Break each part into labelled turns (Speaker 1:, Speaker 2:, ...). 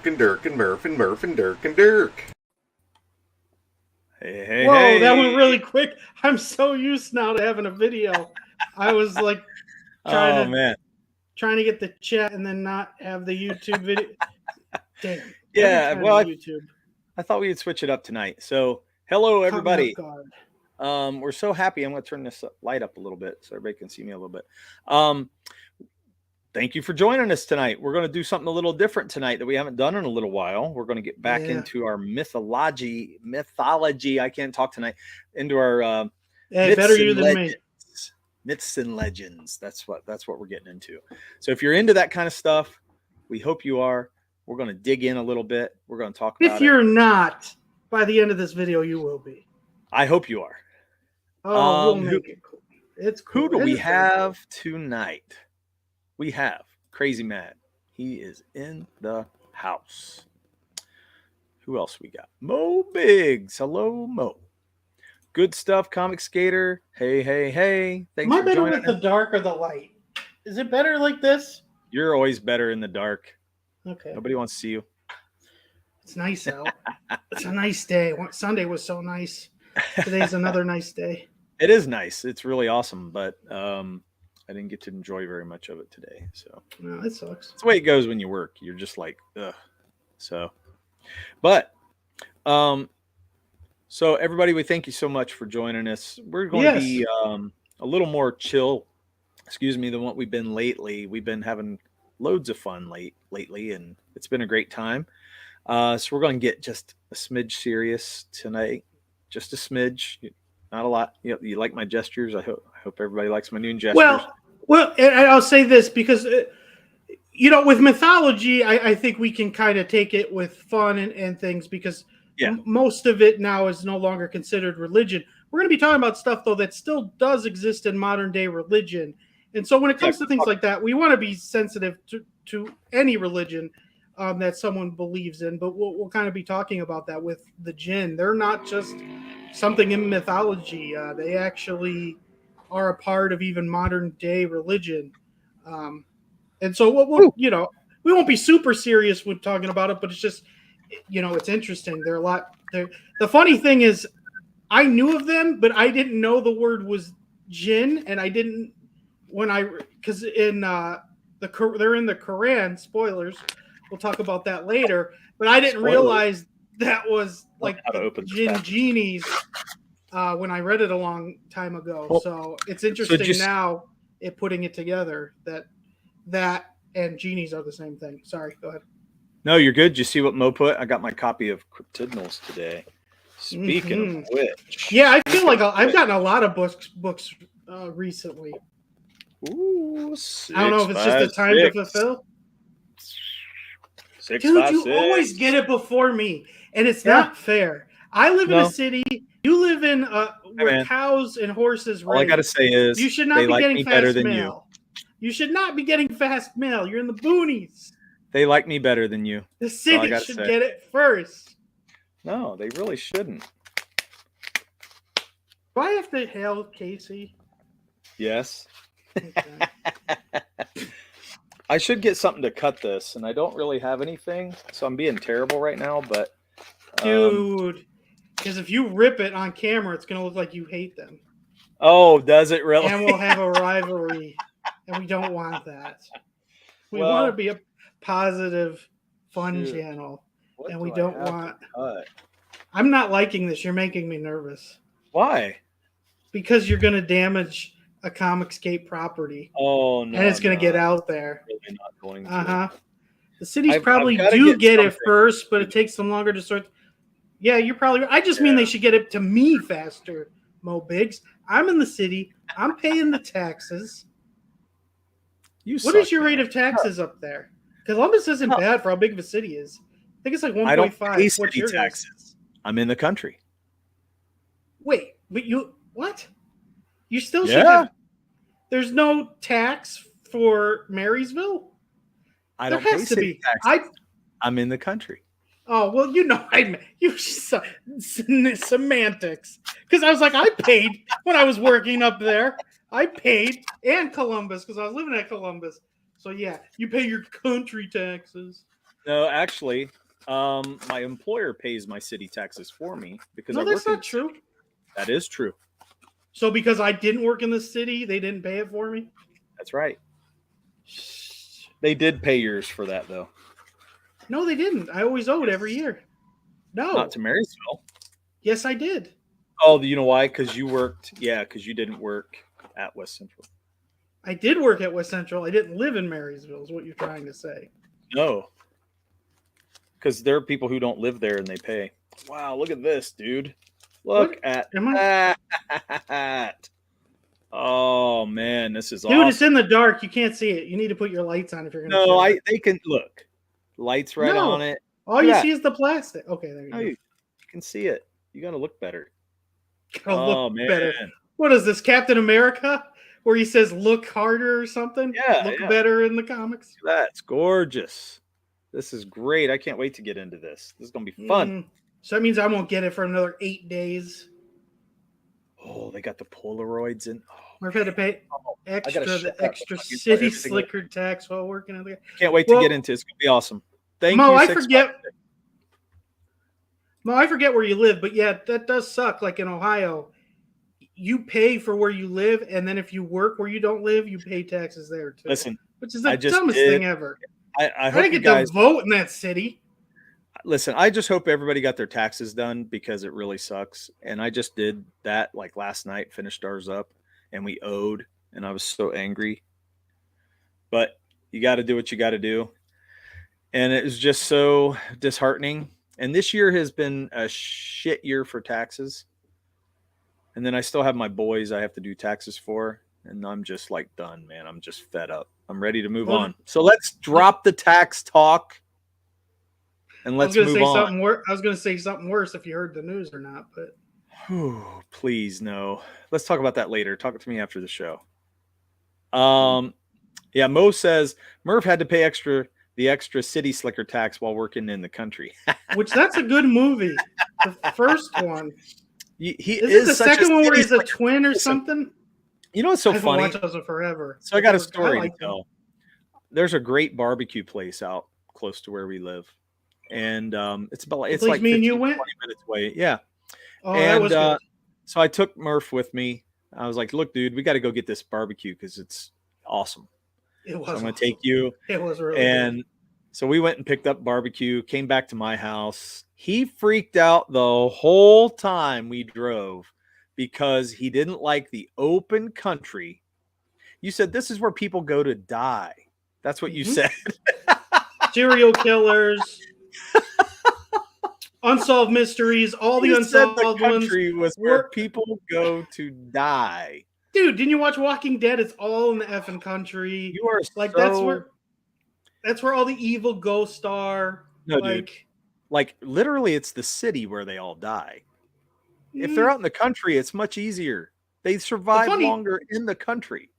Speaker 1: Dirk and Dirk and Murph and Murph and Dirk and Dirk.
Speaker 2: Hey,
Speaker 3: Whoa, that went really quick. I'm so used now to having a video. I was like trying to get the chat and then not have the YouTube video. Damn.
Speaker 2: Yeah, well, YouTube. I thought we'd switch it up tonight. So, hello everybody. We're so happy. I'm going to turn this light up a little bit so everybody can see me a little bit. Thank you for joining us tonight. We're going to do something a little different tonight that we haven't done in a little while. We're going to get back into our mythology. I can't talk tonight. Into our
Speaker 3: better you than me.
Speaker 2: Myths and legends. That's what we're getting into. So if you're into that kind of stuff, we hope you are. We're going to dig in a little bit. We're going to talk about it.
Speaker 3: If you're not, by the end of this video, you will be.
Speaker 2: I hope you are.
Speaker 3: Oh, we'll make it cool. It's cool.
Speaker 2: Who do we have tonight? We have Crazy Mad. He is in the house. Who else we got? Mo Biggs. Hello, Mo. Good stuff, Comic Skater. Hey. Thanks.
Speaker 3: Am I better with the dark or the light? Is it better like this?
Speaker 2: You're always better in the dark.
Speaker 3: Okay.
Speaker 2: Nobody wants to see you.
Speaker 3: It's nice out. It's a nice day. Sunday was so nice. Today's another nice day.
Speaker 2: It is nice. It's really awesome, but I didn't get to enjoy very much of it today. So
Speaker 3: no, it sucks.
Speaker 2: That's the way it goes when you work. You're just like, ugh. So everybody, we thank you so much for joining us. We're going to be a little more chill, than what we've been lately. We've been having loads of fun lately, and it's been a great time. So we're going to get just a smidge serious tonight, just a smidge, not a lot. You like my gestures. I hope everybody likes my new gestures.
Speaker 3: Well, and I'll say this because, with mythology, I think we can kind of take it with fun and things because most of it now is no longer considered religion. We're going to be talking about stuff, though, that still does exist in modern day religion. And so when it comes to things like that, we want to be sensitive to any religion that someone believes in. But we'll kind of be talking about that with the Djinn. They're not just something in mythology. They actually are a part of even modern day religion. And so we won't be super serious with talking about it, but it's just, it's interesting. The funny thing is I knew of them, but I didn't know the word was Djinn. And I didn't, because in they're in the Quran, spoilers. We'll talk about that later, but I didn't realize that was like Djinn genies when I read it a long time ago. So it's interesting now putting it together that and genies are the same thing. Sorry, go ahead.
Speaker 2: No, you're good. Did you see what Mo put? I got my copy of Cryptidnals today. Speaking of which.
Speaker 3: Yeah, I feel like I've gotten a lot of books recently.
Speaker 2: Ooh,
Speaker 3: I don't know if it's just the time to fulfill. You always get it before me, and it's not fair. I live in a city. You live in where cows and horses raise.
Speaker 2: All I gotta say is
Speaker 3: you should not be getting fast mail. You should not be getting fast mail. You're in the boonies.
Speaker 2: They like me better than you.
Speaker 3: The city should get it first.
Speaker 2: No, they really shouldn't.
Speaker 3: Do I have to hail Casey?
Speaker 2: Yes. Okay. I should get something to cut this, and I don't really have anything, so I'm being terrible right now, but...
Speaker 3: Dude, because if you rip it on camera, it's going to look like you hate them.
Speaker 2: Oh, does it really?
Speaker 3: And we'll have a rivalry, and we don't want that. We want to be a positive, fun channel, and we don't want... I'm not liking this. You're making me nervous.
Speaker 2: Why?
Speaker 3: Because you're going to damage a Comicscape property.
Speaker 2: Oh, no.
Speaker 3: And it's going to get out there.
Speaker 2: Really not going to.
Speaker 3: The cities probably do get it first, but it takes them longer to sort. Yeah, you're probably. I just mean they should get it to me faster, Mo Biggs. I'm in the city. I'm paying the taxes. What is your rate of taxes up there? Columbus isn't bad for how big of a city is. I think it's like 1.5.
Speaker 2: I don't pay city taxes. I'm in the country.
Speaker 3: Wait, but what? You still should have. There's no tax for Marysville?
Speaker 2: I don't pay city taxes. I'm in the country.
Speaker 3: Oh, well, semantics. Because I was like, I paid when I was working up there. I paid, and Columbus, because I was living at Columbus. So, yeah, you pay your country taxes.
Speaker 2: No, actually, my employer pays my city taxes for me because I
Speaker 3: that's
Speaker 2: work in
Speaker 3: not true.
Speaker 2: City. That is true.
Speaker 3: So because I didn't work in the city, they didn't pay it for me?
Speaker 2: That's right. They did pay yours for that, though.
Speaker 3: No, they didn't. I always owed every year. No.
Speaker 2: Not to Marysville.
Speaker 3: Yes, I did.
Speaker 2: Oh, you know why? Because you worked. Yeah, because you didn't work at West Central.
Speaker 3: I did work at West Central. I didn't live in Marysville, is what you're trying to say.
Speaker 2: No. Because there are people who don't live there and they pay. Wow, look at this, dude. Look at that. Oh, man, this is awesome.
Speaker 3: Dude, it's in the dark. You can't see it. You need to put your lights on if you're going to.
Speaker 2: No, they can look. Lights right on it.
Speaker 3: All you see is the plastic. Okay, there you go.
Speaker 2: You can see it. You got to look better.
Speaker 3: Better. What is this, Captain America? Where he says, look harder or something?
Speaker 2: Yeah.
Speaker 3: Look better in the comics?
Speaker 2: That's gorgeous. This is great. I can't wait to get into this. This is going to be fun.
Speaker 3: So that means I won't get it for another 8 days.
Speaker 2: Oh, they got the Polaroids in. Oh,
Speaker 3: Murph had to pay extra city slicker tax while working on the.
Speaker 2: Can't wait to get into it. It's going to be awesome. Thank you.
Speaker 3: I forget where you live, but yeah, that does suck. Like in Ohio, you pay for where you live, and then if you work where you don't live, you pay taxes there too.
Speaker 2: Listen,
Speaker 3: which is the dumbest thing ever.
Speaker 2: I hope
Speaker 3: didn't get to vote in that city.
Speaker 2: Listen, I just hope everybody got their taxes done because it really sucks. And I just did that like last night, finished ours up, and we owed, and I was so angry. But you got to do what you got to do. And it was just so disheartening. And this year has been a shit year for taxes. And then I still have my boys I have to do taxes for. And I'm just like done, man. I'm just fed up. I'm ready to move on. So let's drop the tax talk. And let's move on.
Speaker 3: I was going to say something worse if you heard the news or not, but.
Speaker 2: Please, no. Let's talk about that later. Talk to me after the show. Yeah, Mo says Murph had to pay the extra city slicker tax while working in the country.
Speaker 3: Which that's a good movie. The first one.
Speaker 2: He
Speaker 3: is the second one where he's a twin or something?
Speaker 2: You know what's so funny?
Speaker 3: I've watched those forever.
Speaker 2: So I got a story to tell. There's a great barbecue place out close to where we live. And it's like 15, 20 minutes away. Yeah.
Speaker 3: Oh, and, that was good.
Speaker 2: So I took Murph with me. I was like, look, dude, we got to go get this barbecue because it's awesome.
Speaker 3: It was.
Speaker 2: So I'm going to take you.
Speaker 3: It was really
Speaker 2: good. So we went and picked up barbecue, came back to my house. He freaked out the whole time we drove because he didn't like the open country. You said this is where people go to die. That's what you said.
Speaker 3: Serial killers. Unsolved mysteries, all the unsolved
Speaker 2: ones. The country was where
Speaker 3: Work.
Speaker 2: People go to die.
Speaker 3: Dude, didn't you watch Walking Dead? It's all in the effing country.
Speaker 2: You are
Speaker 3: like
Speaker 2: so...
Speaker 3: that's where all the evil ghosts are.
Speaker 2: No, dude. Like literally, it's the city where they all die. If they're out in the country, it's much easier. They survive longer in the country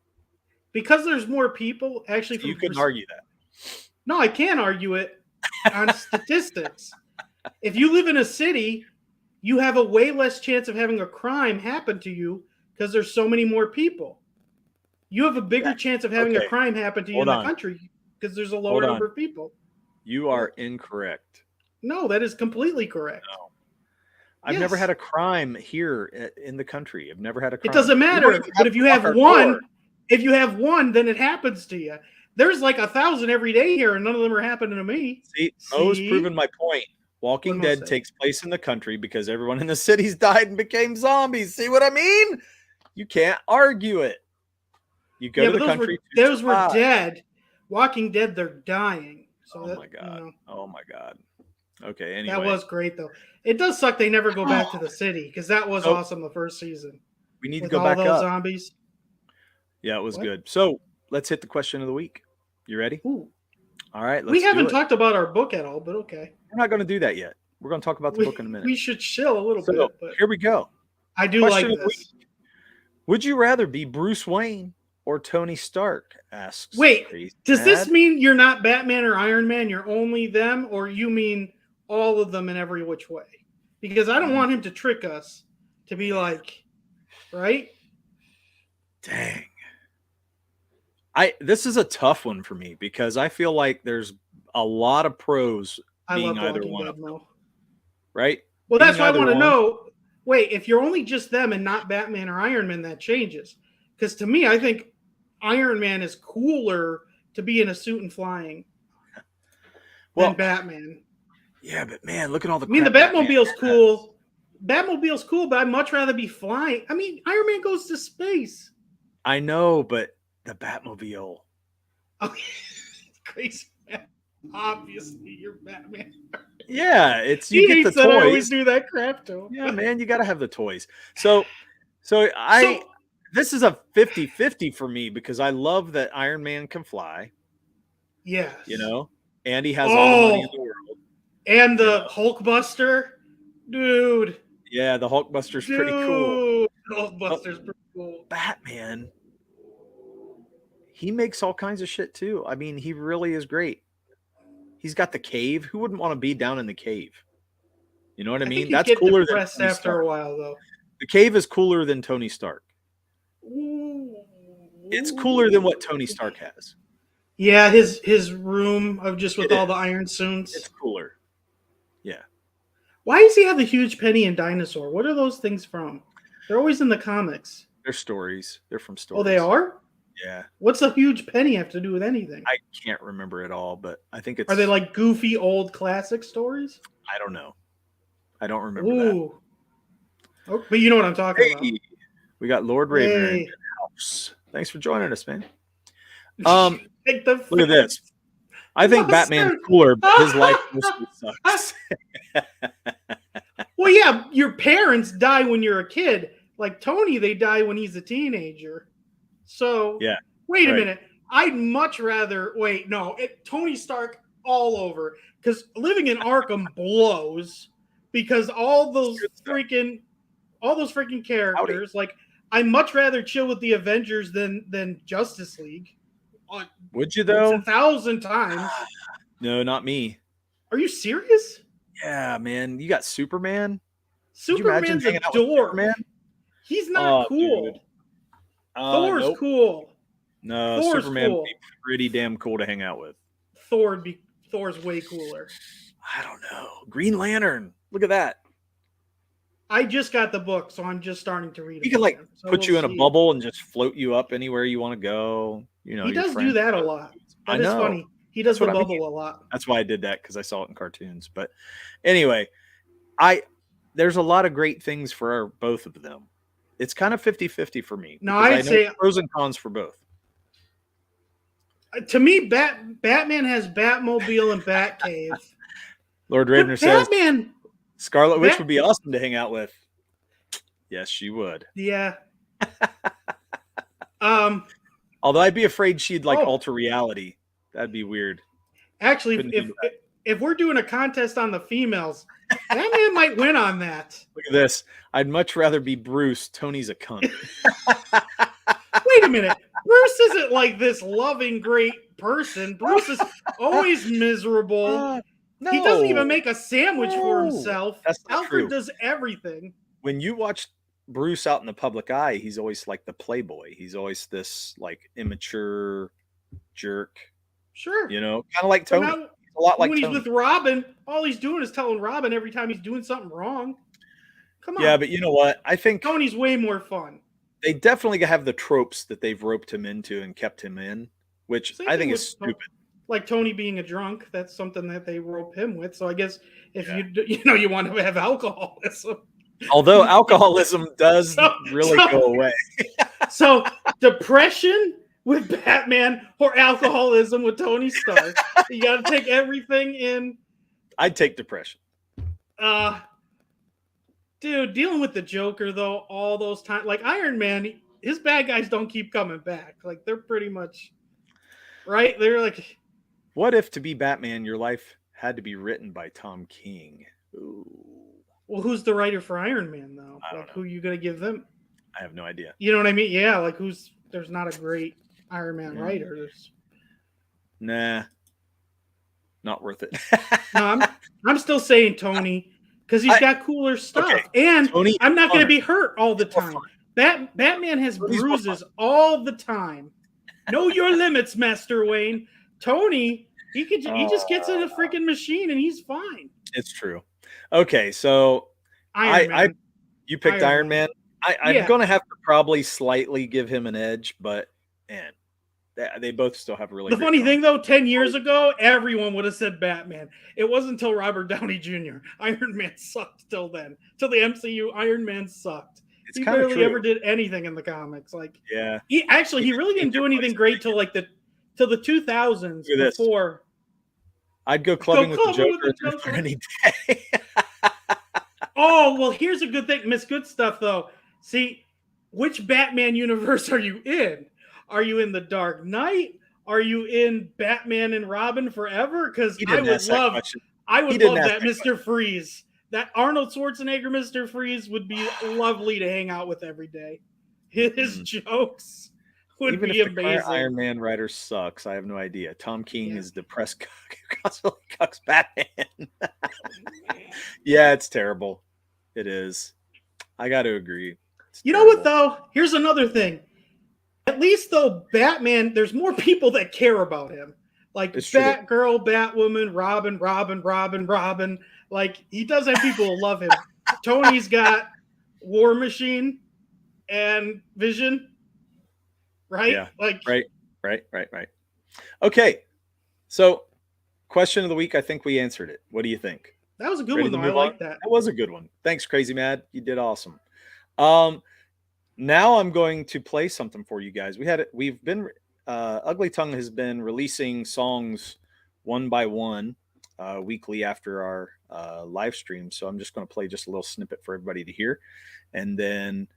Speaker 3: because there's more people. Actually,
Speaker 2: so you couldn't argue that.
Speaker 3: No, I can't argue it on statistics. If you live in a city, you have a way less chance of having a crime happen to you because there's so many more people. You have a bigger chance of having a crime happen to you in the country because there's a lower number of people.
Speaker 2: You are incorrect.
Speaker 3: No, that is completely correct.
Speaker 2: No. I've never had a crime here in the country. I've never had a crime.
Speaker 3: It doesn't matter. But if you have one, then it happens to you. There's like 1,000 every day here, and none of them are happening to me.
Speaker 2: See? Mo's proven my point. Walking Dead takes place in the country because everyone in the cities died and became zombies. See what I mean? You can't argue it. You go to the country.
Speaker 3: Those were dead. Walking Dead, they're dying. So
Speaker 2: my God. Oh my God. Okay. Anyway,
Speaker 3: that was great though. It does suck they never go back to the city because that was awesome the first season.
Speaker 2: We need to go back up.
Speaker 3: Zombies.
Speaker 2: Yeah, it was good. So let's hit the question of the week. You ready?
Speaker 3: Ooh.
Speaker 2: All right.
Speaker 3: We haven't talked about our book at all, but okay.
Speaker 2: We're not going to do that yet. We're going to talk about the book in a minute.
Speaker 3: We should chill a little bit. But
Speaker 2: here we go.
Speaker 3: I do like this.
Speaker 2: Would you rather be Bruce Wayne or Tony Stark? Asks.
Speaker 3: Wait, does this mean you're not Batman or Iron Man? You're only them, or you mean all of them in every which way? Because I don't want him to trick us to be like, right?
Speaker 2: Dang. This is a tough one for me because I feel like there's a lot of pros
Speaker 3: I
Speaker 2: being
Speaker 3: love
Speaker 2: either
Speaker 3: Walking
Speaker 2: one
Speaker 3: Dead,
Speaker 2: of them,
Speaker 3: Mo.
Speaker 2: right?
Speaker 3: Well,
Speaker 2: Being
Speaker 3: that's why I
Speaker 2: either
Speaker 3: want to
Speaker 2: one.
Speaker 3: know. Wait, if you're only just them and not Batman or Iron Man, that changes. Because to me, I think Iron Man is cooler to be in a suit and flying than Batman.
Speaker 2: Yeah, but man, look at all the.
Speaker 3: I mean, the
Speaker 2: crap
Speaker 3: Batmobile's cool. Batmobile's cool, but I'd much rather be flying. I mean, Iron Man goes to space.
Speaker 2: I know, but the Batmobile.
Speaker 3: Oh, crazy. Obviously, you're Batman.
Speaker 2: Yeah, it's
Speaker 3: He
Speaker 2: you get the
Speaker 3: hates that I always
Speaker 2: toys.
Speaker 3: do that crap to him.
Speaker 2: Yeah, man, you got to have the toys. So this is a 50-50 for me because I love that Iron Man can fly.
Speaker 3: Yes.
Speaker 2: You know, and he has all the money in the world.
Speaker 3: And the Hulkbuster, dude.
Speaker 2: Yeah, the Hulkbuster's pretty cool.
Speaker 3: Hulkbuster's pretty cool.
Speaker 2: Batman, he makes all kinds of shit too. I mean, he really is great. He's got the cave. Who wouldn't want to be down in the cave? You know what I mean?
Speaker 3: That's cooler than Tony after Stark. A while, though.
Speaker 2: The cave is cooler than Tony Stark. It's cooler than what Tony Stark has.
Speaker 3: Yeah, his room of just with all the iron suits.
Speaker 2: It's cooler. Yeah.
Speaker 3: Why does he have the huge penny and dinosaur? What are those things from? They're always in the comics.
Speaker 2: They're stories. They're from stories.
Speaker 3: Oh, they are?
Speaker 2: Yeah.
Speaker 3: What's a huge penny have to do with anything?
Speaker 2: I can't remember it all, but I think it's...
Speaker 3: Are they like goofy old classic stories?
Speaker 2: I don't know. I don't remember that.
Speaker 3: Oh, but you know what I'm talking about.
Speaker 2: We got Lord Raven in the house. Thanks for joining us, man. Look at this. I think Batman's cooler, but his life mostly sucks.
Speaker 3: Well, yeah, your parents die when you're a kid. Like Tony, they die when he's a teenager. So,
Speaker 2: yeah.
Speaker 3: Wait a minute. I'd much rather Tony Stark all over, because living in Arkham blows, because all those freaking characters. Like, I'd much rather chill with the Avengers than Justice League.
Speaker 2: Would you though?
Speaker 3: 1,000 times.
Speaker 2: No, not me.
Speaker 3: Are you serious?
Speaker 2: Yeah, man. You got Superman.
Speaker 3: Superman's a dork. He's not cool. Thor's cool.
Speaker 2: No,
Speaker 3: Thor's
Speaker 2: Superman
Speaker 3: cool.
Speaker 2: would be pretty damn cool to hang out with.
Speaker 3: Thor's way cooler.
Speaker 2: I don't know. Green Lantern. Look at that.
Speaker 3: I just got the book, so I'm just starting to read it.
Speaker 2: He can put you in a bubble and just float you up anywhere you want to go. You know,
Speaker 3: he does do that a lot. That is funny. He does the bubble a lot.
Speaker 2: That's why I did that, because I saw it in cartoons. But anyway, there's a lot of great things for both of them. It's kind of 50-50 for me.
Speaker 3: No, I'd say
Speaker 2: pros and cons for both.
Speaker 3: To me, Batman has Batmobile and Batcave.
Speaker 2: Lord Ravener says Scarlet Witch would be awesome to hang out with. Yes, she would.
Speaker 3: Yeah.
Speaker 2: Although I'd be afraid she'd alter reality. That'd be weird.
Speaker 3: Actually, if we're doing a contest on the females, Batman might win on that.
Speaker 2: Look at this. I'd much rather be Bruce. Tony's a cunt.
Speaker 3: Wait a minute. Bruce isn't like this loving, great person. Bruce is always miserable. No. He doesn't even make a sandwich for himself. Alfred does everything.
Speaker 2: When you watch Bruce out in the public eye, he's always like the playboy. He's always this immature jerk.
Speaker 3: Sure.
Speaker 2: You know, kind of like Tony. A lot like
Speaker 3: when
Speaker 2: Tony.
Speaker 3: He's with Robin, all he's doing is telling Robin every time he's doing something wrong. Come on.
Speaker 2: Yeah, but you know what? I think
Speaker 3: Tony's way more fun.
Speaker 2: They definitely have the tropes that they've roped him into and kept him in, which I think is stupid.
Speaker 3: Like Tony being a drunk, that's something that they rope him with. So I guess if you want to have alcoholism.
Speaker 2: Although alcoholism does really go away.
Speaker 3: So depression with Batman or alcoholism with Tony Stark. You got to take everything in.
Speaker 2: I'd take depression.
Speaker 3: Dude, dealing with the Joker, though, all those times, like Iron Man, his bad guys don't keep coming back. Like, they're pretty much, right? They're like...
Speaker 2: What if, to be Batman, your life had to be written by Tom King? Ooh.
Speaker 3: Well, who's the writer for Iron Man, though? Like, who are you going to give them?
Speaker 2: I have no idea.
Speaker 3: You know what I mean? Yeah, like, there's not a great Iron Man writer.
Speaker 2: Nah. Not worth it.
Speaker 3: No, I'm still saying Tony... Because he's got cooler stuff. Okay. And Tony, I'm not going to be hurt all the time. Batman has bruises all the time. Know your limits, Master Wayne. Tony He just gets in a freaking machine and he's fine.
Speaker 2: It's true. Okay, so you picked Iron Man. I'm going to have to probably slightly give him an edge, but man, they both still have really.
Speaker 3: The funny thing though, 10 years ago, everyone would have said Batman. It wasn't until Robert Downey Jr. Iron Man sucked till then. Till the MCU, Iron Man sucked. He barely ever did anything in the comics. Like,
Speaker 2: yeah,
Speaker 3: he really didn't do anything great till the 2000s. Before
Speaker 2: I'd go clubbing with the Joker any day.
Speaker 3: Oh, well, here's a good thing. Miss Good Stuff, though. See, which Batman universe are you in? Are you in the Dark Knight? Are you in Batman and Robin Forever? Because I would love that Mr. Freeze. That Arnold Schwarzenegger Mr. Freeze would be lovely to hang out with every day. His jokes would be amazing.
Speaker 2: The Iron Man writer sucks. I have no idea. Tom King is depressed cock who constantly cucks Batman. Yeah, it's terrible. It is. I got to agree.
Speaker 3: You know what, though? Here's another thing. At least, though, Batman, there's more people that care about him. Like Batgirl, Batwoman, Robin. Like, he does have people who love him. Tony's got War Machine and Vision. Right?
Speaker 2: Yeah. Right. Okay. So, question of the week, I think we answered it. What do you think?
Speaker 3: That was a good one, though. I like that.
Speaker 2: That was a good one. Thanks, Crazy Mad. You did awesome. Now I'm going to play something for you guys. Ugly Tongue has been releasing songs one by one weekly after our live stream. So I'm just going to play just a little snippet for everybody to hear. And then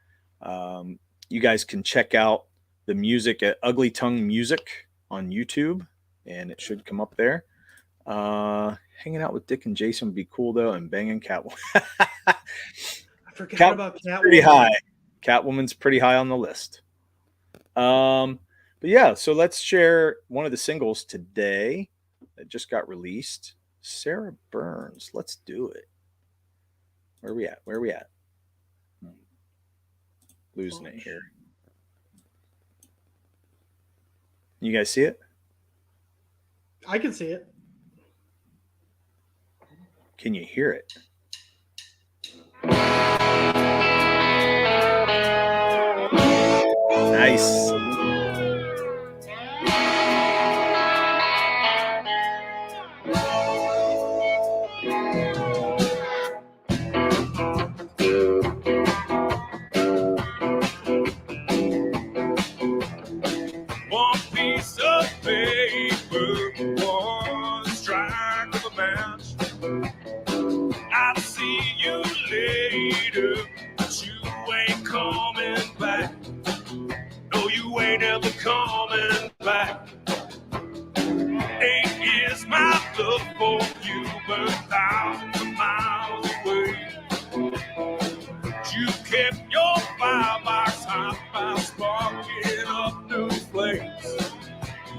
Speaker 2: you guys can check out the music at Ugly Tongue Music on YouTube, and it should come up there. Hanging out with Dick and Jason would be cool, though, and banging Catwoman.
Speaker 3: I forgot about Catwoman.
Speaker 2: Pretty high. Catwoman's pretty high on the list. But yeah, so let's share one of the singles today that just got released. Sarah Burns. Let's do it. Where are we at? Losing it here. You guys see it?
Speaker 3: I can see it.
Speaker 2: Can you hear it? Nice.
Speaker 4: One piece of paper, one strike of a match. I'll see you later, but you ain't coming back. No, you ain't ever coming back. 8 years my love for you burned 1,000 miles away. You kept your firebox hot by sparking up new flames.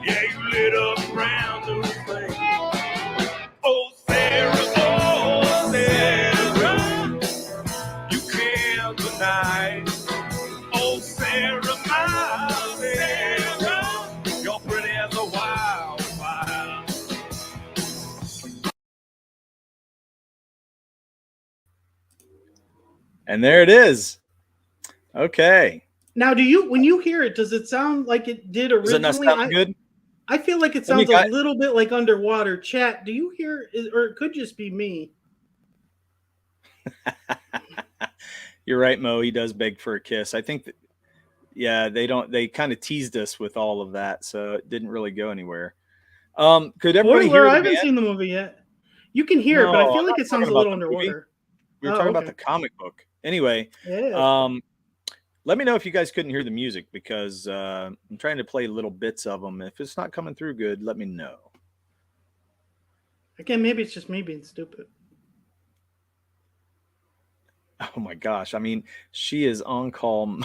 Speaker 4: Yeah, you lit up brand new flames. Oh, Sarah, you can't deny. Oh, Sarah, my Sarah, you're pretty as a wildfire.
Speaker 2: And there it is. Okay.
Speaker 3: Now, when you hear it, does it sound like it did originally?
Speaker 2: Does it not sound good?
Speaker 3: I feel like it sounds a little bit like Underwater. Chat, do you hear it, or it could just be me?
Speaker 2: You're right, Mo. He does beg for a kiss. I think that, yeah, they kind of teased us with all of that, so it didn't really go anywhere. Could everybody hear?
Speaker 3: I haven't seen the movie yet. You can hear it, but I feel like it sounds a little underwater.
Speaker 2: We were talking about the comic book. Anyway, let me know if you guys couldn't hear the music, because I'm trying to play little bits of them. If it's not coming through good, let me know.
Speaker 3: Again, maybe it's just me being stupid.
Speaker 2: Oh my gosh. I mean, she is on call.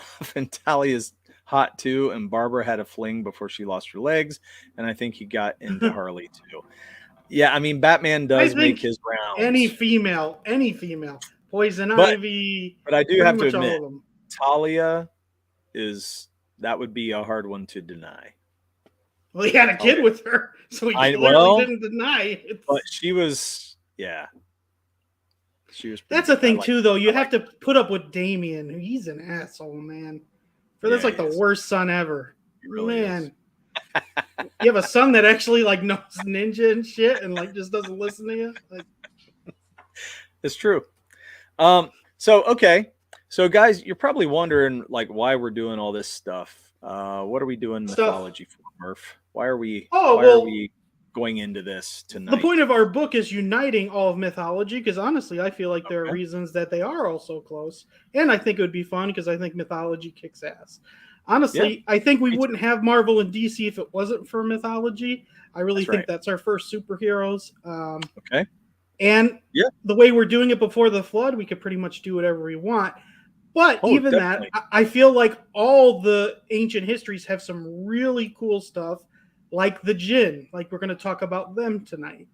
Speaker 2: Talia's hot too, and Barbara had a fling before she lost her legs, and I think he got into Harley too. Yeah, I mean, Batman does make his rounds.
Speaker 3: Any female, Poison Ivy.
Speaker 2: But I do have to admit, Talia that would be a hard one to deny.
Speaker 3: Well, he had a kid with her, so he didn't deny it.
Speaker 2: But she was, yeah. She was.
Speaker 3: That's the thing too, though. You have to put up with Damien. He's an asshole, man. That's like the worst son ever. Really man, you have a son that actually like knows ninja and shit, and like just doesn't listen to you. Like,
Speaker 2: it's true. So guys, you're probably wondering like why we're doing all this stuff. What are we doing mythology for, Murph? Why are we? Why are we going into this tonight?
Speaker 3: The point of our book is uniting all of mythology, because honestly, I feel like there are reasons that they are all so close, and I think it would be fun because I think mythology kicks ass. Honestly, I think we wouldn't have Marvel and DC if it wasn't for mythology. I really think that's our first superheroes. And the way we're doing it before the flood, we could pretty much do whatever we want. But that, I feel like all the ancient histories have some really cool stuff, like the Djinn. Like we're going to talk about them tonight.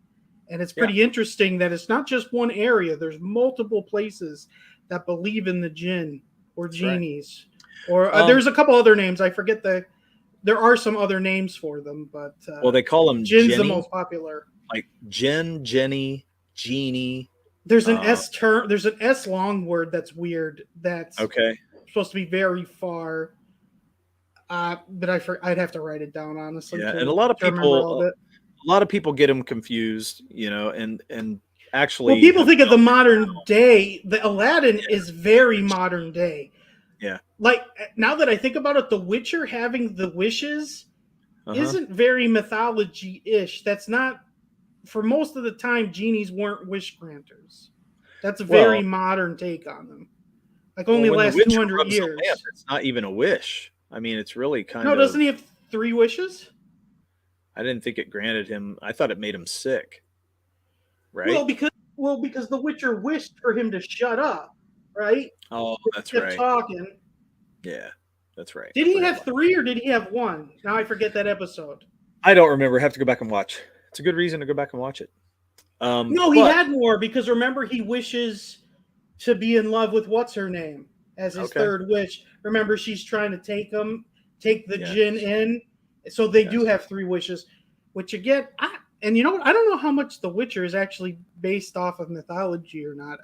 Speaker 3: And it's pretty interesting that it's not just one area. There's multiple places that believe in the Djinn or genies. Or there's a couple other names. I forget there are some other names for them, but
Speaker 2: they call them
Speaker 3: Djinn's the most popular.
Speaker 2: Like Djinn, Jenny, Genie.
Speaker 3: There's an S term. There's an S long word that's weird. That's supposed to be very far. But I'd have to write it down honestly.
Speaker 2: Yeah, and a lot of people get them confused, and actually,
Speaker 3: well, people think of the modern day. The Aladdin is very modern day.
Speaker 2: Yeah.
Speaker 3: Like now that I think about it, The Witcher having the wishes isn't very mythology-ish. That's not, for most of the time, genies weren't wish granters. That's a very modern take on them. Like only last 200 years.
Speaker 2: It's not even a wish. I mean, it's really kind of.
Speaker 3: No, doesn't he have 3 wishes?
Speaker 2: I didn't think it granted him. I thought it made him sick. Right?
Speaker 3: Well, because the Witcher wished for him to shut up. Right?
Speaker 2: Oh, that's
Speaker 3: right. Talking.
Speaker 2: Yeah, that's right.
Speaker 3: Did he have 3 or did he have 1? Now I forget that episode.
Speaker 2: I don't remember. I have to go back and watch. It's a good reason to go back and watch it.
Speaker 3: No, he had more because remember he wishes to be in love with what's her name as his third wish. Remember she's trying to take the Djinn in. So they do have 3 wishes, which again, and you know what? I don't know how much The Witcher is actually based off of mythology or not.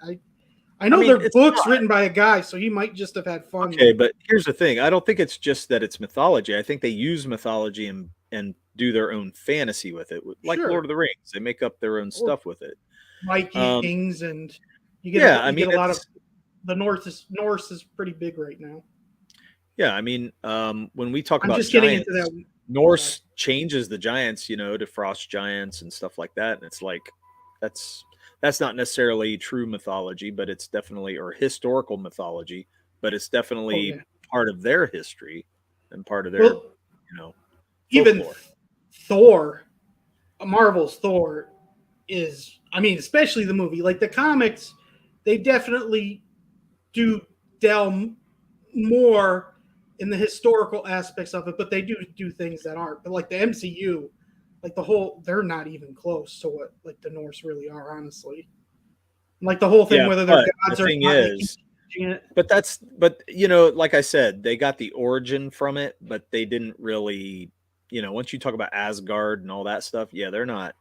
Speaker 3: I know they're books written by a guy, so he might just have had fun.
Speaker 2: Okay, but here's the thing. I don't think it's just that it's mythology. I think they use mythology and do their own fantasy with it. Like Lord of the Rings. They make up their own stuff with it.
Speaker 3: Vikings and you get a lot of the Norse is pretty big right now. Yeah, I mean,
Speaker 2: when we talk about
Speaker 3: just
Speaker 2: giants,
Speaker 3: getting into that.
Speaker 2: Norse changes the giants, to frost giants and stuff like that. And it's like that's not necessarily true mythology, but it's definitely, or historical mythology, but it's definitely part of their history and part of their,
Speaker 3: even
Speaker 2: folklore.
Speaker 3: Thor, Marvel's Thor is, especially the movie, like the comics, they definitely do delve more in the historical aspects of it, but they do things that aren't. But like the MCU, like they're not even close to what like the Norse really are, honestly. Like the whole thing, whether they're gods or not.
Speaker 2: But like I said, they got the origin from it, but they didn't really, once you talk about Asgard and all that stuff, they're not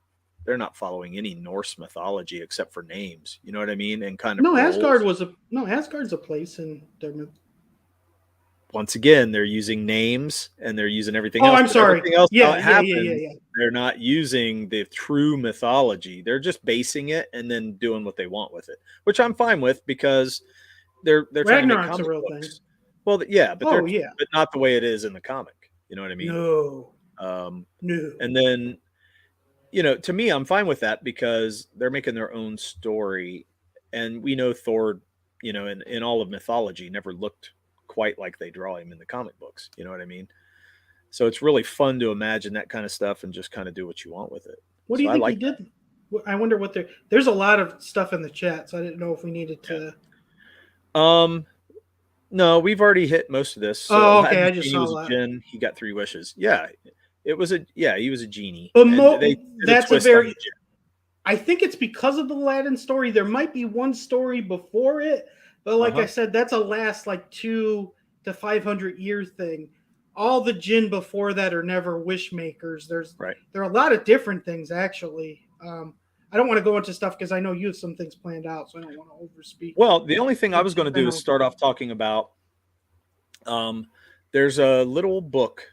Speaker 2: following any Norse mythology except for names. You know what I mean? And kind of
Speaker 3: Asgard's a place in their myth.
Speaker 2: Once again, they're using names and they're using everything
Speaker 3: else.
Speaker 2: Oh,
Speaker 3: I'm sorry.
Speaker 2: They're not using the true mythology. They're just basing it and then doing what they want with it, which I'm fine with because they're trying to make comic books. Thing. Well, but not the way it is in the comic. You know what I mean?
Speaker 3: No.
Speaker 2: No. And then, to me, I'm fine with that because they're making their own story, and we know Thor, in all of mythology, never looked quite like they draw him in the comic books. You know what I mean? So it's really fun to imagine that kind of stuff and just kind of do what you want with it.
Speaker 3: What do you think he did? I wonder what there's a lot of stuff in the chat, so I didn't know if we needed to.
Speaker 2: No, we've already hit most of this. So
Speaker 3: I just saw that.
Speaker 2: Djinn, he got 3 wishes. Yeah, he was a genie.
Speaker 3: But that's a very. I think it's because of the Aladdin story. There might be one story before it, but like I said, that's a last like 200 to 500 year thing. all the jinn before that are never wish makers. There are a lot of different things actually. I don't want to go into stuff because I know you have some things planned out, so I don't want to overspeak.
Speaker 2: Well, the only thing I was going to do is start off talking about. There's a little book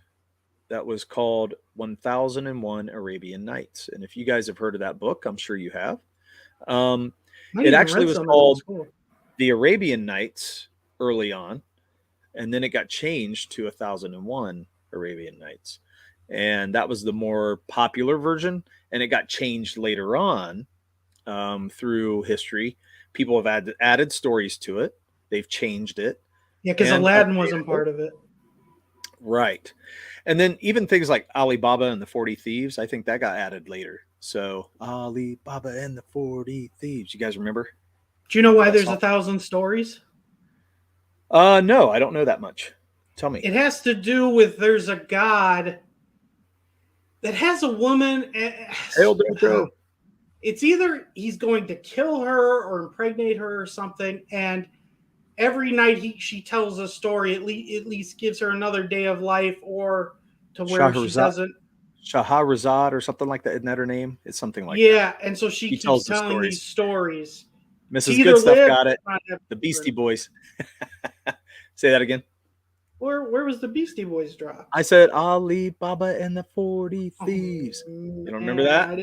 Speaker 2: that was called 1001 Arabian Nights, and if you guys have heard of that book, I'm sure you have. It actually was called The Arabian Nights early on, and then it got changed to 1001 Arabian Nights, and that was the more popular version. And it got changed later on through history. People have added stories to it. They've changed it.
Speaker 3: Yeah, because Aladdin wasn't part of it.
Speaker 2: Right. And then even things like Alibaba and the 40 Thieves, I think that got added later. So Alibaba and the 40 Thieves. You guys remember?
Speaker 3: Do you know why there's 1,000 stories?
Speaker 2: No, I don't know that much. Tell me.
Speaker 3: It has to do with there's a god that has a woman. It's either he's going to kill her or impregnate her or something. And every night she tells a story, at least gives her another day of life, or to where she doesn't.
Speaker 2: Shahrazad or something like that. Isn't that her name? It's something like that.
Speaker 3: Yeah, and so she keeps telling these stories.
Speaker 2: Mrs. Good Stuff got it. The Beastie Boys. Say that again.
Speaker 3: Where was the Beastie Boys drop?
Speaker 2: I said Alibaba and the 40 Thieves. You don't remember that?
Speaker 3: I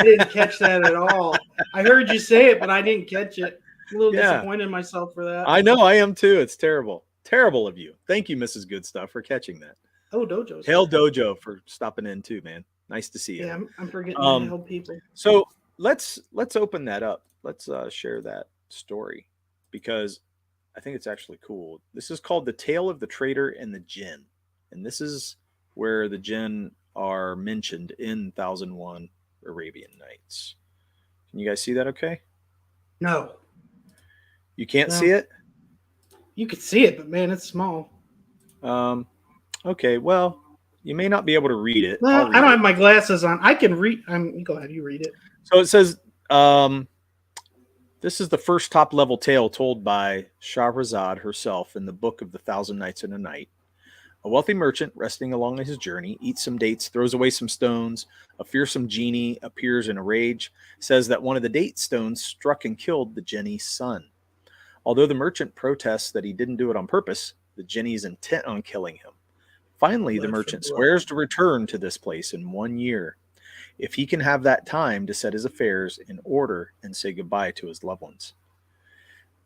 Speaker 3: didn't catch that at all. I heard you say it, but I didn't catch it. I'm a little disappointed in myself for that.
Speaker 2: I know, I am too. It's terrible. Terrible of you. Thank you, Mrs. Good Stuff, for catching that.
Speaker 3: Oh, Dojo.
Speaker 2: Hail Dojo for stopping in too, man. Nice to see you.
Speaker 3: Yeah, I'm forgetting to help people.
Speaker 2: So let's open that up. Let's share that story because I think it's actually cool. This is called The Tale of the Traitor and the Djinn. And this is where the Djinn are mentioned in 1001 Arabian Nights. Can you guys see that okay?
Speaker 3: No.
Speaker 2: You can't see it?
Speaker 3: You could see it, but man, it's small.
Speaker 2: Okay, well, you may not be able to read it.
Speaker 3: No, I don't have my glasses on. I can read. Go ahead, you read it.
Speaker 2: So it says, this is the first top-level tale told by Shahrazad herself in the Book of the Thousand Nights and a Night. A wealthy merchant, resting along his journey, eats some dates, throws away some stones. A fearsome genie appears in a rage, says that one of the date stones struck and killed the genie's son. Although the merchant protests that he didn't do it on purpose, the genie is intent on killing him. Finally, the merchant swears to return to this place in 1 year, if he can have that time to set his affairs in order and say goodbye to his loved ones.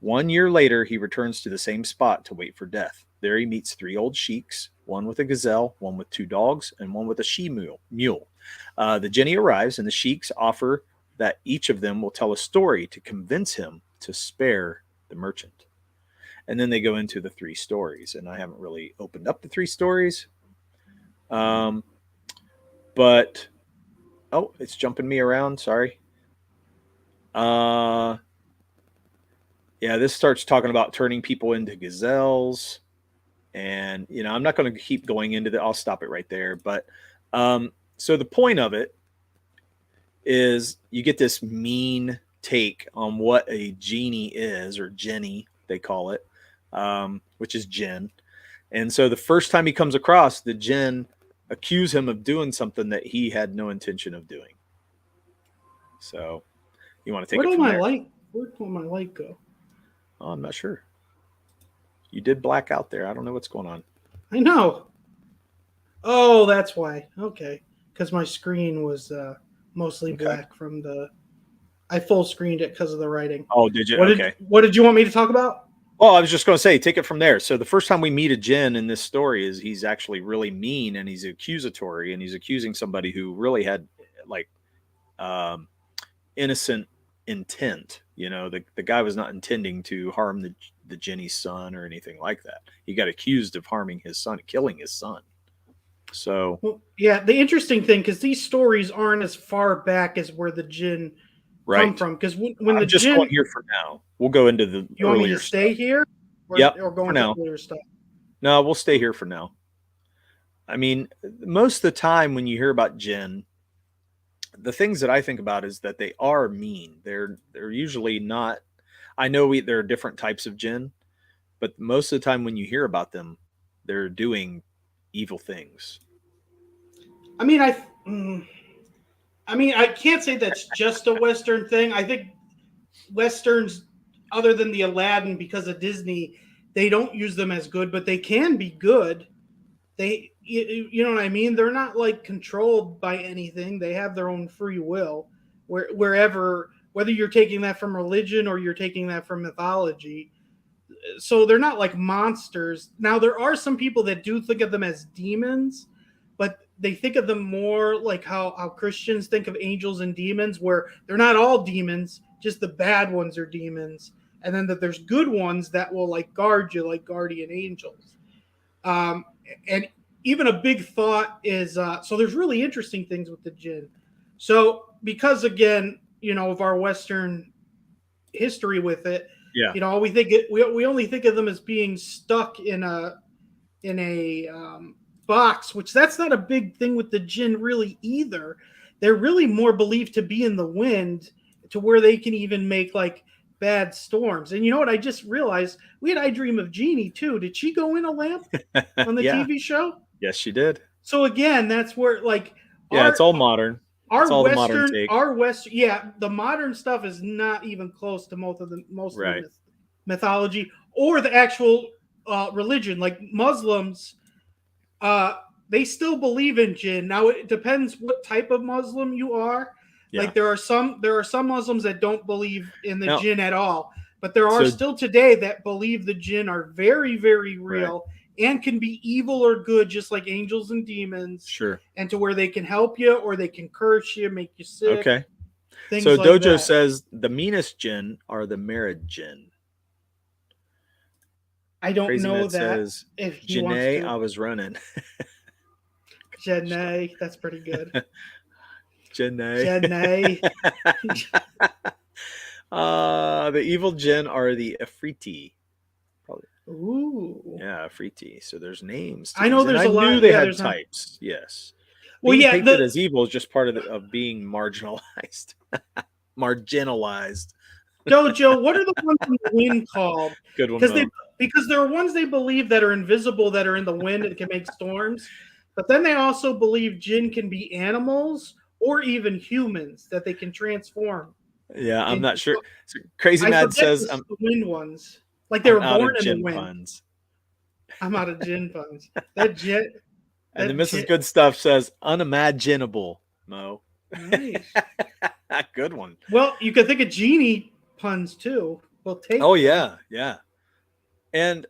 Speaker 2: 1 year later, he returns to the same spot to wait for death. There he meets 3 old sheiks, one with a gazelle, one with 2 dogs, and one with a she-mule. The genie arrives, and the sheiks offer that each of them will tell a story to convince him to spare the merchant. And then they go into the 3 stories, and I haven't really opened up the 3 stories. But, oh, it's jumping me around. Sorry. Yeah, this starts talking about turning people into gazelles. And, you know, I'm not going to keep going into that. I'll stop it right there. But so the point of it is you get this mean take on what a genie is, or Jenny, they call it, which is Djinn. And so the first time he comes across, the Djinn accuse him of doing something that he had no intention of doing. So you want to take it from there?
Speaker 3: Where will my light go?
Speaker 2: Oh, I'm not sure. You did black out there. I don't know what's going on.
Speaker 3: I know. Oh, that's why. Okay. Because my screen was mostly black from the... I full screened it because of the writing.
Speaker 2: Oh, did you?
Speaker 3: What did you want me to talk about?
Speaker 2: Well, I was just going to say, take it from there. So the first time we meet a Djinn in this story is he's actually really mean, and he's accusatory, and he's accusing somebody who really had like innocent intent. You know, the guy was not intending to harm the genie's son or anything like that. He got accused of harming his son, killing his son. So,
Speaker 3: well, yeah, the interesting thing, because these stories aren't as far back as where the Djinn come from. Because when the
Speaker 2: just
Speaker 3: Djinn,
Speaker 2: going here for now. We'll go into the
Speaker 3: you want me to stay here? Or go
Speaker 2: for now.
Speaker 3: Earlier stuff?
Speaker 2: No, we'll stay here for now. I mean, most of the time when you hear about Djinn, the things that I think about is that they are mean. They're usually not. I know there are different types of Djinn, but most of the time when you hear about them, they're doing evil things?
Speaker 3: I mean, I can't say that's just a Western thing. I think Westerns, other than the Aladdin, because of Disney, they don't use them as good, but they can be good. You know what I mean? They're not like controlled by anything. They have their own free will. Wherever, whether you're taking that from religion or you're taking that from mythology, so they're not like monsters. Now there are some people that do think of them as demons, but they think of them more like how Christians think of angels and demons, where they're not all demons, just the bad ones are demons, and then that there's good ones that will like guard you, like guardian angels. And even a big thought is so there's really interesting things with the Djinn. So because again, of our Western history with it, we only think of them as being stuck in a box, which that's not a big thing with the Djinn really either. They're really more believed to be in the wind, to where they can even make like bad storms. And you know what? I just realized we had I Dream of Jeannie too. Did she go in a lamp on the TV show?
Speaker 2: Yes, she did.
Speaker 3: So again, that's where like
Speaker 2: it's all modern.
Speaker 3: Our
Speaker 2: it's all
Speaker 3: Western,
Speaker 2: the modern take.
Speaker 3: The modern stuff is not even close to most of the
Speaker 2: Right.
Speaker 3: mythology or the actual religion. Like Muslims, they still believe in Jinn. Now it depends what type of Muslim you are.
Speaker 2: Yeah.
Speaker 3: Like there are some Muslims that don't believe in the Jinn at all, but there are still today that believe the Jinn are very, very real. Right. And can be evil or good, just like angels and demons.
Speaker 2: Sure.
Speaker 3: And to where they can help you or they can curse you, make you sick.
Speaker 2: Okay.
Speaker 3: Things
Speaker 2: so
Speaker 3: like
Speaker 2: Dojo
Speaker 3: that.
Speaker 2: says the meanest Jinn are the married Jinn.
Speaker 3: I don't
Speaker 2: Crazy
Speaker 3: know
Speaker 2: Matt
Speaker 3: that.
Speaker 2: Says,
Speaker 3: if he
Speaker 2: Janae,
Speaker 3: wants to.
Speaker 2: I was running.
Speaker 3: Janae, that's pretty good.
Speaker 2: Janae. The evil Jinn are the Afriti. Probably.
Speaker 3: Ooh.
Speaker 2: Yeah, Afriti. So there's names.
Speaker 3: I know there's a lot.
Speaker 2: I knew they had types. Yes.
Speaker 3: Well,
Speaker 2: being painted as evil is just part of being marginalized. Marginalized.
Speaker 3: Dojo, what are the ones in the wind called?
Speaker 2: Good one.
Speaker 3: Because there are ones they believe that are invisible, that are in the wind and can make storms. But then they also believe Jinn can be animals or even humans, that they can transform.
Speaker 2: Yeah, I'm not sure. So Crazy Mad says
Speaker 3: the wind ones. Like they were born in the wind.
Speaker 2: Puns.
Speaker 3: I'm out of Djinn puns. That Djinn.
Speaker 2: And the Mrs. Good Stuff says unimaginable, Mo.
Speaker 3: Nice.
Speaker 2: Good one.
Speaker 3: Well, you could think of genie puns too. We'll take.
Speaker 2: Oh yeah. And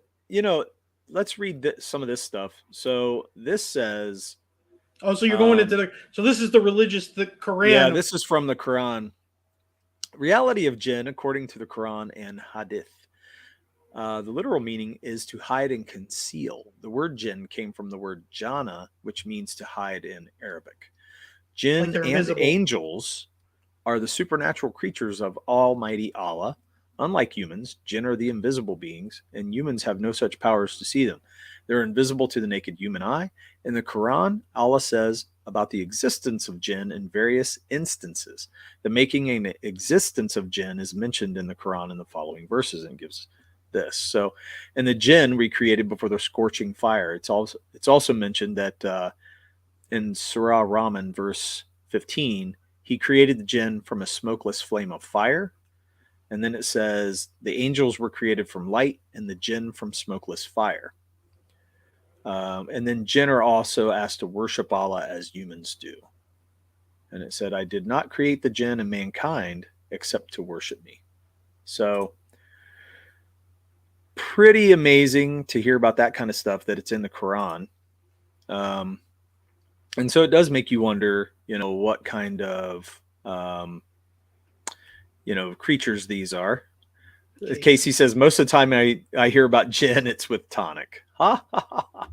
Speaker 2: let's read some of this stuff. So this says.
Speaker 3: Oh, so you're going into so this is the Quran.
Speaker 2: Yeah, this is from the Quran. Reality of Jinn, according to the Quran and Hadith. The literal meaning is to hide and conceal. The word Jinn came from the word jana, which means to hide in Arabic. Jinn and angels are the supernatural creatures of Almighty Allah. Unlike humans, Jinn are the invisible beings, and humans have no such powers to see them. They're invisible to the naked human eye. In the Quran, Allah says about the existence of Jinn in various instances. The making and existence of Jinn is mentioned in the Quran in the following verses, and gives this. So, and the Jinn we created before the scorching fire. It's also mentioned that in Surah Rahman, verse 15, he created the Jinn from a smokeless flame of fire. And then it says the angels were created from light and the Jinn from smokeless fire. And then Jinn are also asked to worship Allah as humans do. And it said, I did not create the Jinn and mankind except to worship me. So pretty amazing to hear about that kind of stuff, that it's in the Quran. And so it does make you wonder, what kind of, creatures these are. Casey says, most of the time I hear about Jinn, it's with tonic. Ha ha ha.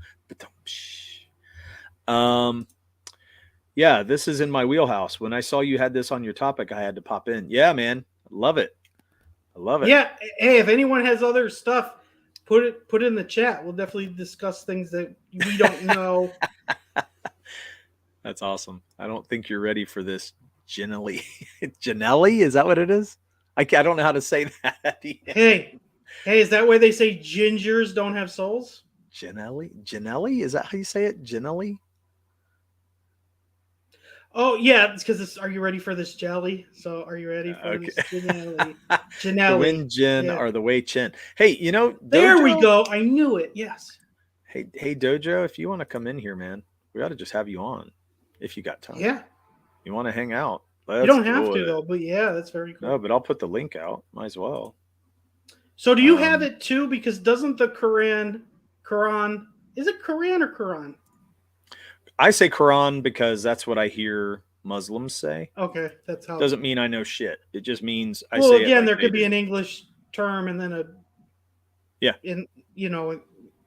Speaker 2: Yeah, this is in my wheelhouse. When I saw you had this on your topic, I had to pop in. Yeah, man. Love it. I love it.
Speaker 3: Yeah. Hey, if anyone has other stuff, put it in the chat. We'll definitely discuss things that we don't know.
Speaker 2: That's awesome. I don't think you're ready for this. Janelli. Janelli? Is that what it is? I don't know how to say that.
Speaker 3: Hey, is that why they say gingers don't have souls?
Speaker 2: Janelli? Is that how you say it? Janelli?
Speaker 3: Oh yeah, it's because are you ready for this jelly? So are you ready for this Janelli? Janelli.
Speaker 2: The Win Jin are the Wei Chin. Hey,
Speaker 3: there
Speaker 2: Dojo,
Speaker 3: we go. I knew it. Yes.
Speaker 2: Hey Dojo, if you want to come in here, man, we ought to just have you on if you got time.
Speaker 3: Yeah.
Speaker 2: You want to hang out?
Speaker 3: You don't have to though, but yeah, that's very cool.
Speaker 2: No, but I'll put the link out. Might as well.
Speaker 3: So do you have it too? Because doesn't the Quran, is it Quran or Quran?
Speaker 2: I say Quran because that's what I hear Muslims say.
Speaker 3: Okay, that's how.
Speaker 2: Doesn't mean I know shit. It just means I say.
Speaker 3: Well, again, there could be an English term and then a.
Speaker 2: Yeah.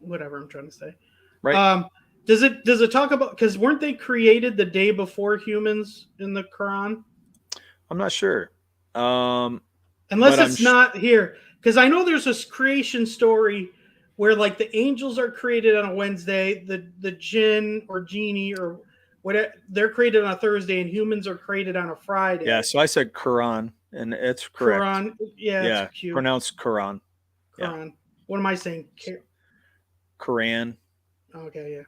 Speaker 3: Whatever I'm trying to say.
Speaker 2: Right.
Speaker 3: Does it talk about, because weren't they created the day before humans in the Quran?
Speaker 2: I'm not sure.
Speaker 3: Unless it's not here, because I know there's this creation story where like the angels are created on a Wednesday, the Djinn or genie or whatever, they're created on a Thursday, and humans are created on a Friday.
Speaker 2: Yeah, so I said Quran, and it's correct.
Speaker 3: Quran, yeah, it's cute.
Speaker 2: Pronounced Quran.
Speaker 3: Quran. Yeah. What am I saying?
Speaker 2: Quran.
Speaker 3: Okay, yeah.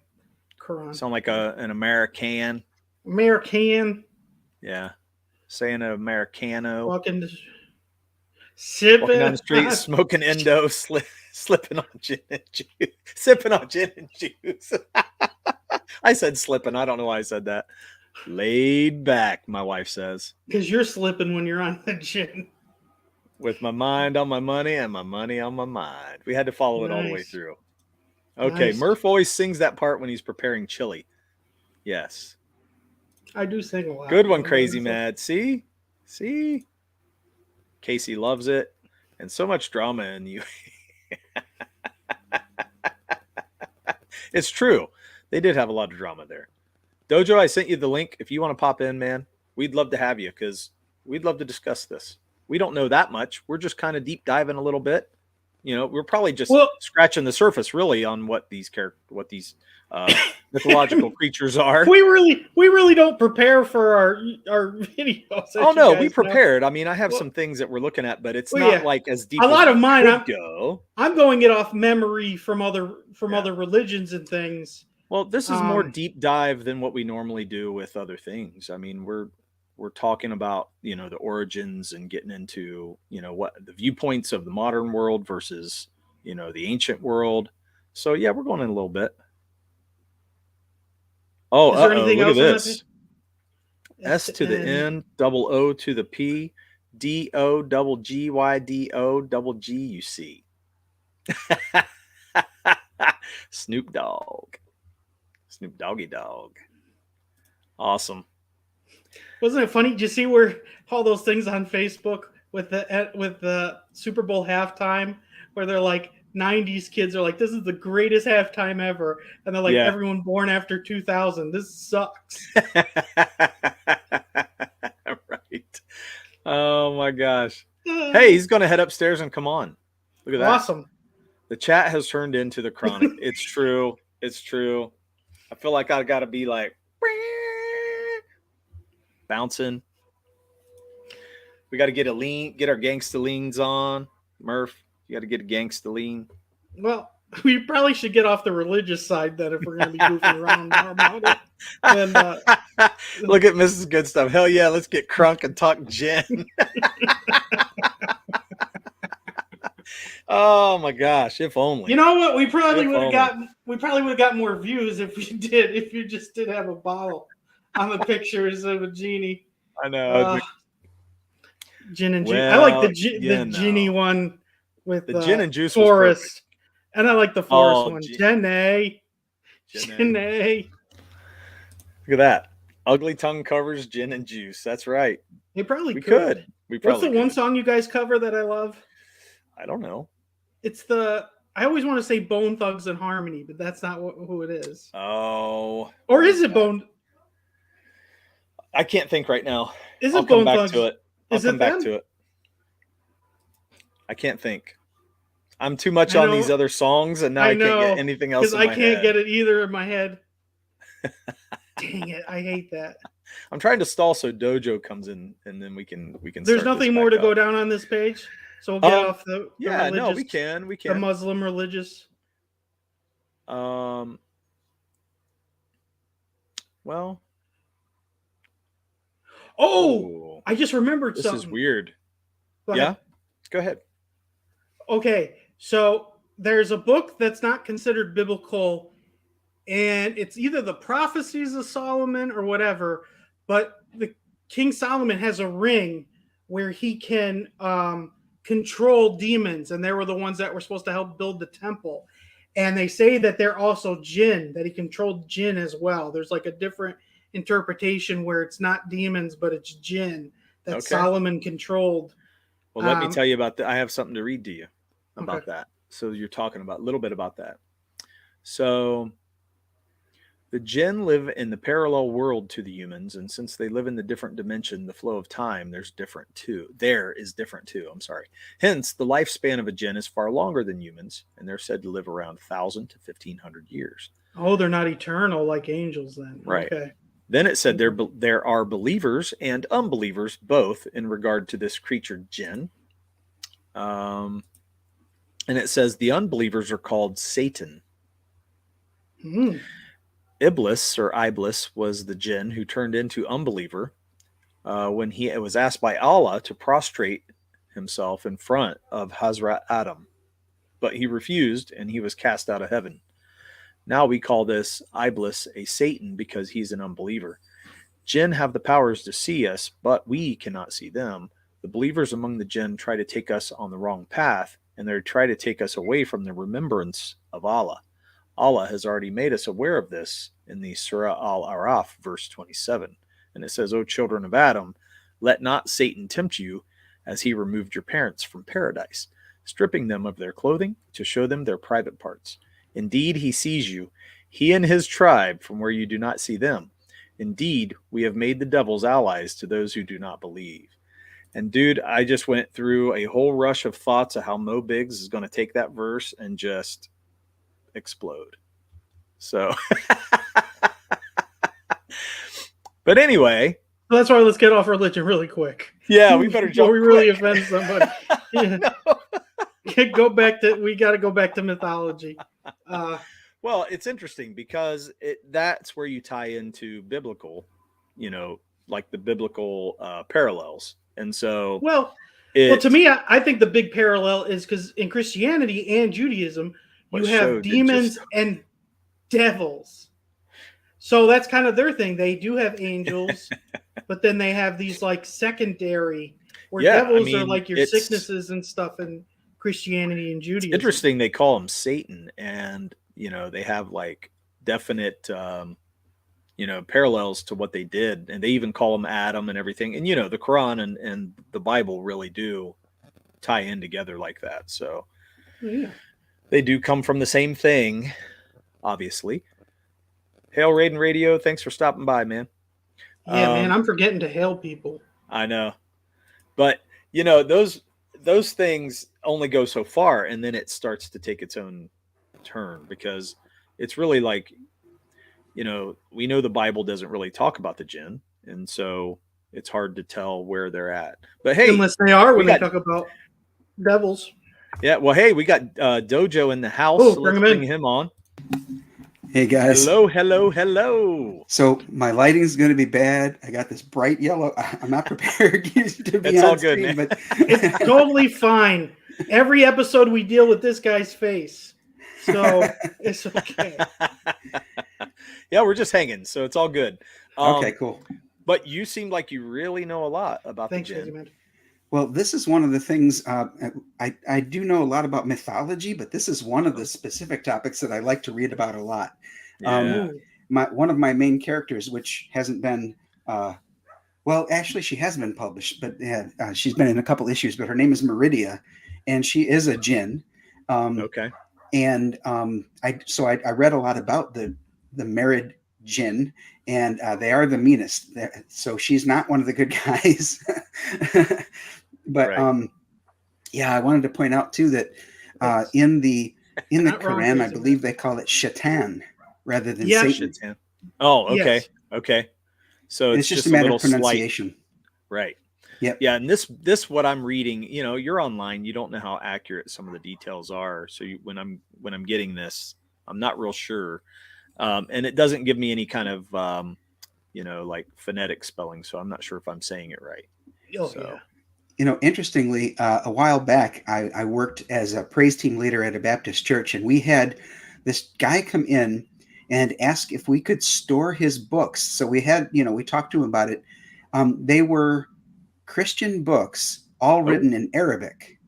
Speaker 3: Quran.
Speaker 2: Sound like an American.
Speaker 3: American.
Speaker 2: Yeah. Saying an Americano.
Speaker 3: Walking
Speaker 2: down the street, smoking Indo, slipping on gin and juice. Sipping on gin and juice. I said slipping. I don't know why I said that. Laid back, my wife says.
Speaker 3: Because you're slipping when you're on the gin.
Speaker 2: With my mind on my money and my money on my mind. We had to follow it all the way through. Okay, nice. Murph always sings that part when he's preparing chili. Yes.
Speaker 3: I do sing a lot.
Speaker 2: Good one, Crazy Mad. See? Casey loves it. And so much drama in you. It's true. They did have a lot of drama there. Dojo, I sent you the link. If you want to pop in, man, we'd love to have you because we'd love to discuss this. We don't know that much. We're just kind of deep diving a little bit. We're probably just scratching the surface, really, on what these mythological creatures are.
Speaker 3: We really don't prepare for our videos.
Speaker 2: Oh no, we prepared. I mean, I have some things that we're looking at, but it's not like as deep. A lot of mine,
Speaker 3: I'm going it off memory from other religions and things.
Speaker 2: Well, this is more deep dive than what we normally do with other things. I mean, we're talking about, the origins and getting into, what the viewpoints of the modern world versus, the ancient world. So yeah, we're going in a little bit. Oh, look at this. S to the N, double O to the P, D O double G Y D O double G U C. Snoop Doggy Dogg. Awesome.
Speaker 3: Wasn't it funny? Did you see where all those things on Facebook with the Super Bowl halftime where they're like 90s kids are like, this is the greatest halftime ever, and they're like, everyone born after 2000, this sucks.
Speaker 2: Right. Oh my gosh. Hey, he's gonna head upstairs and come on. Look at that.
Speaker 3: Awesome.
Speaker 2: The chat has turned into the Chronic. It's true. I feel like I gotta be like bouncing. We got to get our gangsta leans on. Murph, you got to get a gangsta lean.
Speaker 3: Well, we probably should get off the religious side then if we're going to be goofing around more about it. And,
Speaker 2: look at Mrs. Good Stuff. Hell yeah, let's get crunk and talk gin. Oh my gosh, if only.
Speaker 3: You know what? We probably would have gotten more views if you just did have a bottle on the pictures of a genie.
Speaker 2: I know.
Speaker 3: Gin and juice. I like the genie one with
Speaker 2: the gin and juice
Speaker 3: forest. And I like the forest one. Jenny.
Speaker 2: Look at that. Ugly Tongue covers gin and juice. That's right.
Speaker 3: We
Speaker 2: could.
Speaker 3: What's the one song you guys cover that I love?
Speaker 2: I don't know.
Speaker 3: It's I always want to say Bone Thugs and Harmony, but that's not who it is.
Speaker 2: Oh.
Speaker 3: Or is it Bone?
Speaker 2: I can't think right now.
Speaker 3: Is it Bone Thugs?
Speaker 2: I'll come back to it. I can't think. I'm too much on these other songs, and now I can't get anything else in my head.
Speaker 3: Because I can't get it either in my head. Dang it! I hate that.
Speaker 2: I'm trying to stall so Dojo comes in, and then we can.
Speaker 3: There's nothing more to go down on this page, so we'll get off the
Speaker 2: we can.
Speaker 3: the Muslim religious.
Speaker 2: Well.
Speaker 3: Oh, I just remembered something.
Speaker 2: This is weird.
Speaker 3: Go
Speaker 2: yeah?
Speaker 3: ahead.
Speaker 2: Go ahead.
Speaker 3: Okay, so there's a book that's not considered biblical, and it's either the Prophecies of Solomon or whatever, but the King Solomon has a ring where he can control demons, and they were the ones that were supposed to help build the temple. And they say that they're also Djinn, that he controlled Djinn as well. There's like a different interpretation where it's not demons, but it's Djinn that Solomon controlled.
Speaker 2: Well, let me tell you about that. I have something to read to you about that. So you're talking about a little bit about that. So the Djinn live in the parallel world to the humans, and since they live in the different dimension, the flow of time there is different too. I'm sorry. Hence, the lifespan of a Djinn is far longer than humans, and they're said to live around 1,000 to 1,500 years.
Speaker 3: Oh, they're not eternal like angels then.
Speaker 2: Right. Okay. Then it said there are believers and unbelievers both in regard to this creature Djinn. And it says the unbelievers are called Satan. Iblis or Iblis was the Djinn who turned into unbeliever when he was asked by Allah to prostrate himself in front of Hazrat Adam. But he refused and he was cast out of heaven. Now we call this Iblis a Satan because he's an unbeliever. Jinn have the powers to see us, but we cannot see them. The believers among the Jinn try to take us on the wrong path, and they try to take us away from the remembrance of Allah. Allah has already made us aware of this in the Surah Al-Araf, verse 27. And it says, O children of Adam, let not Satan tempt you as he removed your parents from paradise, stripping them of their clothing to show them their private parts. Indeed, he sees you, he and his tribe, from where you do not see them. Indeed, we have made the devils allies to those who do not believe. And dude, I just went through a whole rush of thoughts of how Mo Biggs is going to take that verse and just explode. So, but anyway.
Speaker 3: So that's why let's get off religion really quick.
Speaker 2: Yeah, we better jump.
Speaker 3: Before we really offend somebody. Yeah. We got to go back to mythology.
Speaker 2: Well, it's interesting because that's where you tie into biblical, like the biblical parallels. And so,
Speaker 3: well, to me, I think the big parallel is because in Christianity and Judaism, you have demons and devils. So that's kind of their thing. They do have angels, but then they have these like secondary where devils are like your sicknesses and stuff in Christianity and Judaism.
Speaker 2: It's interesting. They call them Satan, and they have like definite parallels to what they did, and they even call them Adam and everything. And the Quran and the Bible really do tie in together like that. So they do come from the same thing, obviously. Hail Raiden Radio, thanks for stopping by, man.
Speaker 3: Yeah, man, I'm forgetting to hail people.
Speaker 2: I know, but those things only go so far, and then it starts to take its own turn, because it's really like, we know the Bible doesn't really talk about the Jinn, and so it's hard to tell where they're at. But hey,
Speaker 3: unless they are when they talk about devils.
Speaker 2: Yeah, well, hey, we got Dojo in the house. So let's bring him on.
Speaker 5: Hey guys.
Speaker 2: Hello.
Speaker 5: So my lighting's going to be bad. I got this bright yellow. I'm not prepared to be
Speaker 2: on
Speaker 5: all
Speaker 2: screen,
Speaker 5: good, man.
Speaker 2: But
Speaker 3: it's totally fine. Every episode we deal with this guy's face, so it's okay.
Speaker 2: Yeah, we're just hanging, so it's all good.
Speaker 5: Okay, cool.
Speaker 2: But you seem like you really know a lot about the Jinn.
Speaker 5: Well, this is one of the things I do know a lot about mythology, but this is one of the specific topics that I like to read about a lot.
Speaker 2: Yeah.
Speaker 5: One of my main characters, which hasn't been, well, actually she has been published, but she's been in a couple issues, but her name is Meridia, and she is a Djinn.
Speaker 2: Okay.
Speaker 5: And I read a lot about the Merid Djinn, and they are the meanest. So she's not one of the good guys. But right. I wanted to point out too that in the Quran, I believe they call it Shaitan rather than Satan.
Speaker 2: Shaitan. Oh, okay,
Speaker 3: yes.
Speaker 2: Okay. So
Speaker 5: it's just a matter of pronunciation.
Speaker 2: Slight. Right.
Speaker 5: Yep.
Speaker 2: Yeah, and this what I'm reading. You're online. You don't know how accurate some of the details are. So when I'm getting this, I'm not real sure. And it doesn't give me any kind of, like phonetic spelling. So I'm not sure if I'm saying it right.
Speaker 3: Oh,
Speaker 2: so.
Speaker 3: yeah.
Speaker 5: You know, interestingly, a while back, I worked as a praise team leader at a Baptist church, and we had this guy come in and ask if we could store his books. So we had, we talked to him about it. They were Christian books, all written in Arabic.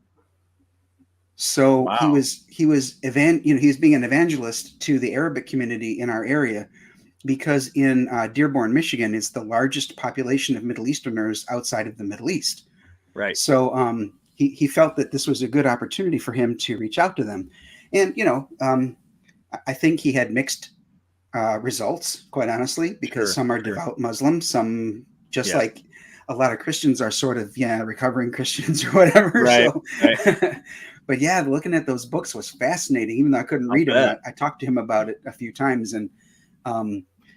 Speaker 5: So
Speaker 2: wow.
Speaker 5: he was he was being an evangelist to the Arabic community in our area, because in Dearborn, Michigan, is the largest population of Middle Easterners outside of the Middle East.
Speaker 2: Right.
Speaker 5: So he felt that this was a good opportunity for him to reach out to them. And, I think he had mixed results, quite honestly, because some are devout Muslims, some just like a lot of Christians are sort of, recovering Christians or whatever.
Speaker 2: Right.
Speaker 5: So,
Speaker 2: right.
Speaker 5: But yeah, looking at those books was fascinating, even though I couldn't read them. I talked to him about it a few times, and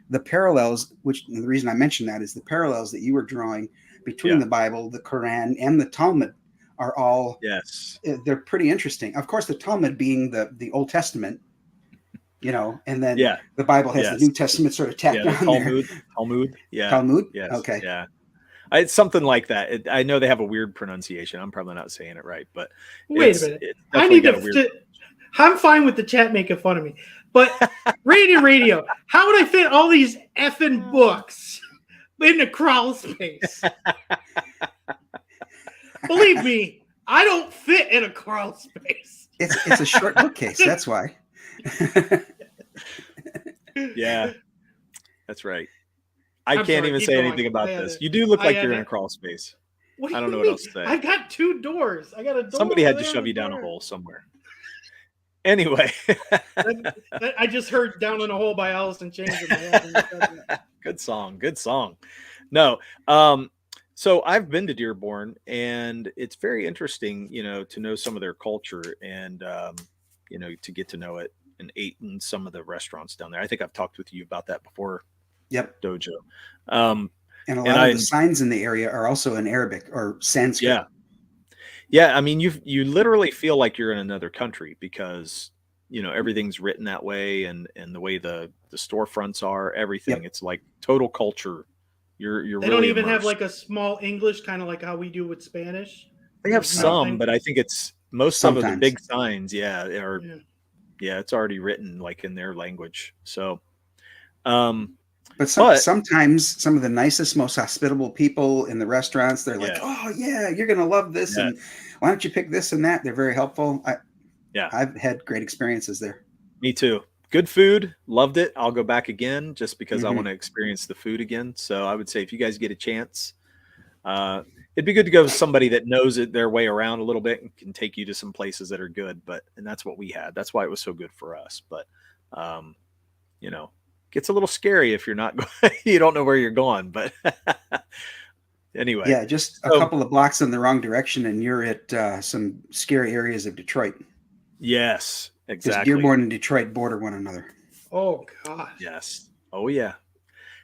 Speaker 5: the parallels, which the reason I mentioned that is the parallels that you were drawing between the Bible, the Quran, and the Talmud are all, they're pretty interesting. Of course, the Talmud being the Old Testament, and then the Bible has the New Testament sort of tacked on
Speaker 2: Talmud,
Speaker 5: there.
Speaker 2: Talmud, yeah.
Speaker 5: Talmud?
Speaker 2: Yes.
Speaker 5: Okay.
Speaker 2: Yeah. It's something like that. I know they have a weird pronunciation. I'm probably not saying it right, but
Speaker 3: wait a minute. I need to. I'm fine with the chat making fun of me, but radio. How would I fit all these effing books in a crawl space? Believe me, I don't fit in a crawl space.
Speaker 5: It's a short bookcase. That's why.
Speaker 2: Yeah, that's right. I can't even say anything about this. You do look like you're in a crawl space. I don't know what else to say.
Speaker 3: I got 2 doors. I got a door.
Speaker 2: Somebody had to shove you down a hole somewhere. Anyway.
Speaker 3: I just heard Down in a Hole by Alice in Chains.
Speaker 2: Good song. No. So I've been to Dearborn, and it's very interesting, to know some of their culture and, to get to know it, and ate in some of the restaurants down there. I think I've talked with you about that before.
Speaker 5: Yep.
Speaker 2: Dojo.
Speaker 5: And a lot of the signs in the area are also in Arabic or Sanskrit.
Speaker 2: Yeah. I mean, you literally feel like you're in another country because, everything's written that way, and the way the storefronts are, everything. Yep. It's like total culture. You're
Speaker 3: they
Speaker 2: really
Speaker 3: don't even
Speaker 2: immersed.
Speaker 3: have like a small English, kind of like how we do with Spanish.
Speaker 2: They have some, but I think it's most of the big signs. It's already written like in their language. So,
Speaker 5: But sometimes some of the nicest, most hospitable people in the restaurants, they're like, "Oh yeah, you're gonna love this, and why don't you pick this and that?" They're very helpful. I've had great experiences there.
Speaker 2: Me too. Good food, loved it. I'll go back again just because I want to experience the food again. So I would say if you guys get a chance, it'd be good to go with somebody that knows their way around a little bit and can take you to some places that are good. And that's what we had. That's why it was so good for us. But gets a little scary if you're not you don't know where you're going, but anyway.
Speaker 5: Yeah, just a couple of blocks in the wrong direction and you're at some scary areas of Detroit.
Speaker 2: Yes, exactly.
Speaker 5: Because Dearborn and Detroit border one another.
Speaker 3: Oh God.
Speaker 2: Yes. Oh yeah.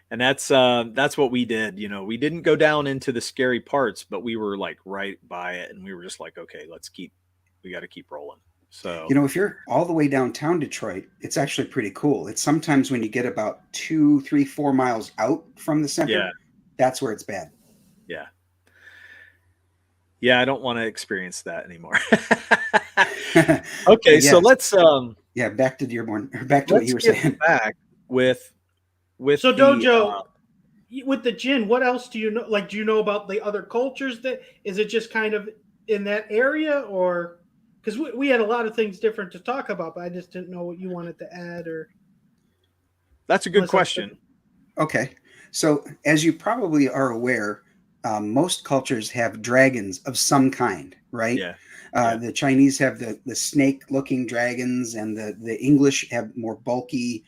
Speaker 2: And that's what we did. We didn't go down into the scary parts, but we were like right by it, and we were just like, okay, we got to keep rolling. So,
Speaker 5: if you're all the way downtown Detroit, it's actually pretty cool. It's sometimes when you get about 2, 3, 4 miles out from the center, that's where it's bad.
Speaker 2: Yeah. Yeah. I don't want to experience that anymore. Okay. So let's,
Speaker 5: back to Dearborn, or back to what you were saying.
Speaker 2: Back with
Speaker 3: so Dojo, with the Djinn, what else do you know? Like, do you know about the other cultures? Is it just kind of in that area, or? Because we had a lot of things different to talk about, but I just didn't know what you wanted to add. Or
Speaker 2: that's a good question.
Speaker 5: Okay, so as you probably are aware, most cultures have dragons of some kind, right?
Speaker 2: Yeah.
Speaker 5: The Chinese have the snake-looking dragons, and the English have more bulky.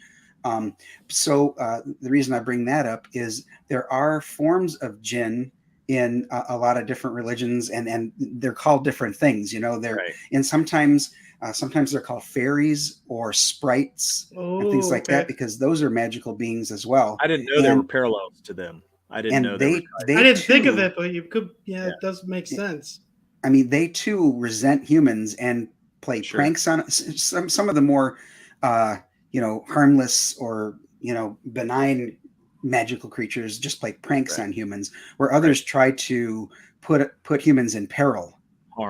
Speaker 5: So the reason I bring that up is there are forms of Djinn in a lot of different religions, and they're called different things, and sometimes they're called fairies or sprites and things like that, because those are magical beings as well.
Speaker 2: I didn't know there were parallels to them. I didn't know
Speaker 5: they
Speaker 3: I didn't think of it, but you could. Yeah, it does make sense.
Speaker 5: I mean, they too resent humans and play pranks on some of the more harmless or, benign magical creatures just play pranks on humans, where others try to put humans in peril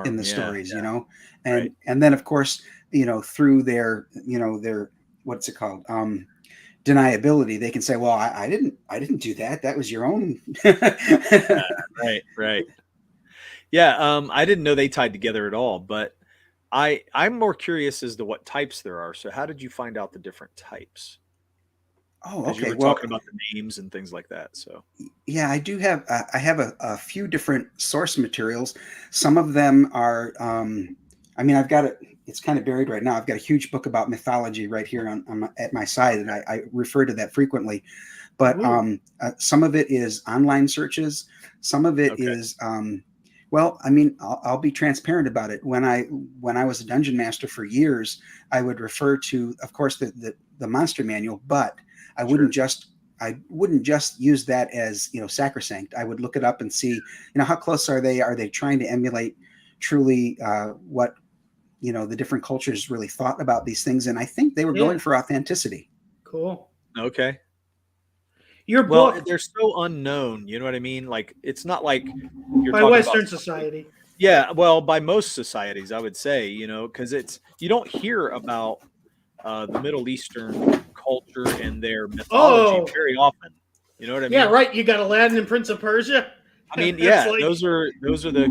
Speaker 5: in the stories, and then of course, through their, their, what's it called? Deniability, they can say, well, I didn't do that. That was your own.
Speaker 2: Right. Yeah. I didn't know they tied together at all, but I'm more curious as to what types there are. So how did you find out the different types?
Speaker 5: Oh,
Speaker 2: okay. You were talking about the names and things like that. So
Speaker 5: yeah, I do have, I have a few different source materials. Some of them are, I've got it. It's kind of buried right now. I've got a huge book about mythology right here at my side, and I refer to that frequently. But some of it is online searches. Some of it is, I'll be transparent about it. When I was a dungeon master for years, I would refer to, of course, the monster manual, but I wouldn't just use that as, sacrosanct. I would look it up and see, how close are they? Are they trying to emulate truly what, the different cultures really thought about these things? And I think they were going for authenticity.
Speaker 3: Cool.
Speaker 2: Okay.
Speaker 3: Your book,
Speaker 2: they're so unknown. You know what I mean? Like, it's not like you're
Speaker 3: by Western society.
Speaker 2: Yeah. Well, by most societies, I would say, because you don't hear about the Middle Eastern culture and their mythology very often. You know what I mean?
Speaker 3: Yeah, right. You got Aladdin and Prince of Persia.
Speaker 2: I mean, those are the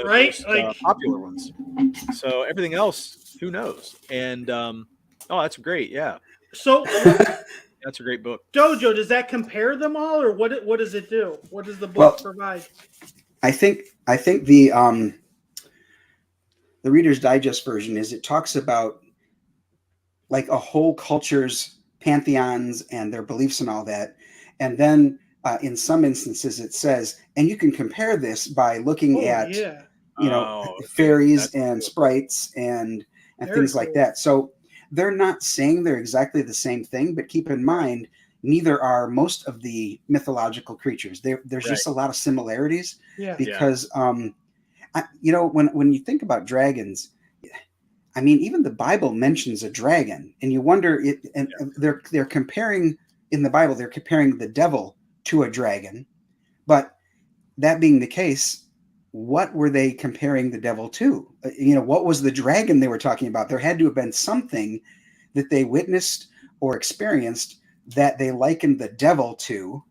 Speaker 2: most, popular ones. So everything else, who knows? And that's great. Yeah.
Speaker 3: So
Speaker 2: that's a great book.
Speaker 3: Dojo, does that compare them all, or what does it do? What does the book provide?
Speaker 5: I think the Reader's Digest version it talks about like a whole culture's pantheons and their beliefs and all that. And then in some instances it says, and you can compare this by looking at, fairies and sprites and things like that. So they're not saying they're exactly the same thing, but keep in mind, neither are most of the mythological creatures. There's just a lot of similarities because, when you think about dragons, even the Bible mentions a dragon, and you wonder they're comparing in the Bible, they're comparing the devil to a dragon. But that being the case, what were they comparing the devil to? What was the dragon they were talking about? There had to have been something that they witnessed or experienced that they likened the devil to,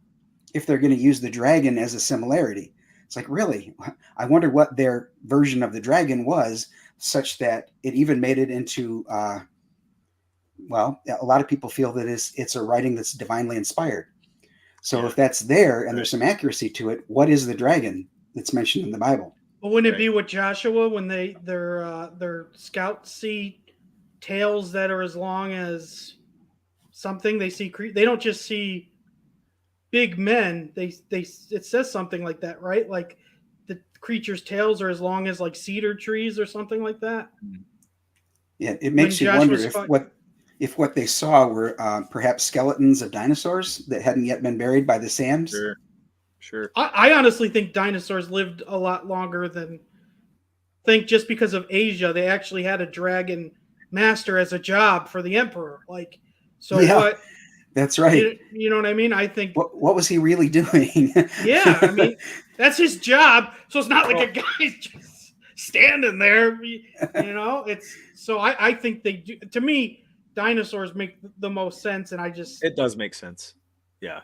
Speaker 5: if they're going to use the dragon as a similarity. It's like, really, I wonder what their version of the dragon was, such that it even made it into, a lot of people feel that it's a writing that's divinely inspired. So if that's there and there's some accuracy to it, what is the dragon that's mentioned in the Bible?
Speaker 3: Well, wouldn't it be with Joshua when their scouts see tails that are as long as something? They see they don't just see big men. It says something like that, right? Like the creature's tails are as long as like cedar trees or something like that.
Speaker 5: Yeah, it makes you wonder if what they saw were perhaps skeletons of dinosaurs that hadn't yet been buried by the sands.
Speaker 2: Sure.
Speaker 3: I honestly think dinosaurs lived a lot longer than just because of Asia. They actually had a dragon master as a job for the emperor. Like, so what?
Speaker 5: That's right.
Speaker 3: You know what I mean? I think.
Speaker 5: What was he really doing?
Speaker 3: Yeah, that's his job. So it's not like a guy's just standing there. It's so I think they do. To me, dinosaurs make the most sense, and
Speaker 2: it does make sense. Yeah.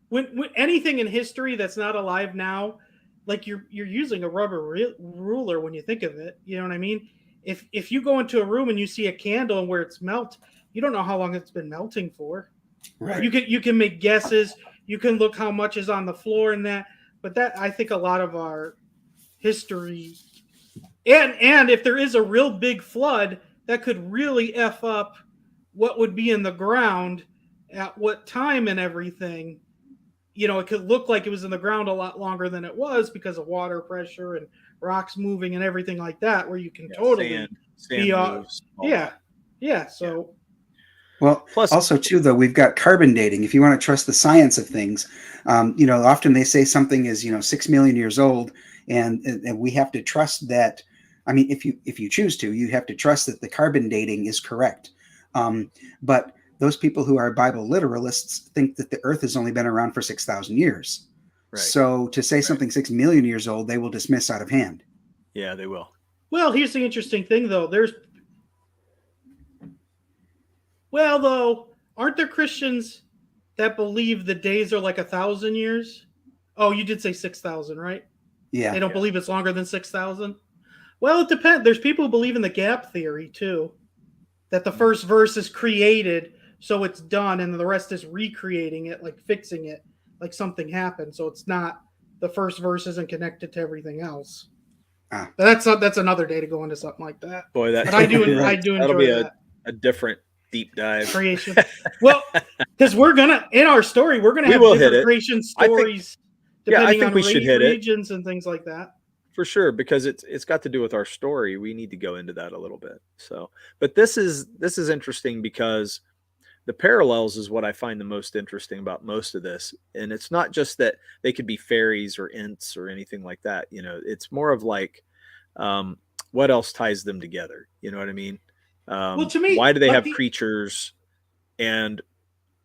Speaker 3: When anything in history that's not alive now, like you're using a rubber ruler when you think of it. You know what I mean? If you go into a room and you see a candle and where it's you don't know how long it's been melting for.
Speaker 5: Right.
Speaker 3: You can make guesses. You can look how much is on the floor and that. But that, I think, a lot of our history, and if there is a real big flood, that could really F up what would be in the ground at what time and everything. It could look like it was in the ground a lot longer than it was because of water pressure and rocks moving and everything like that, where you can totally
Speaker 2: sand moves,
Speaker 3: so.
Speaker 5: Well, plus, also too, though, we've got carbon dating. If you want to trust the science of things, often they say something is 6 million years old, and we have to trust that. If you choose to, you have to trust that the carbon dating is correct. But those people who are Bible literalists think that the earth has only been around for 6,000 years. Right. So to say something 6 million years old, they will dismiss out of hand.
Speaker 2: Yeah, they will.
Speaker 3: Well, here's the interesting thing, though. Aren't there Christians that believe the days are like 1,000 years? Oh, you did say 6,000, right?
Speaker 5: Yeah.
Speaker 3: They don't believe it's longer than 6,000? Well, it depends. There's people who believe in the gap theory, too. That the first verse is created, so it's done, and the rest is recreating it, like fixing it, like something happened. So it's not, the first verse isn't connected to everything else. But that's another day to go into something like that.
Speaker 2: Boy,
Speaker 3: but I do enjoy that.
Speaker 2: A different deep dive
Speaker 3: creation. Well, because we're gonna in our story, we're gonna have different creation stories depending on regions and things like that.
Speaker 2: For sure, because it's got to do with our story. We need to go into that a little bit. So, but this is interesting because the parallels is what I find the most interesting about most of this. And it's not just that they could be fairies or ints or anything like that. You know, it's more of like, what else ties them together? You know what I mean?
Speaker 3: Well, to me,
Speaker 2: why do they have creatures and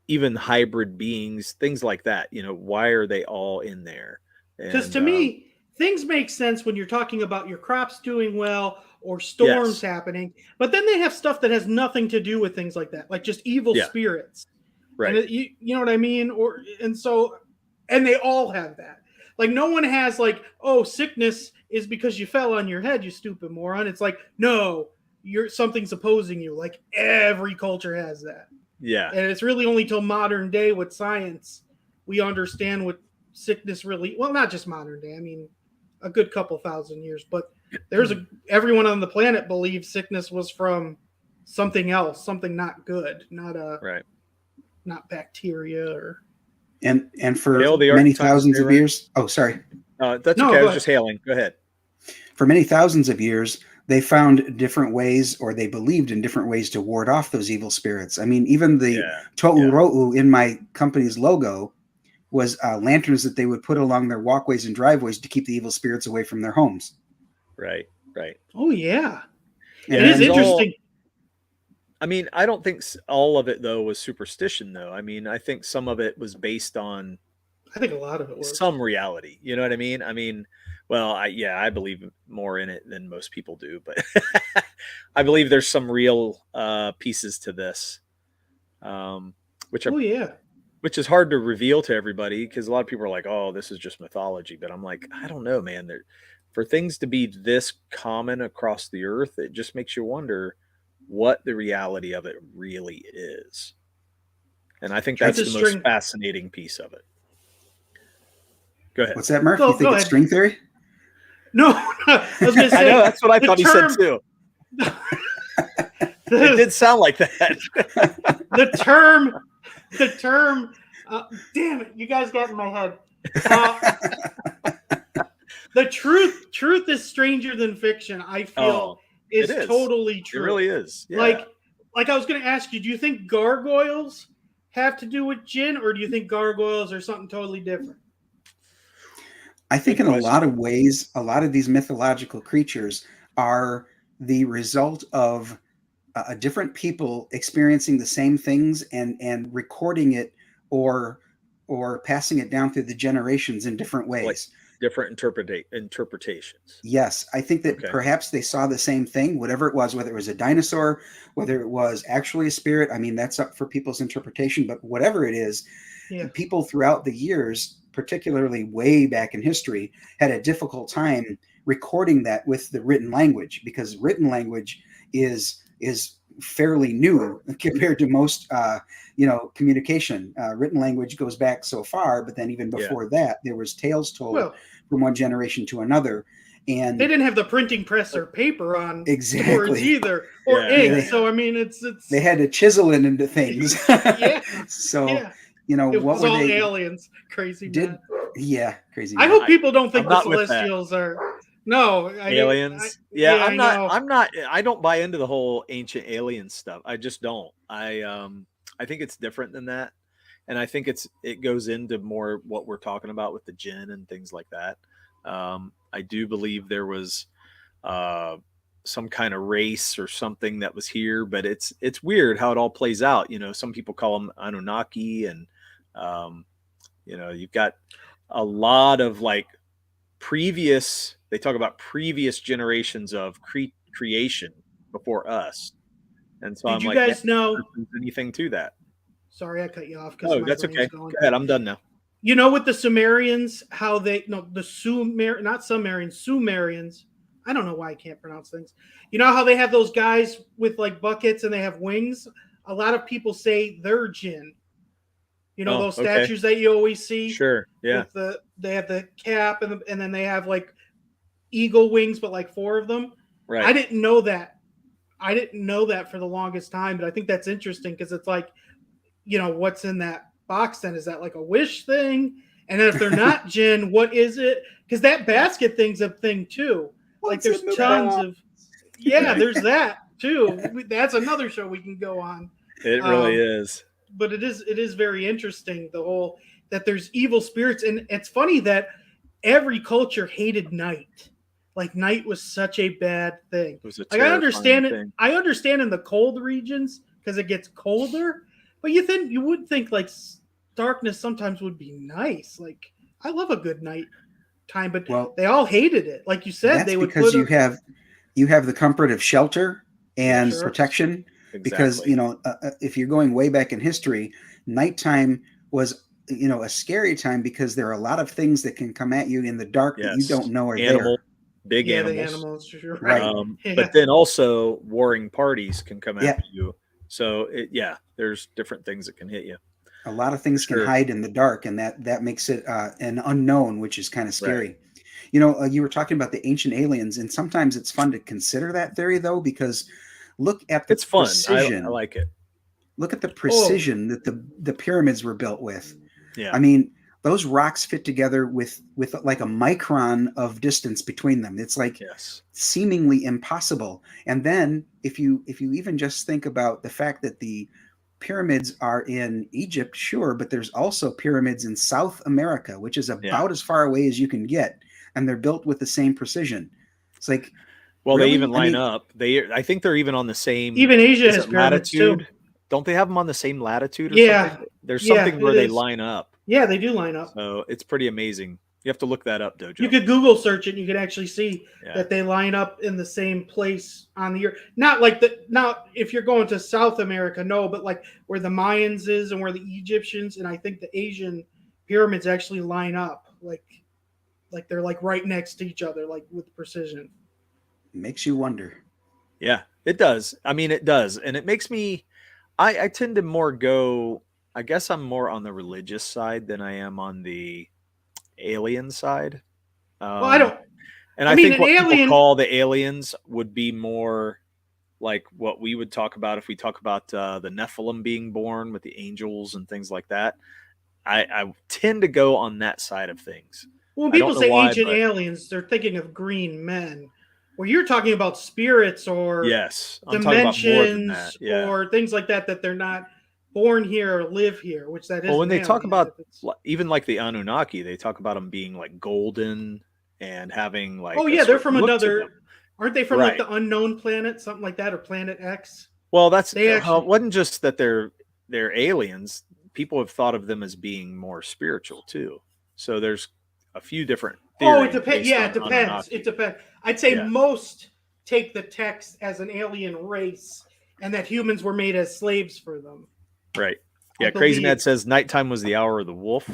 Speaker 2: even hybrid beings, things like that? You know, why are they all in there?
Speaker 3: Because to me, things make sense when you're talking about your crops doing well or storms happening, but then they have stuff that has nothing to do with things like that, like just evil spirits,
Speaker 2: right?
Speaker 3: And you know what I mean? And they all have that. Like no one has like, oh, sickness is because you fell on your head, you stupid moron. It's like, no, something's opposing you. Like every culture has that.
Speaker 2: Yeah,
Speaker 3: and it's really only till modern day with science we understand what sickness really. Well, not just modern day. I mean, a good couple thousand years, but everyone on the planet believes sickness was from something else, something not good, not bacteria or.
Speaker 5: And for many thousands of years. Oh, sorry.
Speaker 2: That's okay. I was just hailing. Go ahead.
Speaker 5: For many thousands of years, they found different ways, or they believed in different ways to ward off those evil spirits. I mean, even the To'uro'u in my company's logo was lanterns that they would put along their walkways and driveways to keep the evil spirits away from their homes.
Speaker 2: Right.
Speaker 3: Oh, yeah.
Speaker 2: It is interesting. I mean, I don't think all of it, though, was superstition, though. I mean, I think some of it was based on...
Speaker 3: I think a lot of it was.
Speaker 2: Some reality. You know what I mean? I mean, well, I believe more in it than most people do, but I believe there's some real pieces to this, which is hard to reveal to everybody because a lot of people are like, oh, this is just mythology. But I'm like, I don't know, man. For things to be this common across the earth, it just makes you wonder what the reality of it really is. And I think that's the most fascinating piece of it. Go ahead.
Speaker 5: What's that, Murph? You think it's string theory?
Speaker 3: No, I was going to say.
Speaker 2: I know, that's what I thought he said too. It did sound like that.
Speaker 3: The term, damn it, you guys got in my head. The truth is stranger than fiction. I feel is totally true.
Speaker 2: It really is. Yeah.
Speaker 3: Like I was going to ask you, do you think gargoyles have to do with Djinn, or do you think gargoyles are something totally different?
Speaker 5: I think in a lot of ways, a lot of these mythological creatures are the result of different people experiencing the same things and recording it or passing it down through the generations in different ways.
Speaker 2: Like different interpretations.
Speaker 5: Yes. I think that perhaps they saw the same thing, whatever it was, whether it was a dinosaur, whether it was actually a spirit. I mean, that's up for people's interpretation, but whatever it is, people throughout the years, particularly way back in history, had a difficult time recording that with the written language, because written language is fairly new compared to most communication. Written language goes back so far, but then even before that, there was tales told from one generation to another. And
Speaker 3: they didn't have the printing press or paper on
Speaker 5: words
Speaker 3: either, or ink. So I mean, it's
Speaker 5: they had to chisel it into things. You know,
Speaker 3: it
Speaker 5: what
Speaker 3: was
Speaker 5: were
Speaker 3: all
Speaker 5: they
Speaker 3: aliens? Crazy.
Speaker 5: Crazy.
Speaker 3: I hope people don't think the Celestials are
Speaker 2: aliens. I'm not. I don't buy into the whole ancient alien stuff. I just don't. I think it's different than that, and I think it goes into more what we're talking about with the Djinn and things like that. I do believe there was some kind of race or something that was here, but it's weird how it all plays out. Some people call them Anunnaki, and you've got a lot of like they talk about previous generations of creation before us. And so
Speaker 3: Did you guys know
Speaker 2: anything to that?
Speaker 3: Sorry, I cut you off because
Speaker 2: that's okay. Go ahead, I'm done now.
Speaker 3: With the Sumerians, Sumerians. I don't know why I can't pronounce things. You know how they have those guys with like buckets and they have wings? A lot of people say they're Djinn. Those statues that you always see.
Speaker 2: Sure. Yeah.
Speaker 3: They have the cap and then they have like eagle wings, but like 4 of them.
Speaker 2: Right.
Speaker 3: I didn't know that. For the longest time, but I think that's interesting because it's like, what's in that box then? Is that like a wish thing? And then if they're not Djinn, what is it? Because that basket thing's a thing too. Like there's tons of there's that too. That's another show we can go on.
Speaker 2: It really is.
Speaker 3: But it is very interesting, the whole that there's evil spirits. And it's funny that every culture hated night. Like night was such a bad thing. It was a I understand it. I understand in the cold regions because it gets colder, but you would think like darkness sometimes would be nice. Like I love a good night time, but they all hated it. Like you said, they would
Speaker 5: because you have the comfort of shelter and protection. Exactly. Because if you're going way back in history, nighttime was a scary time because there are a lot of things that can come at you in the dark that you don't know are there.
Speaker 2: Big animals.
Speaker 3: The animals, sure.
Speaker 2: Right. But then also warring parties can come after you. So there's different things that can hit you.
Speaker 5: A lot of things can hide in the dark, and that makes it an unknown, which is kind of scary. Right. You were talking about the ancient aliens, and sometimes it's fun to consider that theory though, because look at the precision.
Speaker 2: I like it.
Speaker 5: Look at the precision that the pyramids were built with.
Speaker 2: Yeah.
Speaker 5: I mean, those rocks fit together with like a micron of distance between them. It's like seemingly impossible. And then if you even just think about the fact that the pyramids are in Egypt, sure, but there's also pyramids in South America, which is about as far away as you can get, and they're built with the same precision. It's like,
Speaker 2: they even line up. I think they're even on the same.
Speaker 3: Even Asia has pyramids too.
Speaker 2: Don't they have them on the same latitude? Or something? There's something where they line up.
Speaker 3: Yeah, they do line up.
Speaker 2: So it's pretty amazing. You have to look that up, Dojo.
Speaker 3: You could Google search it and you could actually see that they line up in the same place on the earth. Not if you're going to South America, no, but like where the Mayans is and where the Egyptians and I think the Asian pyramids actually line up. Like they're like right next to each other, like with precision.
Speaker 5: Makes you wonder.
Speaker 2: Yeah, it does. I mean, it does. And it makes me, I tend to more go, I guess I'm more on the religious side than I am on the alien side.
Speaker 3: Well, I don't.
Speaker 2: And I think what people call the aliens would be more like what we would talk about if we talk about the Nephilim being born with the angels and things like that. I tend to go on that side of things.
Speaker 3: Well, when people say ancient aliens, they're thinking of green men. Where you're talking about spirits or dimensions or things like that they're not born here or live here, which that is.
Speaker 2: Well, when they talk about even like the Anunnaki, they talk about them being like golden and having like.
Speaker 3: Oh yeah, they're from another. Aren't they from like the unknown planet, something like that, or Planet X?
Speaker 2: Well, it wasn't just that they're aliens. People have thought of them as being more spiritual too. So there's a few different.
Speaker 3: Oh, it depends. Yeah, it depends. Anunnaki. It depends. I'd say most take the text as an alien race, and that humans were made as slaves for them.
Speaker 2: Right. Yeah. Crazy Mad says nighttime was the hour of the wolf.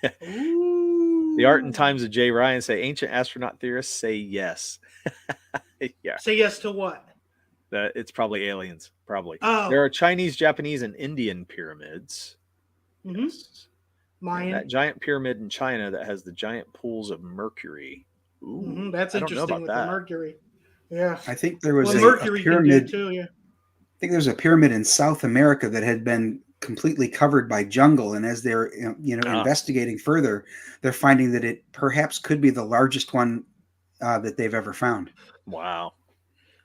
Speaker 2: The Art and Times of Jay Ryan say ancient astronaut theorists say yes. Yeah.
Speaker 3: Say yes to what?
Speaker 2: That it's probably aliens. Probably.
Speaker 3: Oh.
Speaker 2: There are Chinese, Japanese, and Indian pyramids.
Speaker 3: Mm-hmm.
Speaker 2: Yes.
Speaker 3: Mayan.
Speaker 2: That giant pyramid in China that has the giant pools of mercury. Ooh,
Speaker 3: that's interesting with the mercury. Yeah.
Speaker 5: I think there was
Speaker 3: a
Speaker 5: pyramid
Speaker 3: too, yeah.
Speaker 5: I think there's a pyramid in South America that had been completely covered by jungle, and as they're investigating further, they're finding that it perhaps could be the largest one that they've ever found.
Speaker 2: Wow.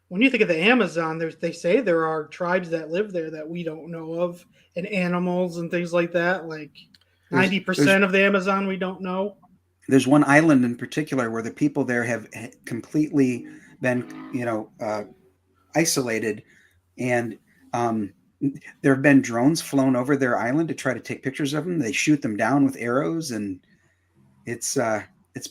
Speaker 3: When you think of the Amazon, they say there are tribes that live there that we don't know of, and animals and things like that. Like 90% of the Amazon we don't know.
Speaker 5: There's one island in particular where the people there have completely been, isolated, and there have been drones flown over their island to try to take pictures of them. They shoot them down with arrows, and it's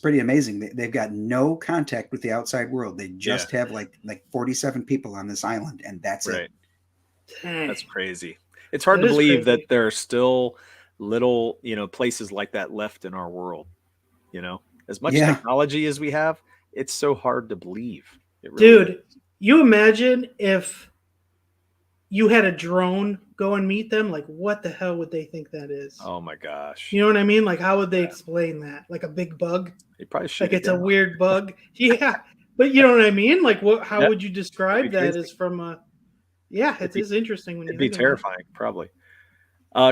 Speaker 5: pretty amazing. They've got no contact with the outside world. They just have like 47 people on this island, and that's it.
Speaker 2: That's crazy. It's hard to believe that there are still little, places like that left in our world. As much technology as we have, it's so hard to believe.
Speaker 3: Dude, you imagine if you had a drone go and meet them, like what the hell would they think that is?
Speaker 2: Oh my gosh.
Speaker 3: You know what I mean? Like how would they explain that? Like a big bug?
Speaker 2: They probably should.
Speaker 3: Like it's a weird bug. Yeah. But you know what I mean? Like how would you describe that as from a it is interesting when you
Speaker 2: it'd be terrifying, probably.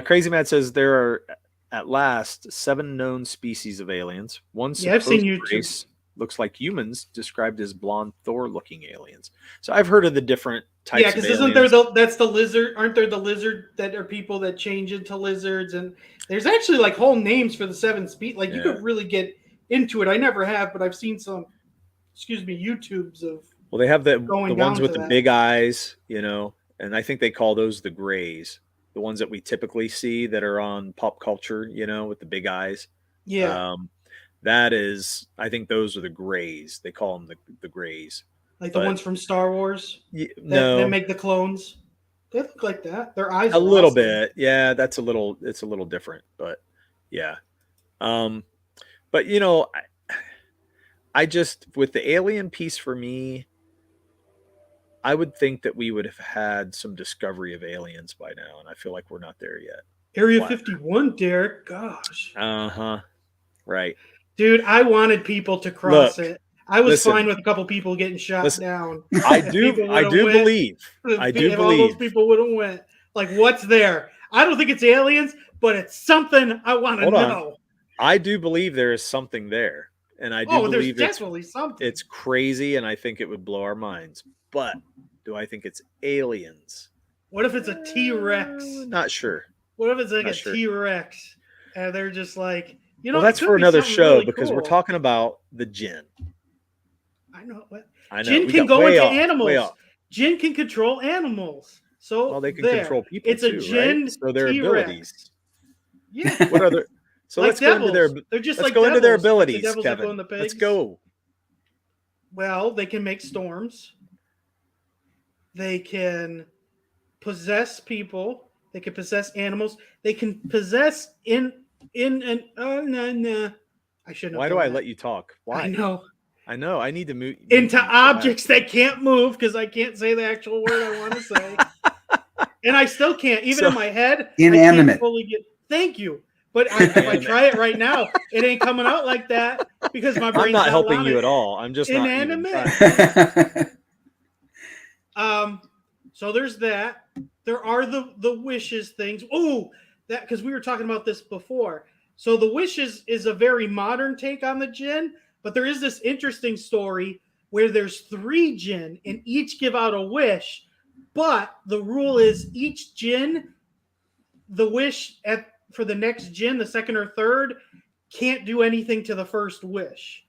Speaker 2: Crazy Matt says there are at last 7 known species of aliens. One
Speaker 3: I've seen
Speaker 2: race looks like humans, described as blonde Thor-looking aliens. So I've heard of the different types.
Speaker 3: Yeah, because isn't there that's the lizard? Aren't there the lizard that are people that change into lizards? And there's actually like whole names for the 7 species. Like you could really get into it. I never have, but I've seen some. YouTubes of.
Speaker 2: Well, they have the ones with the big eyes, and I think they call those the grays. The ones that we typically see that are on pop culture, with the big eyes.
Speaker 3: Yeah.
Speaker 2: That is, I think those are the grays. They call them the grays.
Speaker 3: Like the ones from Star Wars?
Speaker 2: No.
Speaker 3: That make the clones? They look like that. Their eyes
Speaker 2: a little bit. Yeah, it's a little different, but yeah. But I just, with the alien piece for me, I would think that we would have had some discovery of aliens by now, and I feel like we're not there yet.
Speaker 3: Area 51, Derek. Gosh.
Speaker 2: Right.
Speaker 3: Dude, I wanted people to cross it. I was fine with a couple people getting shot down.
Speaker 2: I do believe.
Speaker 3: All those people would have went. Like, what's there? I don't think it's aliens, but it's something I want to know.
Speaker 2: I do believe there is something there. And I do believe
Speaker 3: there's definitely something.
Speaker 2: It's crazy, and I think it would blow our minds. But do I think it's aliens?
Speaker 3: What if it's a T-Rex?
Speaker 2: Not sure.
Speaker 3: What if it's like a T-Rex, and they're just like,
Speaker 2: well, that's for another show really because we're talking about the Djinn.
Speaker 3: I know.
Speaker 2: Djinn
Speaker 3: can go into animals. Djinn can control animals. So
Speaker 2: they can control people. It's
Speaker 3: a Djinn.
Speaker 2: Right? So their abilities.
Speaker 3: Yeah.
Speaker 2: What other? So let's go into their.
Speaker 3: They're just
Speaker 2: let's go into their abilities, Kevin. Let's go.
Speaker 3: Well, they can make storms. They can possess people. They can possess animals. They can possess I shouldn't.
Speaker 2: Why do I let you talk? Why?
Speaker 3: I know.
Speaker 2: I need to move
Speaker 3: into objects that can't move because I can't say the actual word I want to say, and I still can't. Even in my head,
Speaker 5: inanimate.
Speaker 3: I can't fully thank you. But if I try it right now, it ain't coming out like that because my brain's
Speaker 2: not helping you at all. I'm just
Speaker 3: inanimate. So there's that. There are the wishes things. Oh, that because we were talking about this before. So the wishes is a very modern take on the Djinn, but there is this interesting story where there's 3 Djinn and each give out a wish, but the rule is each Djinn, the wish for the next Djinn, the second or third, can't do anything to the first wish.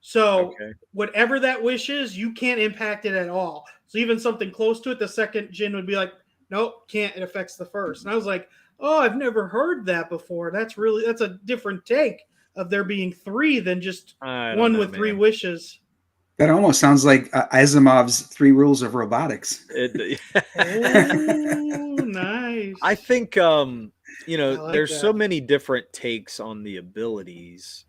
Speaker 3: So whatever that wish is, you can't impact it at all. So even something close to it, the second Djinn would be like, nope, can't. It affects the first. And I was like, oh, I've never heard that before. That's a different take of there being 3 than just one with 3 wishes.
Speaker 5: That almost sounds like Asimov's 3 rules of robotics.
Speaker 3: Oh, nice.
Speaker 2: I think, there's so many different takes on the abilities,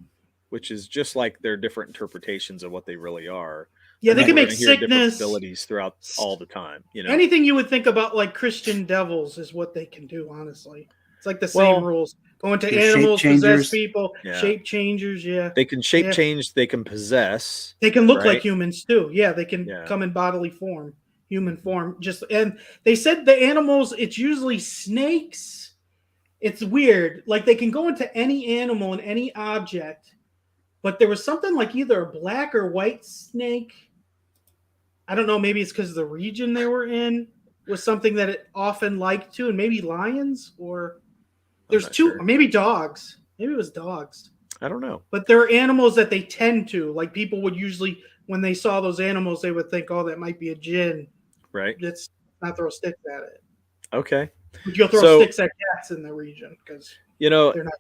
Speaker 2: which is just like their different interpretations of what they really are.
Speaker 3: Yeah, they can make sickness
Speaker 2: abilities throughout all the time.
Speaker 3: Anything you would think about like Christian devils is what they can do. Honestly, it's like the same rules. Go into animals, possess people, shape changers. Yeah,
Speaker 2: they can shape change. They can possess.
Speaker 3: They can look like humans too. Yeah, they can come in bodily form, human form. And they said the animals. It's usually snakes. It's weird. Like they can go into any animal and any object, but there was something like either a black or white snake. I don't know. Maybe it's because of the region they were in was something that it often liked to, and maybe lions or there's 2, or maybe dogs. Maybe it was dogs.
Speaker 2: I don't know.
Speaker 3: But there are animals that they tend to, like people would usually when they saw those animals, they would think, "Oh, that might be a Djinn."
Speaker 2: Right.
Speaker 3: Let's not throw sticks at it.
Speaker 2: Okay.
Speaker 3: But you'll throw sticks at cats in the region because they're not.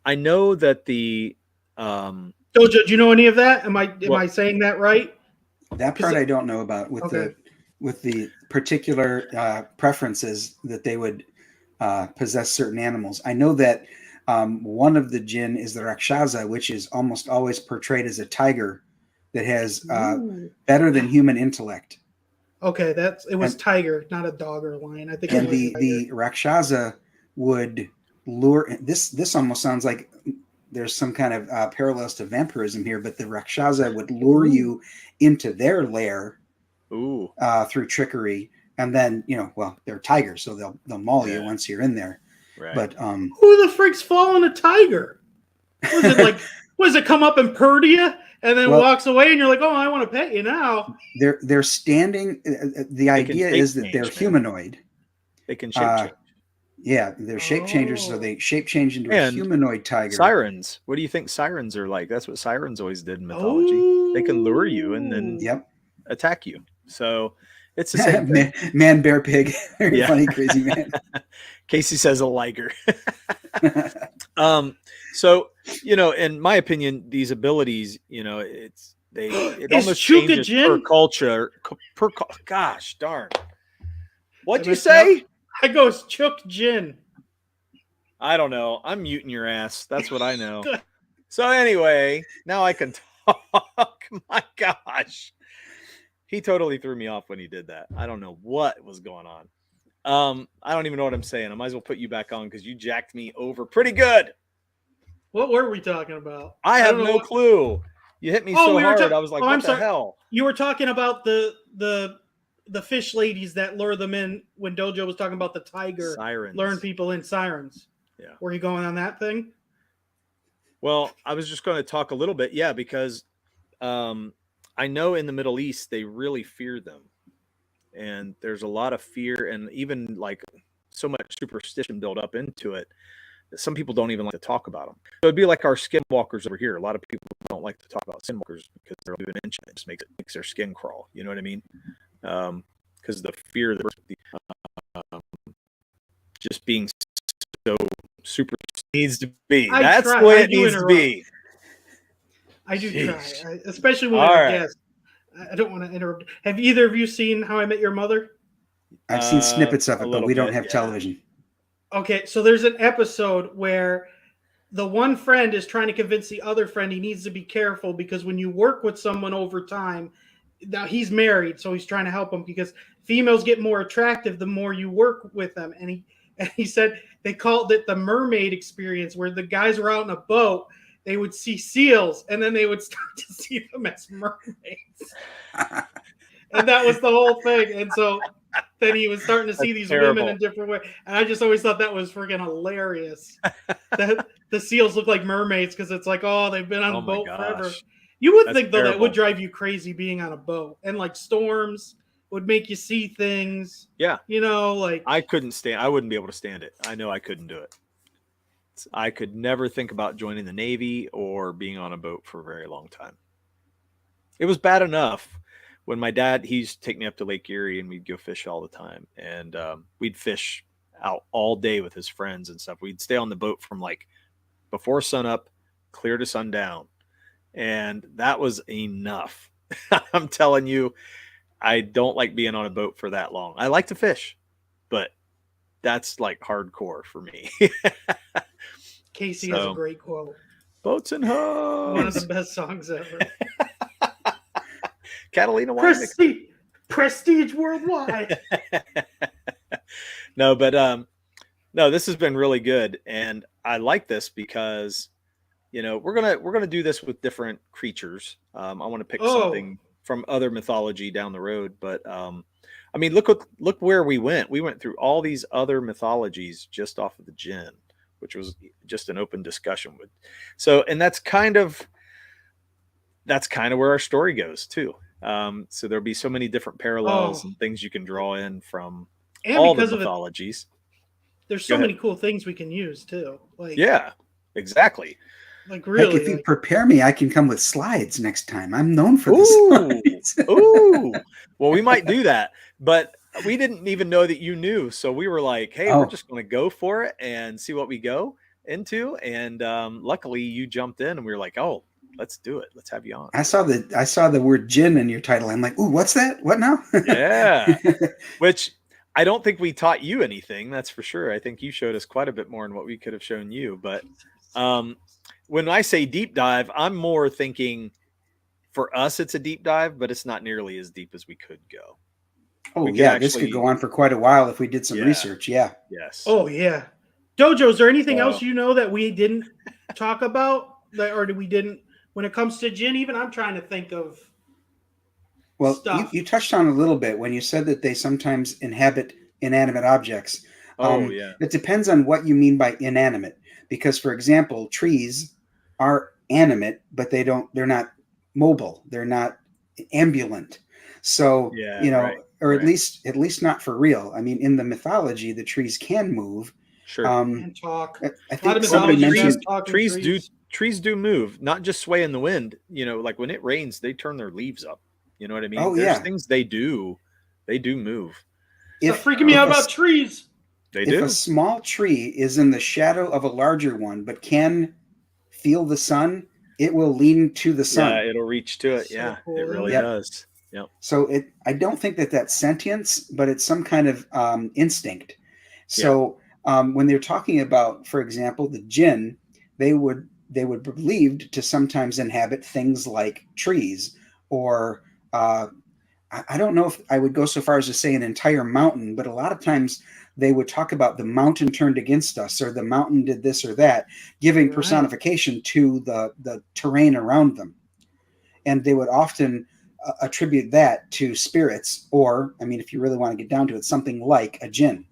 Speaker 2: I know that the
Speaker 3: Dojo, do you know any of that? Am I saying that right?
Speaker 5: That part I don't know about with the particular preferences that they would possess certain animals. I know that one of the Djinn is the Rakshasa, which is almost always portrayed as a tiger that has better than human intellect.
Speaker 3: Okay, it was tiger, not a dog or a lion. I think.
Speaker 5: And the Rakshasa would lure. This almost sounds like there's some kind of parallels to vampirism here, but the Rakshasa would lure you into their lair through trickery, and then they're tigers, so they'll maul you once you're in there.
Speaker 2: Right.
Speaker 5: But
Speaker 3: who the frick's following a tiger? Was it like? Was it come up and purr to you and then walks away, and you're like, "Oh, I want to pet you now"?
Speaker 5: They're standing. The idea is that they're humanoid.
Speaker 2: They can shape change.
Speaker 5: Yeah, they're shape changers, so they shape change into a humanoid tiger.
Speaker 2: Sirens. What do you think sirens are like? That's what sirens always did in mythology. They can lure you and then attack you. So it's the same thing.
Speaker 5: Man, bear, pig. Very funny, crazy man.
Speaker 2: Casey says a liger. So, in my opinion, these abilities, it almost changes per culture. Gosh darn. What'd you say?
Speaker 3: I go Chook Djinn.
Speaker 2: I don't know. I'm muting your ass. That's what I know. So anyway, now I can talk. My gosh. He totally threw me off when he did that. I don't know what was going on. I don't even know what I'm saying. I might as well put you back on because you jacked me over pretty good.
Speaker 3: What were we talking about?
Speaker 2: I have no clue. You hit me so hard. I was like, what the hell?
Speaker 3: You were talking about the fish ladies that lure them in when Dojo was talking about the tiger.
Speaker 2: Sirens.
Speaker 3: Luring people in sirens.
Speaker 2: Yeah.
Speaker 3: Were you going on that thing?
Speaker 2: Well, I was just going to talk a little bit. Yeah, because I know in the Middle East, they really fear them. And there's a lot of fear and even like so much superstition built up into it that some people don't even like to talk about them. So it'd be like our skinwalkers over here. A lot of people don't like to talk about skinwalkers because they're an inch. It just makes their skin crawl. You know what I mean? Because the fear that just being so super needs to be. That's the way it needs to be.
Speaker 3: I do try, especially when I'm a guest. I don't want to interrupt. Have either of you seen How I Met Your Mother?
Speaker 5: I've seen snippets of it, but we don't have television.
Speaker 3: Okay, so there's an episode where the one friend is trying to convince the other friend he needs to be careful because when you work with someone over time, now he's married, so he's trying to help him because females get more attractive the more you work with them. And he said they called it the mermaid experience, where the guys were out in a boat, they would see seals, and then they would start to see them as mermaids. And that was the whole thing. And so then he was starting to see these women in different ways. And I just always thought that was freaking hilarious. That the seals look like mermaids because it's like, oh, they've been on a boat forever. You would think, though, that would drive you crazy being on a boat. And like storms would make you see things.
Speaker 2: Yeah.
Speaker 3: Like
Speaker 2: I wouldn't be able to stand it. I know I couldn't do it. I could never think about joining the Navy or being on a boat for a very long time. It was bad enough when my dad, he used to take me up to Lake Erie and we'd go fish all the time. And we'd fish out all day with his friends and stuff. We'd stay on the boat from like before sunup, clear to sundown. And that was enough. I'm telling you, I don't like being on a boat for that long. I like to fish, but that's like hardcore for me.
Speaker 3: Casey has a great quote.
Speaker 2: Boats and hoes.
Speaker 3: One of the best songs ever.
Speaker 2: Catalina
Speaker 3: Prestige worldwide.
Speaker 2: No, but no, this has been really good, and I like this because we're gonna do this with different creatures. I want to pick something from other mythology down the road, but I mean, look where we went. We went through all these other mythologies just off of the Djinn, which was just an open discussion with. So, and that's kind of where our story goes too. So there'll be so many different parallels and things you can draw in from all the mythologies.
Speaker 3: There's so many cool things we can use too. Like
Speaker 2: yeah, exactly.
Speaker 3: Like really?
Speaker 5: Heck, if you
Speaker 3: like,
Speaker 5: prepare me, I can come with slides next time. I'm known for
Speaker 2: Ooh,
Speaker 5: the slides.
Speaker 2: ooh. Well, we might do that, but we didn't even know that you knew. So we were like, hey, we're
Speaker 5: Oh.
Speaker 2: just going to go for it and see what we go into. And luckily you jumped in and we were like, oh, let's do it. Let's have you on.
Speaker 5: I saw the word Djinn in your title. I'm like, ooh, what's that? What now?
Speaker 2: Yeah. Which I don't think we taught you anything. That's for sure. I think you showed us quite a bit more than what we could have shown you. But when I say deep dive, I'm more thinking for us, it's a deep dive, but it's not nearly as deep as we could go.
Speaker 5: Oh yeah, this could go on for quite a while if we did some research. Yeah.
Speaker 2: Yes.
Speaker 3: Oh yeah. Dojo, is there anything else you know that we didn't talk about, or we didn't when it comes to Djinn? Even I'm trying to think of.
Speaker 5: Well, you touched on a little bit when you said that they sometimes inhabit inanimate objects. It depends on what you mean by inanimate, because, for example, trees are animate, but they're not mobile. They're not ambulant. So, or at least not for real. I mean, in the mythology, the trees can move.
Speaker 2: Sure.
Speaker 3: And talk.
Speaker 5: I think somebody mentioned
Speaker 2: trees do move, not just sway in the wind. Like when it rains, they turn their leaves up. You know what I mean?
Speaker 5: Oh,
Speaker 2: There's things they do. They do move.
Speaker 3: It's freaking me out about trees.
Speaker 2: If
Speaker 5: a small tree is in the shadow of a larger one, but can feel the sun, it will lean to the sun.
Speaker 2: Yeah, it'll reach to it.
Speaker 3: So cool.
Speaker 2: It really does. Yep.
Speaker 5: So I don't think that's sentience, but it's some kind of instinct. So when they're talking about, for example, the Djinn, they would be believed to sometimes inhabit things like trees, or I don't know if I would go so far as to say an entire mountain, but a lot of times they would talk about the mountain turned against us, or the mountain did this or that, giving personification to the terrain around them. And they would often attribute that to spirits, or, I mean, if you really want to get down to it, something like a Djinn.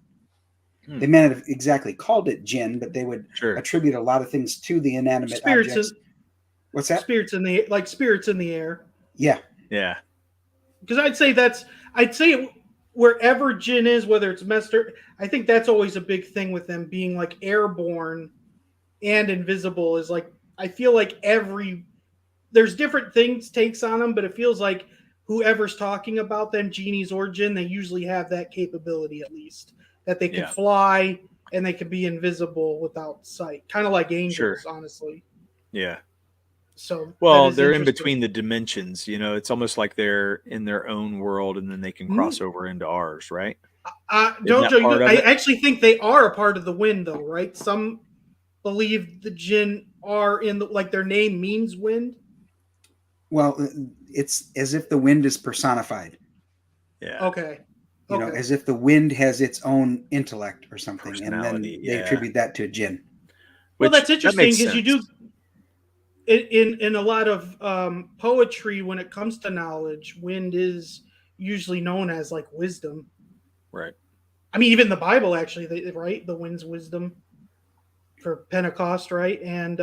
Speaker 5: They may not have exactly called it Djinn, but they would attribute a lot of things to the inanimate objects. What's that?
Speaker 3: Spirits in the air.
Speaker 5: Yeah.
Speaker 2: Yeah.
Speaker 3: Because I'd say wherever Djinn is, whether it's Mester, I think that's always a big thing with them being like airborne and invisible. Is like, I feel like there's different takes on them, but it feels like whoever's talking about them, genies or Djinn, they usually have that capability, at least, that they can fly and they can be invisible without sight, kind of like angels, honestly.
Speaker 2: Yeah.
Speaker 3: So
Speaker 2: they're in between the dimensions. It's almost like they're in their own world, and then they can cross over into ours, right?
Speaker 3: Dojo, I actually think they are a part of the wind, though, right? Some believe the Djinn are like their name means wind.
Speaker 5: Well, it's as if the wind is personified.
Speaker 2: Yeah.
Speaker 3: Okay.
Speaker 5: As if the wind has its own intellect or something, and then they attribute that to a Djinn.
Speaker 3: Well, that's interesting because you do in a lot of poetry, when it comes to knowledge, wind is usually known as like wisdom.
Speaker 2: Right.
Speaker 3: I mean, even the Bible actually, the wind's wisdom for Pentecost, right? And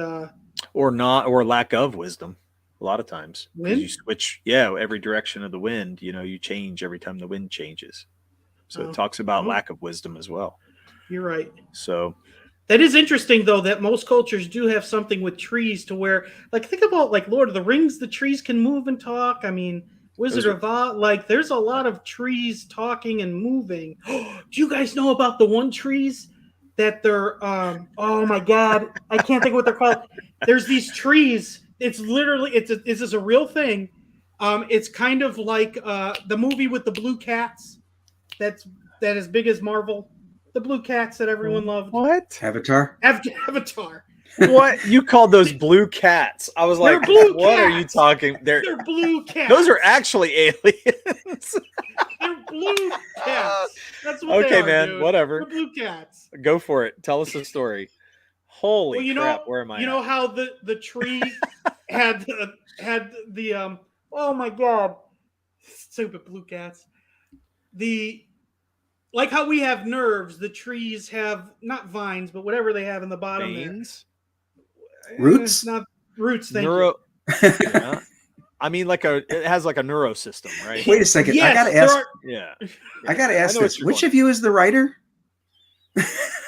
Speaker 2: or lack of wisdom. A lot of times,
Speaker 3: wind?
Speaker 2: You switch, every direction of the wind. You change every time the wind changes. So it talks about lack of wisdom as well.
Speaker 3: You're right.
Speaker 2: So
Speaker 3: that is interesting, though, that most cultures do have something with trees to where, like, think about like Lord of the Rings. The trees can move and talk. I mean, Wizard of Oz. Like, there's a lot of trees talking and moving. Do you guys know about the one trees that they're? Oh my God, I can't think of what they're called. There's these trees. It's literally this is a real thing. It's kind of like the movie with the blue cats. That is big as Marvel. The blue cats that everyone loved.
Speaker 2: What?
Speaker 5: Avatar.
Speaker 3: Avatar.
Speaker 2: What? You called those blue cats? I was like, what are you talking?
Speaker 3: They're blue cats.
Speaker 2: Those are actually aliens.
Speaker 3: They're blue cats. That's what they are,
Speaker 2: man.
Speaker 3: Dude.
Speaker 2: They're
Speaker 3: blue cats.
Speaker 2: Go for it. Tell us a story. Holy crap! Where am I?
Speaker 3: You know how the tree had the oh my God, stupid blue cats. Like how we have nerves, the trees have not vines, but whatever they have in the bottom.
Speaker 2: Veins?
Speaker 3: There.
Speaker 5: Roots?
Speaker 3: Not roots. Thank you.
Speaker 2: Yeah. I mean, it has like a neurosystem, right?
Speaker 5: Wait a second.
Speaker 3: Yes,
Speaker 5: I gotta ask. I gotta ask this. Which of you is the writer?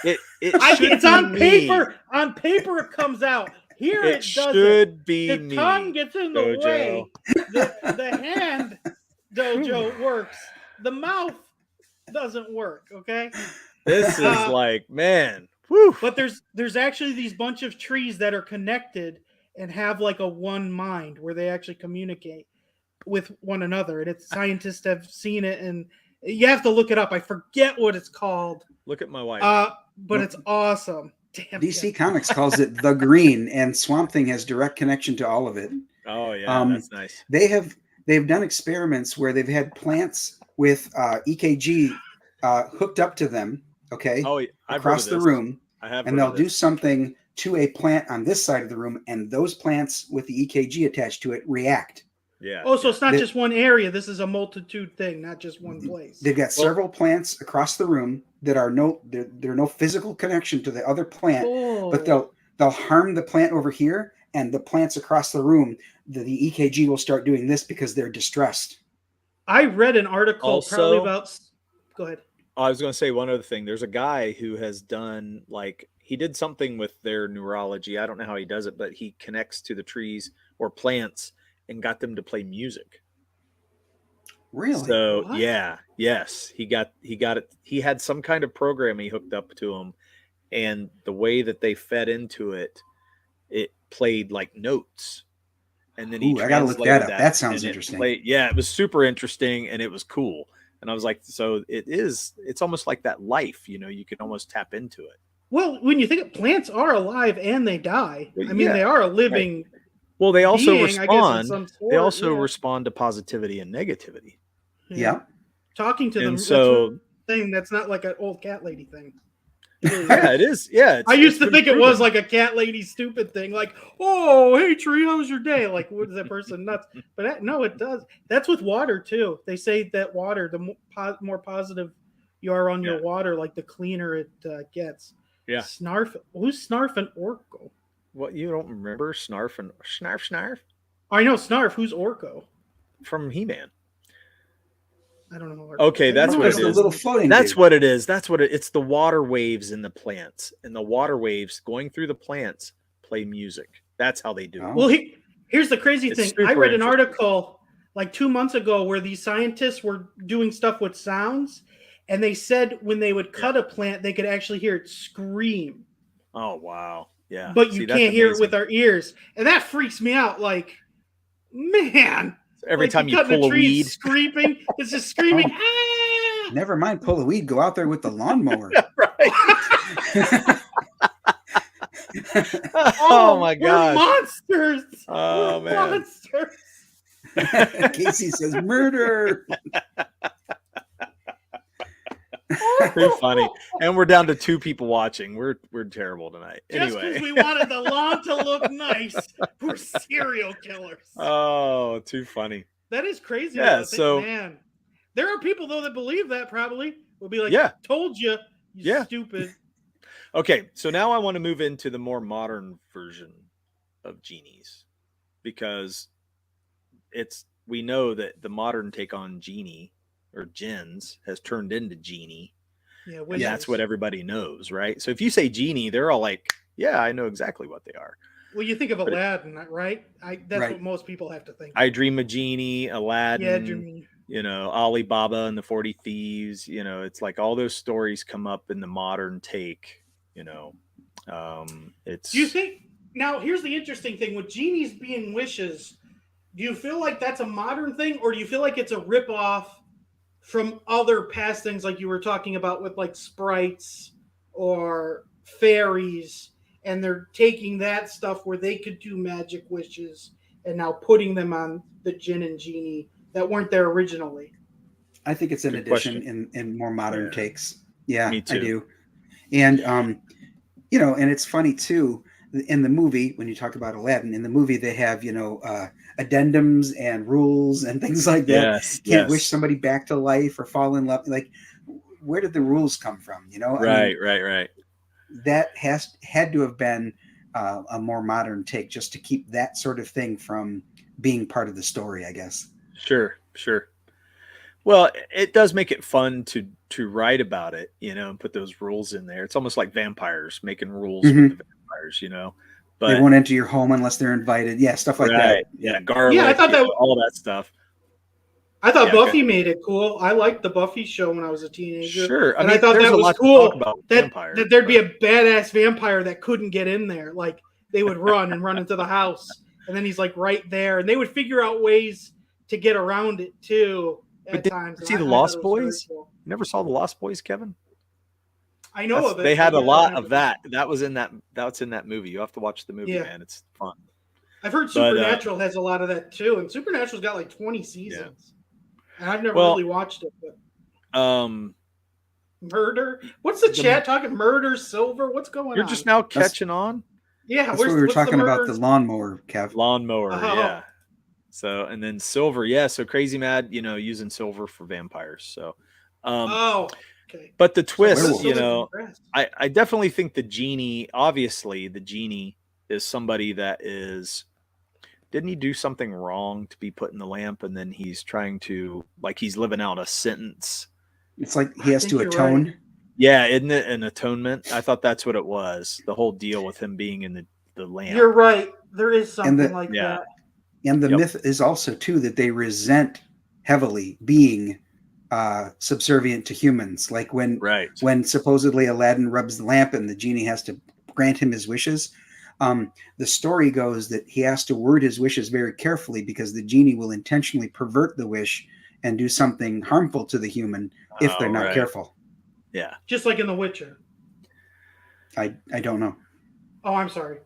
Speaker 3: It's on paper. On paper, it comes out. Here
Speaker 2: It
Speaker 3: it
Speaker 2: should
Speaker 3: doesn't.
Speaker 2: be
Speaker 3: The
Speaker 2: me,
Speaker 3: tongue gets in the
Speaker 2: Dojo.
Speaker 3: way. The hand dojo works. The mouth doesn't work. Okay.
Speaker 2: This is like, man. Whew.
Speaker 3: But there's actually these bunch of trees that are connected and have like a one mind where they actually communicate with one another. And scientists have seen it, and you have to look it up. I forget what it's called.
Speaker 2: Look at my wife.
Speaker 3: But it's awesome. Damn
Speaker 5: DC Comics calls it the Green, and Swamp Thing has direct connection to all of it.
Speaker 2: Oh yeah, that's nice.
Speaker 5: They've done experiments where they've had plants with EKG hooked up to them, okay, across the room, and they'll do something to a plant on this side of the room, and those plants with the EKG attached to it react.
Speaker 2: Yeah.
Speaker 3: Oh, so it's not just one area. This is a multitude thing, not just one place.
Speaker 5: They've got several plants across the room that are there are no physical connection to the other plant, but they'll harm the plant over here, and the plants across the room, the EKG will start doing this because they're distressed.
Speaker 3: I read an article probably about. Go ahead.
Speaker 2: I was going to say one other thing. There's a guy who has done he did something with their neurology. I don't know how he does it, but he connects to the trees or plants and got them to play music.
Speaker 5: Really?
Speaker 2: So he got it. He had some kind of program he hooked up to him, and the way that they fed into it, it played like notes. And then
Speaker 5: I gotta look that up. That sounds interesting.
Speaker 2: It was super interesting, and it was cool. And I was like, so it's almost like that life, you can almost tap into it.
Speaker 3: Well, when you think of plants are alive and they die. I mean, they are a living.
Speaker 2: Right. Well, they also
Speaker 3: being,
Speaker 2: respond. They also respond to positivity and negativity.
Speaker 5: Yeah.
Speaker 3: Talking to them.
Speaker 2: So
Speaker 3: that's not like an old cat lady thing.
Speaker 2: Yeah, it is. Yeah.
Speaker 3: I used to think it was like a cat lady stupid thing. Like, oh, hey, tree, how was your day? Like, what is that person nuts? But no, it does. That's with water, too. They say that water, the more positive you are on your water, like the cleaner it gets.
Speaker 2: Yeah.
Speaker 3: Snarf. Who's Snarf and Orko?
Speaker 2: What, you don't remember Snarf and Snarf?
Speaker 3: I know Snarf. Who's Orko?
Speaker 2: From He-Man.
Speaker 3: I don't know.
Speaker 2: Okay, that's what it is.
Speaker 5: The little floating
Speaker 2: that's what it is. It's the water waves in the plants, and the water waves going through the plants play music. That's how they do it.
Speaker 3: Well, here's the crazy thing. I read an article like 2 months ago where these scientists were doing stuff with sounds, and they said when they would cut a plant, they could actually hear it scream.
Speaker 2: Oh, wow. Yeah.
Speaker 3: But you can't hear it with our ears. And that freaks me out. Like, man.
Speaker 2: Every time you pull a weed.
Speaker 3: Screaming, it's just screaming. Ah!
Speaker 5: Never mind pull a weed. Go out there with the lawnmower.
Speaker 2: Right. Oh my God.
Speaker 3: Monsters.
Speaker 2: Oh,
Speaker 3: we're
Speaker 2: man.
Speaker 3: Monsters.
Speaker 5: Casey says murder.
Speaker 2: Too funny. And we're down to 2 people watching. We're terrible tonight.
Speaker 3: Just
Speaker 2: Anyway.
Speaker 3: because we wanted the lawn to look nice, we're serial killers.
Speaker 2: Oh, too funny.
Speaker 3: That is crazy.
Speaker 2: Yeah,
Speaker 3: man. There are people though that believe that probably will be like, told you, stupid.
Speaker 2: Okay, so now I want to move into the more modern version of genies, because we know that the modern take on genie or jinns has turned into genie. Yeah, and that's what everybody knows, right? So if you say genie, they're all like, yeah, I know exactly what they are.
Speaker 3: Well, you think of Aladdin, right? That's what most people have to think.
Speaker 2: I Dream of Genie, Aladdin,
Speaker 3: Yeah,
Speaker 2: Alibaba and the 40 Thieves, it's like all those stories come up in the modern take, it's.
Speaker 3: Do you think, now here's the interesting thing, with genies being wishes, do you feel like that's a modern thing, or do you feel like it's a ripoff from other past things like you were talking about with like sprites or fairies, and they're taking that stuff where they could do magic wishes and now putting them on the Djinn and Genie that weren't there originally?
Speaker 5: I think it's an addition in more modern takes. Yeah,
Speaker 2: me too.
Speaker 5: I do. And, and it's funny too, in the movie, when you talk about Aladdin, in the movie, they have, addendums and rules and things like that.
Speaker 2: Yes,
Speaker 5: Can't wish somebody back to life or fall in love. Like, where did the rules come from?
Speaker 2: Right.
Speaker 5: That had to have been a more modern take, just to keep that sort of thing from being part of the story, I guess.
Speaker 2: Sure. Well, it does make it fun to write about it, and put those rules in there. It's almost like vampires, making rules with the vampires,
Speaker 5: They won't enter your home unless they're invited. Yeah, stuff like that.
Speaker 2: Yeah, garlic.
Speaker 3: Yeah, I thought that
Speaker 2: all that stuff.
Speaker 3: I thought Buffy made it cool. I liked the Buffy show when I was a teenager.
Speaker 2: Sure,
Speaker 3: and I thought that was cool that there'd be a badass vampire that couldn't get in there. Like they would run into the house, and then he's like right there, and they would figure out ways to get around it too. At times,
Speaker 2: see the Lost Boys? Cool. You never saw the Lost Boys, Kevin?
Speaker 3: I know of it.
Speaker 2: They had a lot of that. That was in that. That's in that movie. You have to watch the movie, man. It's fun.
Speaker 3: I've heard Supernatural has a lot of that too, and Supernatural's got like 20 seasons. Yeah. And I've never really watched it. But... Murder? What's the chat talking? Murder, silver? What's going on?
Speaker 2: You're just now catching on?
Speaker 3: Yeah.
Speaker 5: That's what we were talking about, the lawnmower, Kev.
Speaker 2: Lawnmower, yeah. So, and then silver. Yeah. So Crazy Mad, using silver for vampires. So,
Speaker 3: okay.
Speaker 2: But the twist, I definitely think the genie, obviously the genie is somebody that is... Didn't he do something wrong to be put in the lamp, and then he's trying to, like, he's living out a sentence?
Speaker 5: It's like he has to atone. Right.
Speaker 2: Yeah, isn't it an atonement? I thought that's what it was. The whole deal with him being in the lamp.
Speaker 3: You're right. There is something like that.
Speaker 5: And the myth is also too that they resent heavily being subservient to humans. Like when supposedly Aladdin rubs the lamp and the genie has to grant him his wishes. The story goes that he has to word his wishes very carefully because the genie will intentionally pervert the wish and do something harmful to the human if they're not careful.
Speaker 2: Yeah.
Speaker 3: Just like in The Witcher.
Speaker 5: I don't know.
Speaker 3: Oh, I'm sorry.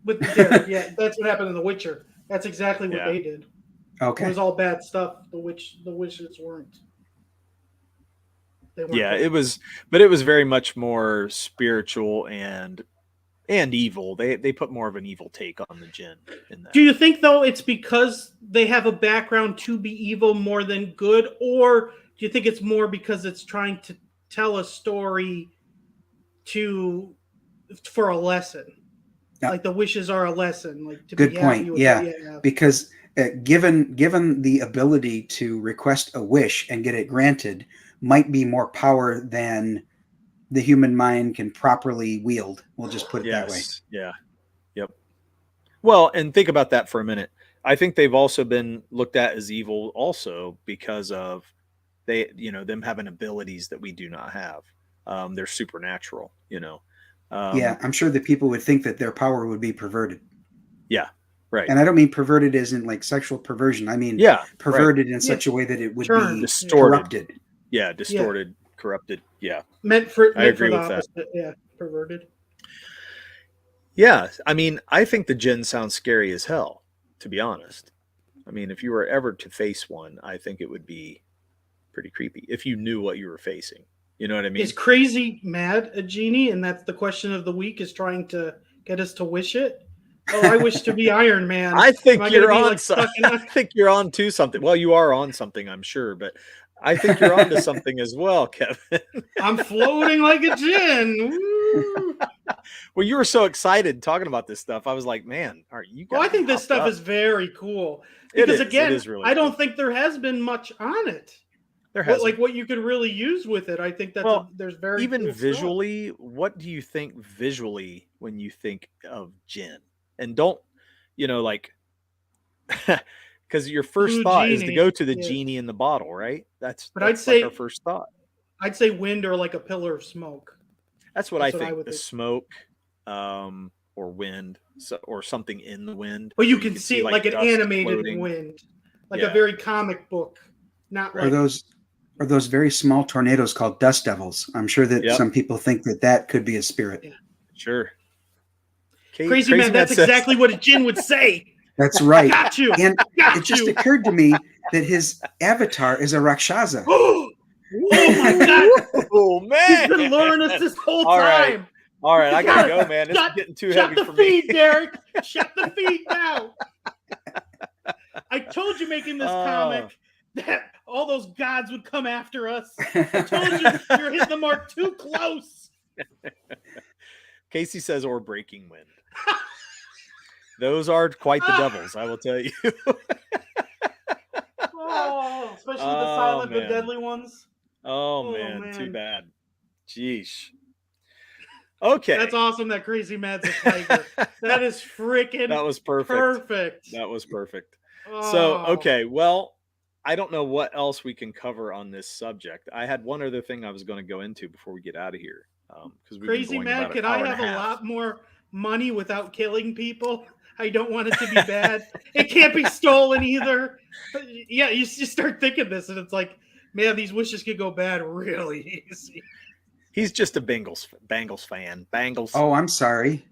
Speaker 3: With Derek, yeah, that's what happened in The Witcher. That's exactly what they did.
Speaker 5: Okay.
Speaker 3: It was all bad stuff. The witches weren't.
Speaker 2: It was very much more spiritual and evil. They put more of an evil take on the Djinn in that.
Speaker 3: Do you think though it's because they have a background to be evil more than good, or do you think it's more because it's trying to tell a story for a lesson? Yeah. Like the wishes are a lesson. Like to
Speaker 5: good
Speaker 3: be
Speaker 5: point.
Speaker 3: With
Speaker 5: yeah, because given the ability to request a wish and get it granted might be more power than the human mind can properly wield. We'll just put it that way.
Speaker 2: Yeah. Yep. Well, and think about that for a minute. I think they've also been looked at as evil also because of them having abilities that we do not have. They're supernatural,
Speaker 5: yeah, I'm sure that people would think that their power would be perverted.
Speaker 2: Yeah. Right.
Speaker 5: And I don't mean perverted as in like sexual perversion. I mean perverted in such a way that it would be
Speaker 2: distorted.
Speaker 5: Corrupted.
Speaker 2: Yeah, distorted. Yeah. Corrupted, I
Speaker 3: agree with that. Yeah, perverted.
Speaker 2: Yeah, I mean, I think the Djinn sounds scary as hell, to be honest. I mean, if you were ever to face one, I think it would be pretty creepy if you knew what you were facing. You know what I mean?
Speaker 3: Is Crazy Mad a genie? And that's the question of the week, is trying to get us to wish it. Oh, I wish to be Iron Man.
Speaker 2: I think you're on something. I think you're on to something. Well, you are on something, I'm sure, but I think you're onto something as well, Kevin.
Speaker 3: I'm floating like a Djinn. Woo.
Speaker 2: Well, you were so excited talking about this stuff. I was like, man, are you?
Speaker 3: Well, I think this stuff is very cool because again, really I don't think there has been much on it.
Speaker 2: There has
Speaker 3: like what you could really use with it. I think that there's very
Speaker 2: even
Speaker 3: cool
Speaker 2: visually.
Speaker 3: stuff.
Speaker 2: What do you think visually when you think of Djinn? And don't like. Because your first thought is to go to the genie in the bottle, right? That's
Speaker 3: I'd say
Speaker 2: our first thought.
Speaker 3: I'd say wind or like a pillar of smoke.
Speaker 2: That's what I think. The smoke, or wind, or something in the wind.
Speaker 3: Well, you can see like an animated wind, like a very comic book. Not like
Speaker 5: are those very small tornadoes called dust devils. I'm sure that some people think that could be a spirit.
Speaker 3: Yeah.
Speaker 2: Sure.
Speaker 3: Crazy man, that's exactly what a Djinn would say.
Speaker 5: That's right.
Speaker 3: I got you.
Speaker 5: And it just occurred to me that his avatar is a Rakshasa.
Speaker 3: Oh my God.
Speaker 2: Oh, man.
Speaker 3: He's been luring us this whole time.
Speaker 2: All right. I got to go, man. This is getting too heavy for me.
Speaker 3: Shut the feed, Derek. Shut the feed now. I told you making this comic that all those gods would come after us. I told you you're hitting the mark too close.
Speaker 2: Casey says, or breaking wind. Those are quite the devils, I will tell you.
Speaker 3: Especially the silent but deadly ones.
Speaker 2: Oh man, too bad. Jeesh. Okay.
Speaker 3: That's awesome that Crazy Mad's a tiger. That is freaking
Speaker 2: That was perfect. That was perfect. So,
Speaker 3: Oh.
Speaker 2: okay. Well, I don't know what else we can cover on this subject. I had one other thing I was going to go into before we get out of here. Because we've
Speaker 3: Crazy
Speaker 2: been going
Speaker 3: Mad,
Speaker 2: about
Speaker 3: can
Speaker 2: an
Speaker 3: I
Speaker 2: hour and
Speaker 3: have
Speaker 2: a
Speaker 3: a
Speaker 2: half.
Speaker 3: lot more money without killing people? I don't want it to be bad. It can't be stolen either. But yeah, you just start thinking this, and it's like, man, these wishes could go bad really easy.
Speaker 2: He's just a Bengals fan. Bengals.
Speaker 5: Oh, I'm sorry.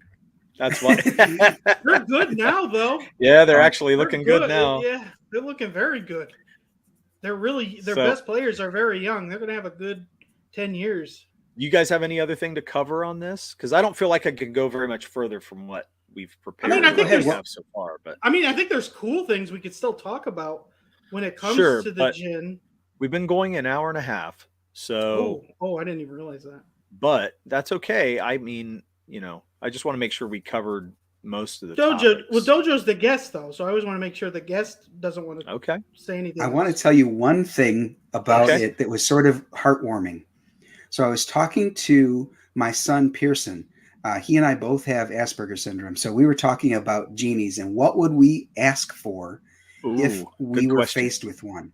Speaker 2: That's why.
Speaker 3: They're good now, though.
Speaker 2: Yeah, they're actually looking good now.
Speaker 3: Yeah, they're looking very good. Their best players are very young. They're going to have a good 10 years.
Speaker 2: You guys have any other thing to cover on this? Because I don't feel like I can go very much further from what we've prepared.
Speaker 3: I think
Speaker 2: we have so far, but
Speaker 3: I think there's cool things we could still talk about when it comes to the Djinn.
Speaker 2: We've been going an hour and a half, so
Speaker 3: I didn't even realize that.
Speaker 2: But that's okay. I mean, I just want to make sure we covered most of the
Speaker 3: Dojo.
Speaker 2: topics.
Speaker 3: Well, Dojo's the guest though, so I always want to make sure the guest doesn't want to say anything.
Speaker 5: I want to tell you one thing about it that was sort of heartwarming. So I was talking to my son Pearson. He and I both have Asperger's syndrome. So we were talking about genies and what would we ask for if we were faced with one.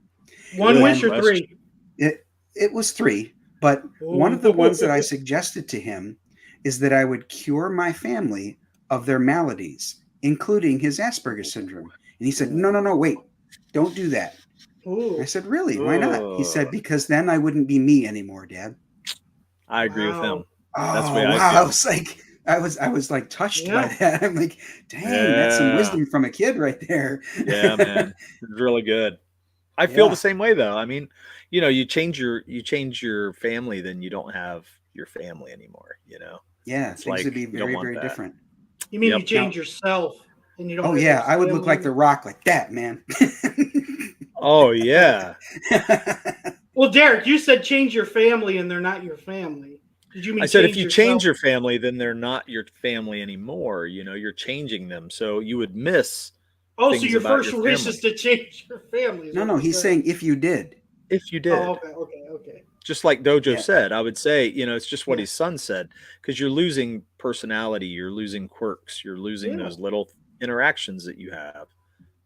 Speaker 3: One wish or three?
Speaker 5: It was three. But one of the ones that I suggested to him is that I would cure my family of their maladies, including his Asperger's syndrome. And he said, no, wait, don't do that. I said, really? Why not? He said, because then I wouldn't be me anymore, Dad.
Speaker 2: I agree with him.
Speaker 5: Oh,
Speaker 2: that's the way I feel.
Speaker 5: I was like touched by that. I'm like, dang, that's some wisdom from a kid right there.
Speaker 2: Yeah, man. It's really good. I feel the same way though. I mean, you change your family, then you don't have your family anymore,
Speaker 5: Yeah, it's things would be very, very different.
Speaker 3: You mean you change yourself and you don't
Speaker 5: Oh yeah, I would look like The Rock like that, man.
Speaker 2: Oh yeah.
Speaker 3: Well, Derek, you said change your family and they're not your family. Did you mean
Speaker 2: I said if you change your family, then they're not your family anymore. You're changing them. So you would miss.
Speaker 3: Oh, so your first wish is to change your family.
Speaker 5: No, he's saying if you did.
Speaker 2: If you did.
Speaker 3: Oh, okay.
Speaker 2: Just like Dojo said, I would say, it's just what his son said, because you're losing personality, you're losing quirks, you're losing those little interactions that you have.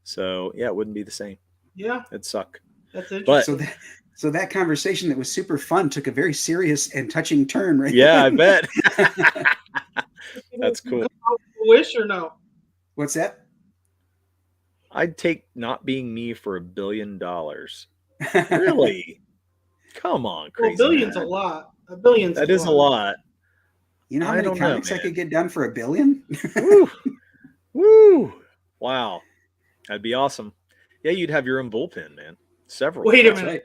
Speaker 2: So yeah, it wouldn't be the same.
Speaker 3: Yeah.
Speaker 2: It'd suck.
Speaker 3: That's interesting.
Speaker 5: But, so that conversation that was super fun took a very serious and touching turn, right?
Speaker 2: Yeah, I bet. That's cool.
Speaker 3: Wish or no?
Speaker 5: What's that?
Speaker 2: I'd take not being me for $1 billion. Really? Come on, crazy.
Speaker 3: Well, $1 billion's a lot. $1 billion's
Speaker 2: that is a lot.
Speaker 5: You know how many comics I could get done for $1 billion?
Speaker 2: Woo! Woo! Wow, that'd be awesome. Yeah, you'd have your own bullpen, man. Several.
Speaker 3: Wait a minute. Right.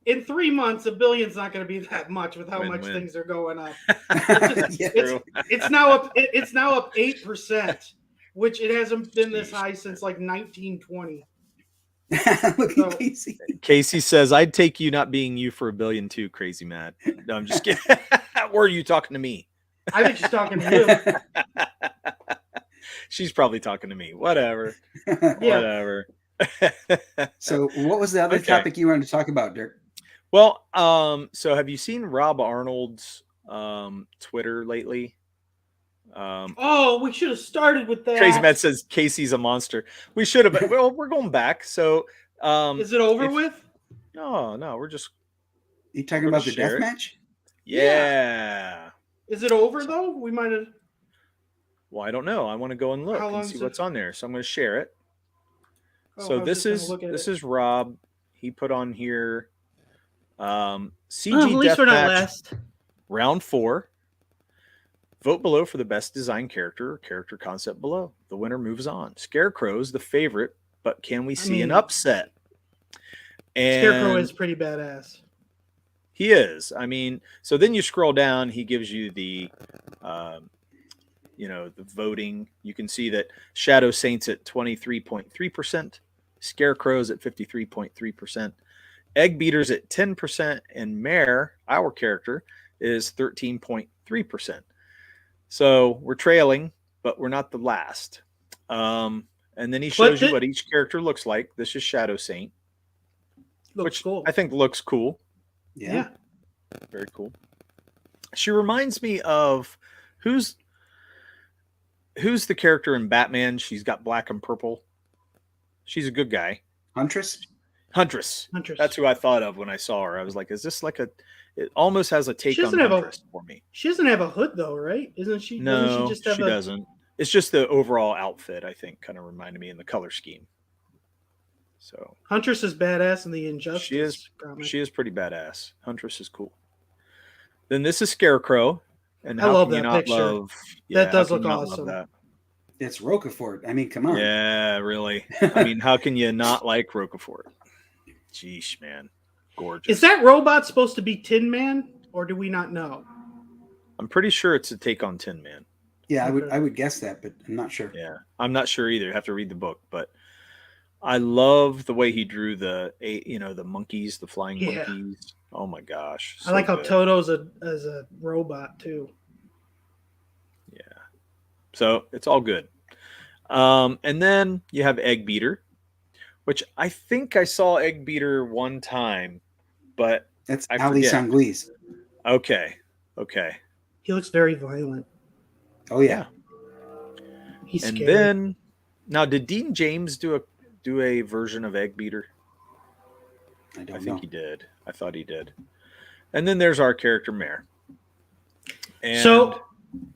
Speaker 3: In 3 months, $1 billion's not going to be that much with how much things are going up. It's now up. It's now up 8%, which it hasn't been this high since like 1920.
Speaker 5: Look at Casey.
Speaker 2: Casey says, "I'd take you not being you for $1 billion too, crazy mad." No, I'm just kidding. Or are you talking to me?
Speaker 3: I think she's talking to you.
Speaker 2: She's probably talking to me. Whatever. Whatever.
Speaker 5: So, what was the other topic you wanted to talk about, Dirk?
Speaker 2: Well, so have you seen Rob Arnold's Twitter lately?
Speaker 3: We should have started with that.
Speaker 2: Crazy Matt says Casey's a monster. We should have, but well, we're going back. So,
Speaker 3: is it over with?
Speaker 2: No, we're just.
Speaker 5: You talking about the death match?
Speaker 2: Yeah.
Speaker 3: Is it over though? We might have.
Speaker 2: Well, I don't know. I want to go and look and see what's on there. So I'm going to share it. So this is Rob. He put on here CG Deathmatch Round 4. Vote below for the best design character or character concept below. The winner moves on. Scarecrow's the favorite, but can we see an upset? And
Speaker 3: Scarecrow is pretty badass.
Speaker 2: He is. I mean, so then you scroll down. He gives you the the voting. You can see that Shadow Saint's at 23.3%, Scarecrow's at 53.3%, Egg Beater's at 10%, and Mare, our character, is 13.3%. So we're trailing, but we're not the last. And then he shows you what each character looks like. This is Shadow Saint, which cool. I think looks cool.
Speaker 5: Yeah.
Speaker 2: Very cool. She reminds me of Who's the character in Batman? She's got black and purple. She's a good guy.
Speaker 5: Huntress.
Speaker 2: That's who I thought of when I saw her. I was like, is this like a? It almost has a take on Huntress for me.
Speaker 3: She doesn't have a hood though, right? Isn't she?
Speaker 2: No, she doesn't. It's just the overall outfit, I think, kind of reminded me in the color scheme. So
Speaker 3: Huntress is badass in the Injustice.
Speaker 2: She is pretty badass. Huntress is cool. Then this is Scarecrow, and
Speaker 3: I love that picture. That does look awesome.
Speaker 5: It's Roquefort. I mean, come on.
Speaker 2: Yeah, really. I mean, how can you not like Roquefort? Jeesh, man. Gorgeous.
Speaker 3: Is that robot supposed to be Tin Man, or do we not know?
Speaker 2: I'm pretty sure it's a take on Tin Man.
Speaker 5: Yeah, I would guess that, but I'm not sure.
Speaker 2: Yeah, I'm not sure either. I have to read the book, but I love the way he drew the monkeys, the flying monkeys. Oh my gosh.
Speaker 3: I like how Toto's as a robot too.
Speaker 2: Yeah. So it's all good. And then you have Egg Beater, which I think I saw Egg Beater one time, but
Speaker 5: that's Ali Sanglise.
Speaker 2: Okay.
Speaker 3: He looks very violent.
Speaker 5: Oh yeah.
Speaker 3: He's
Speaker 2: and
Speaker 3: scary.
Speaker 2: Then now, did Dean James do a version of Egg Beater? I think he did. I thought he did. And then there's our character Mare. And
Speaker 3: so,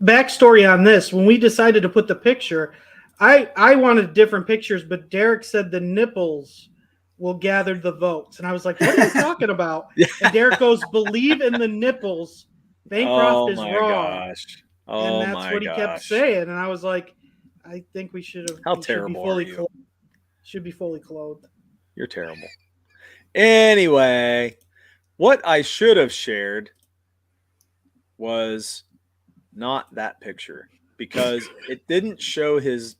Speaker 3: backstory on this: when we decided to put the picture, I wanted different pictures, but Derek said the nipples will gather the votes, and I was like, "What are you talking about?" And Derek goes, "Believe in the nipples. Bancroft is wrong."
Speaker 2: Gosh.
Speaker 3: And that's what he kept saying, and I was like, "I think we should have."
Speaker 2: How terrible are you?
Speaker 3: Should be fully clothed.
Speaker 2: You're terrible. Anyway, what I should have shared was not that picture because it doesn't show his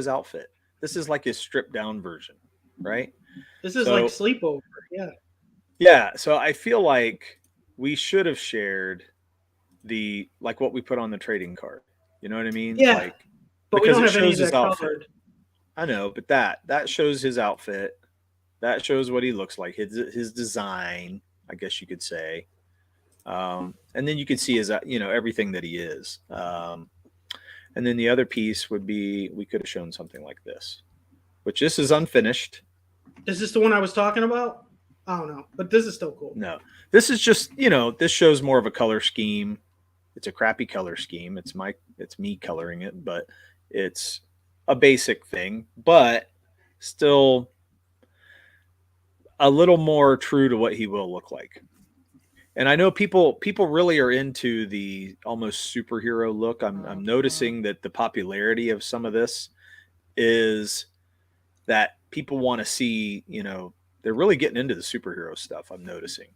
Speaker 2: outfit. This is like his stripped down version, right?
Speaker 3: This is like sleepover. Yeah.
Speaker 2: Yeah. So I feel like we should have shared like what we put on the trading card. You know what I mean?
Speaker 3: Yeah.
Speaker 2: Like,
Speaker 3: but
Speaker 2: because
Speaker 3: we don't
Speaker 2: it
Speaker 3: have any
Speaker 2: shows
Speaker 3: of
Speaker 2: his
Speaker 3: that
Speaker 2: outfit.
Speaker 3: covered.
Speaker 2: I know, but that shows his outfit. That shows what he looks like, his design, I guess you could say. And then you can see his, everything that he is. And then the other piece would be, we could have shown something like this, which this is unfinished.
Speaker 3: Is this the one I was talking about? I don't know, but this is still cool.
Speaker 2: No, this is just, this shows more of a color scheme. It's a crappy color scheme. It's me coloring it, but it's a basic thing, but still a little more true to what he will look like. And I know people really are into the almost superhero look. I'm noticing that the popularity of some of this is that people want to see, they're really getting into the superhero stuff. I'm noticing.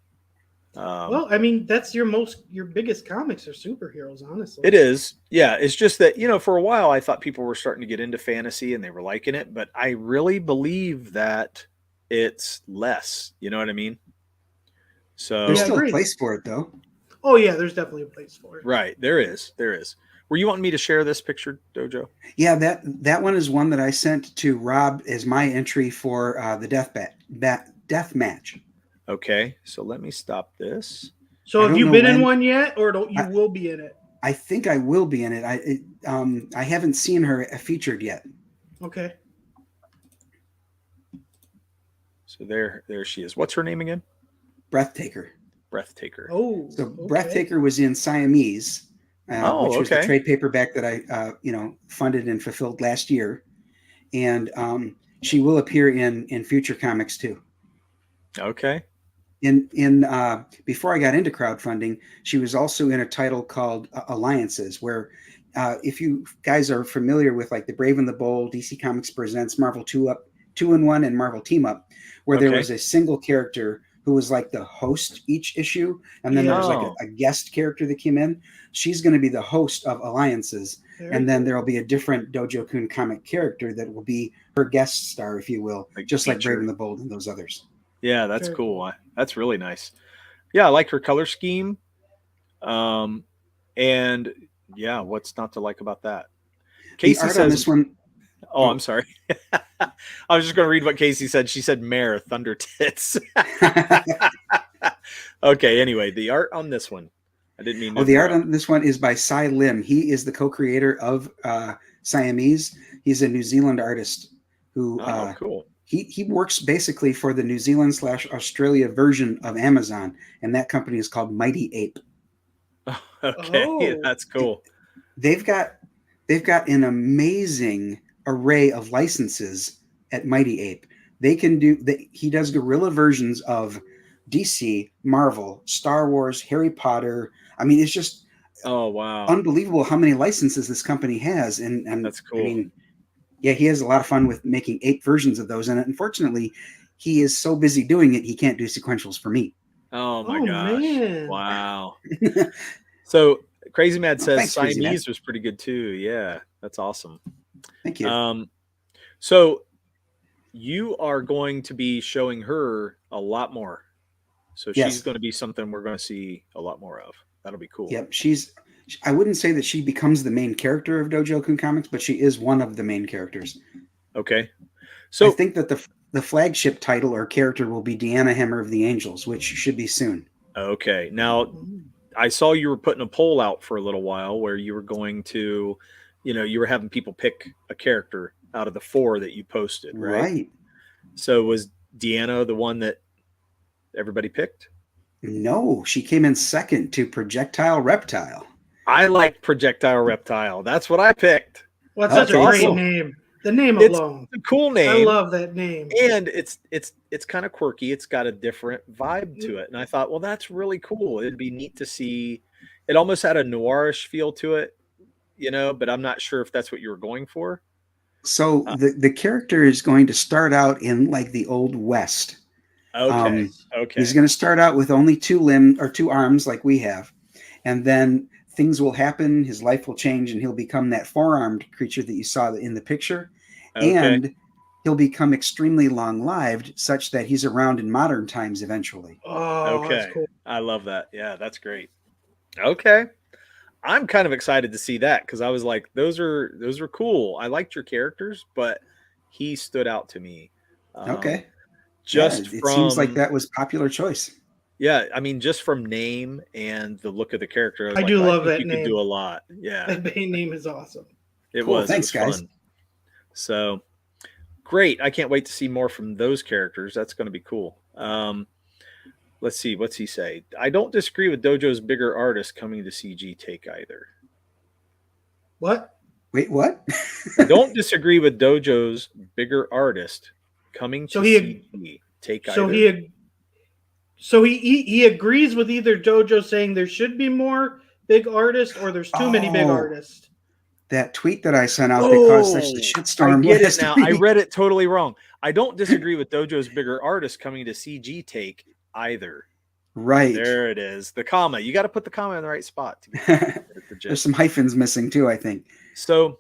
Speaker 3: Well, I mean, that's your biggest comics are superheroes, honestly.
Speaker 2: It is. Yeah. It's just that, for a while I thought people were starting to get into fantasy and they were liking it, but I really believe that it's less, you know what I mean? So
Speaker 5: there's still a place for it though.
Speaker 3: Oh yeah, there's definitely a place for it.
Speaker 2: Right. There is. Were you wanting me to share this picture, Dojo?
Speaker 5: Yeah, that one is one that I sent to Rob as my entry for the death match.
Speaker 2: Okay, so let me stop this.
Speaker 3: So have you been in one yet, or you will be in it?
Speaker 5: I think I will be in it. I haven't seen her featured yet.
Speaker 3: Okay.
Speaker 2: So there she is. What's her name again?
Speaker 5: Breathtaker.
Speaker 3: Oh.
Speaker 5: So okay. Breathtaker was in Siamese, which was the trade paperback that I funded and fulfilled last year, and she will appear in future comics too.
Speaker 2: Okay.
Speaker 5: In before I got into crowdfunding, she was also in a title called Alliances, where if you guys are familiar with like the Brave and the Bold, DC Comics Presents Marvel 2-in-1 and Marvel Team Up, where there was a single character who was like the host each issue, and then there was like a guest character that came in. She's going to be the host of Alliances, and then there will be a different Dojo Kun comic character that will be her guest star, if you will, just like Brave and the Bold and those others.
Speaker 2: Yeah, that's cool. That's really nice. Yeah, I like her color scheme. And yeah, what's not to like about that? Casey says
Speaker 5: on this one.
Speaker 2: Oh, I'm sorry. I was just going to read what Casey said. She said Mare Thunder Tits. Okay, anyway, the art on this one. I didn't mean to
Speaker 5: Oh, the art
Speaker 2: interrupt.
Speaker 5: on this one is by Cy Lim. He is the co-creator of Siamese. He's a New Zealand artist who
Speaker 2: cool.
Speaker 5: He works basically for the New Zealand / Australia version of Amazon, and that company is called Mighty Ape.
Speaker 2: Okay, that's cool.
Speaker 5: They've got an amazing array of licenses at Mighty Ape. He does guerrilla versions of DC, Marvel, Star Wars, Harry Potter. I mean, it's just unbelievable how many licenses this company has, and
Speaker 2: that's cool.
Speaker 5: I mean, yeah, he has a lot of fun with making 8 versions of those, and unfortunately, he is so busy doing it, he can't do sequentials for me.
Speaker 2: Oh my gosh!
Speaker 3: Man.
Speaker 2: Wow. So Crazy Mad says
Speaker 5: thanks, Crazy
Speaker 2: Siamese
Speaker 5: Mad.
Speaker 2: was pretty good too. Yeah, that's awesome.
Speaker 5: Thank you.
Speaker 2: So you are going to be showing her a lot more. So she's going to be something we're going to see a lot more of. That'll be cool.
Speaker 5: Yep, I wouldn't say that she becomes the main character of Dojo-kun Comics, but she is one of the main characters.
Speaker 2: Okay. So
Speaker 5: I think that the flagship title or character will be Deanna Hammer of the Angels, which should be soon.
Speaker 2: Okay. Now, I saw you were putting a poll out for a little while where you were going to, you were having people pick a character out of the 4 that you posted, right?
Speaker 5: Right.
Speaker 2: So was Deanna the one that everybody picked?
Speaker 5: No, she came in second to Projectile Reptile.
Speaker 2: I like Projectile Reptile. That's what I picked.
Speaker 3: Well, that's such a great name. The name alone.
Speaker 2: It's a cool name.
Speaker 3: I love that name.
Speaker 2: And it's kind of quirky. It's got a different vibe to it. And I thought, well, that's really cool. It'd be neat to see. It almost had a noirish feel to it, but I'm not sure if that's what you were going for.
Speaker 5: So the character is going to start out in like the Old West.
Speaker 2: Okay.
Speaker 5: He's going to start out with only 2 arms like we have. And then things will happen. His life will change and he'll become that 4-armed creature that you saw in the picture. Okay. And he'll become extremely long-lived such that he's around in modern times eventually.
Speaker 3: Oh,
Speaker 2: okay.
Speaker 3: That's cool.
Speaker 2: I love that. Yeah, that's great. Okay. I'm kind of excited to see that because I was like, those are cool. I liked your characters, but he stood out to me.
Speaker 5: Okay.
Speaker 2: It
Speaker 5: seems like that was popular choice.
Speaker 2: Yeah, I mean, just from name and the look of the character,
Speaker 3: I do love that
Speaker 2: name. You could do a lot. Yeah,
Speaker 3: that name is awesome.
Speaker 5: Thanks, guys.
Speaker 2: Fun. So great! I can't wait to see more from those characters. That's going to be cool. Let's see. What's he say? I don't disagree with Dojo's bigger artist coming to CG take either.
Speaker 3: What?
Speaker 5: Wait, what?
Speaker 2: I don't disagree with Dojo's bigger artist coming to CG take either.
Speaker 3: So he agrees with either Dojo saying there should be more big artists or there's too many big artists.
Speaker 5: That tweet that I sent out that caused such a shitstorm.
Speaker 2: I get it now. I read it totally wrong. I don't disagree with Dojo's bigger artist coming to CG take either.
Speaker 5: Right.
Speaker 2: There it is. The comma. You got to put the comma in the right spot.
Speaker 5: There's some hyphens missing too, I think.
Speaker 2: So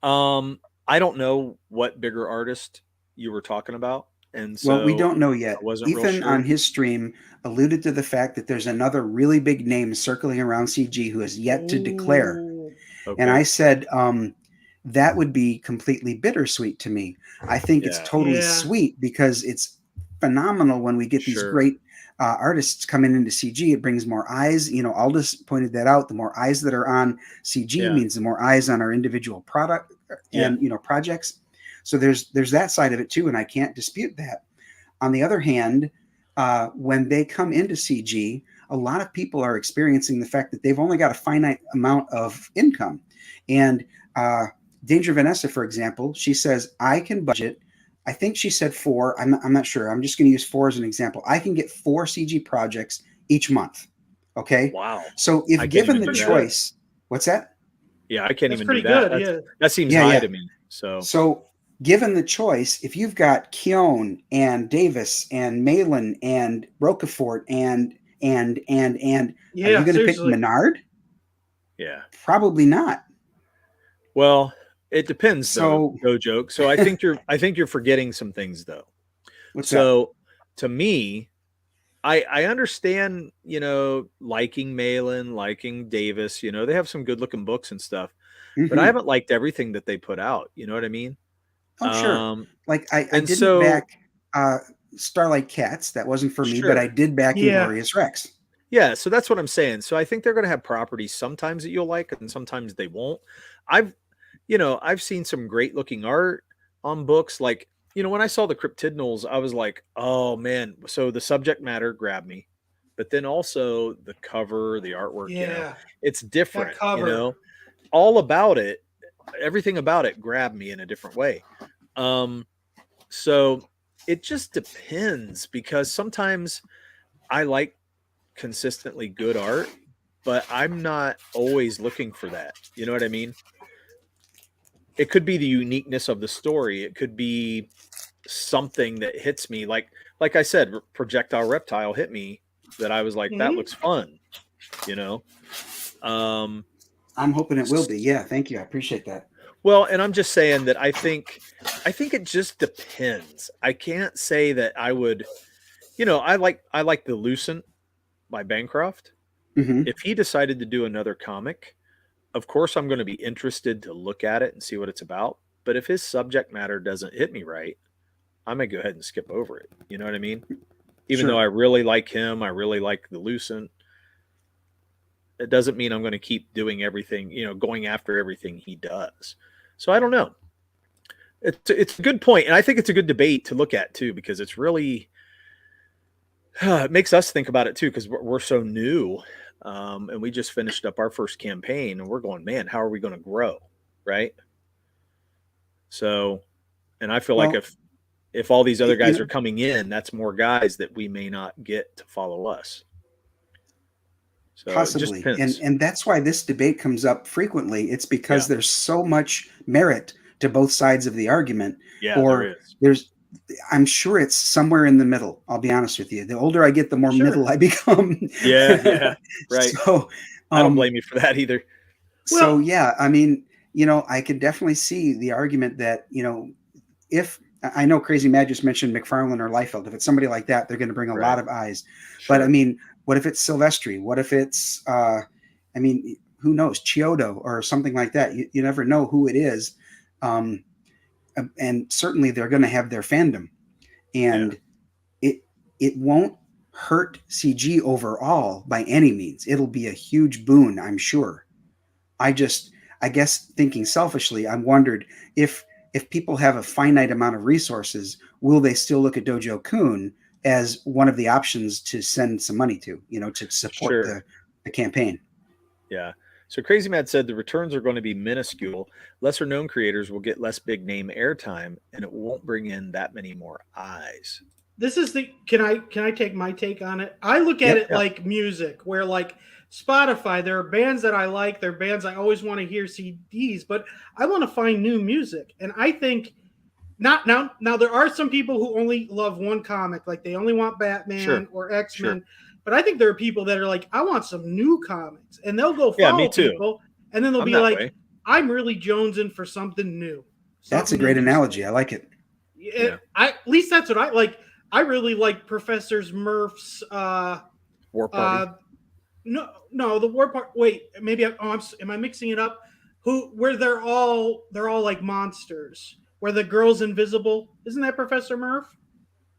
Speaker 2: I don't know what bigger artist you were talking about. And so
Speaker 5: we don't know yet.
Speaker 2: Ethan
Speaker 5: on his stream alluded to the fact that there's another really big name circling around CG who has yet to declare. Okay. And I said, that would be completely bittersweet to me. I think it's totally sweet because it's phenomenal when we get these great artists coming into CG. It brings more eyes. Aldous pointed that out. The more eyes that are on CG means the more eyes on our individual product and projects. So there's that side of it too, and I can't dispute that. On the other hand, when they come into CG, a lot of people are experiencing the fact that they've only got a finite amount of income. And Danger Vanessa, for example, she says, I can budget, I think she said 4, I'm not sure, I'm just going to use 4 as an example. I can get 4 CG projects each month. Okay?
Speaker 2: Wow.
Speaker 5: So if given the choice, what's that?
Speaker 2: Yeah, I can't even
Speaker 3: pretty
Speaker 2: do that.
Speaker 3: Good,
Speaker 2: that seems high to me. So
Speaker 5: given the choice, if you've got Keown and Davis and Malin and Roquefort and are you going to pick Menard?
Speaker 2: Yeah,
Speaker 5: probably not.
Speaker 2: Well, it depends. No joke. So I think you're forgetting some things though. To me, I understand, liking Malin, liking Davis. They have some good looking books and stuff, but I haven't liked everything that they put out. You know what I mean?
Speaker 5: Oh, sure. Like I didn't back Starlight Cats. That wasn't for me, but I did back Inglorious Rex.
Speaker 2: Yeah, so that's what I'm saying. So I think they're going to have properties sometimes that you'll like and sometimes they won't. I've I've seen some great looking art on books like, when I saw the Cryptidnals, I was like, "Oh man." So the subject matter grabbed me. But then also the cover, the artwork,
Speaker 3: Yeah,
Speaker 2: it's
Speaker 3: that
Speaker 2: different,
Speaker 3: cover.
Speaker 2: All about it, everything about it grabbed me in a different way. So it just depends because sometimes I like consistently good art, but I'm not always looking for that. You know what I mean? It could be the uniqueness of the story. It could be something that hits me. Like I said, Projectile Reptile hit me that I was like, that looks fun, you know?
Speaker 5: I'm hoping it will be. Yeah. Thank you. I appreciate that.
Speaker 2: Well, and I'm just saying that I think it just depends. I can't say that I would, I like The Lucent by Bancroft.
Speaker 5: Mm-hmm.
Speaker 2: If he decided to do another comic, of course I'm going to be interested to look at it and see what it's about. But if his subject matter doesn't hit me right, I may go ahead and skip over it. You know what I mean? Even
Speaker 5: Sure.
Speaker 2: though I really like him, I really like The Lucent. It doesn't mean I'm going to keep doing everything, going after everything he does. So I don't know. It's a good point, and I think it's a good debate to look at too, because it's really it makes us think about it too, because we're so new, and we just finished up our first campaign, and we're going, man, how are we going to grow, right? So, and I feel like if all these other guys are coming in, that's more guys that we may not get to follow us. So
Speaker 5: possibly, and that's why this debate comes up frequently. It's because there's so much merit to both sides of the argument.
Speaker 2: Yeah,
Speaker 5: or I'm sure it's somewhere in the middle. I'll be honest with you. The older I get, the more middle I become.
Speaker 2: Yeah, right.
Speaker 5: So
Speaker 2: I don't blame you for that either.
Speaker 5: So yeah, I mean, I could definitely see the argument that, if I know Crazy Mad just mentioned McFarlane or Liefeld, if it's somebody like that, they're going to bring a lot of eyes. Sure. But I mean, what if it's Silvestri? What if it's, who knows, Chiodo or something like that? You never know who it is. And certainly they're going to have their fandom, and it won't hurt CG overall by any means. It'll be a huge boon, I'm sure. I guess thinking selfishly, I'm wondered if people have a finite amount of resources, will they still look at Dojo Kun as one of the options to send some money to, to support the campaign?
Speaker 2: Yeah. So Crazy Mad said the returns are going to be minuscule. Lesser known creators will get less big name airtime, and it won't bring in that many more eyes.
Speaker 3: This is can I take my take on it? I look at it like music, where like Spotify, there are bands that I like, there are bands I always want to hear CDs, but I want to find new music. And I think now there are some people who only love one comic, like they only want Batman or X-Men. Sure. But I think there are people that are like, I want some new comics, and they'll go follow people, and then they'll be like, I'm really jonesing for something new.
Speaker 5: That's a great analogy. I like it.
Speaker 3: At least that's what I like. I really like Professor Murph's
Speaker 2: War Party.
Speaker 3: No, the War Party. Wait, maybe am I mixing it up? Where they're all like monsters. Where the girl's invisible. Isn't that Professor Murph?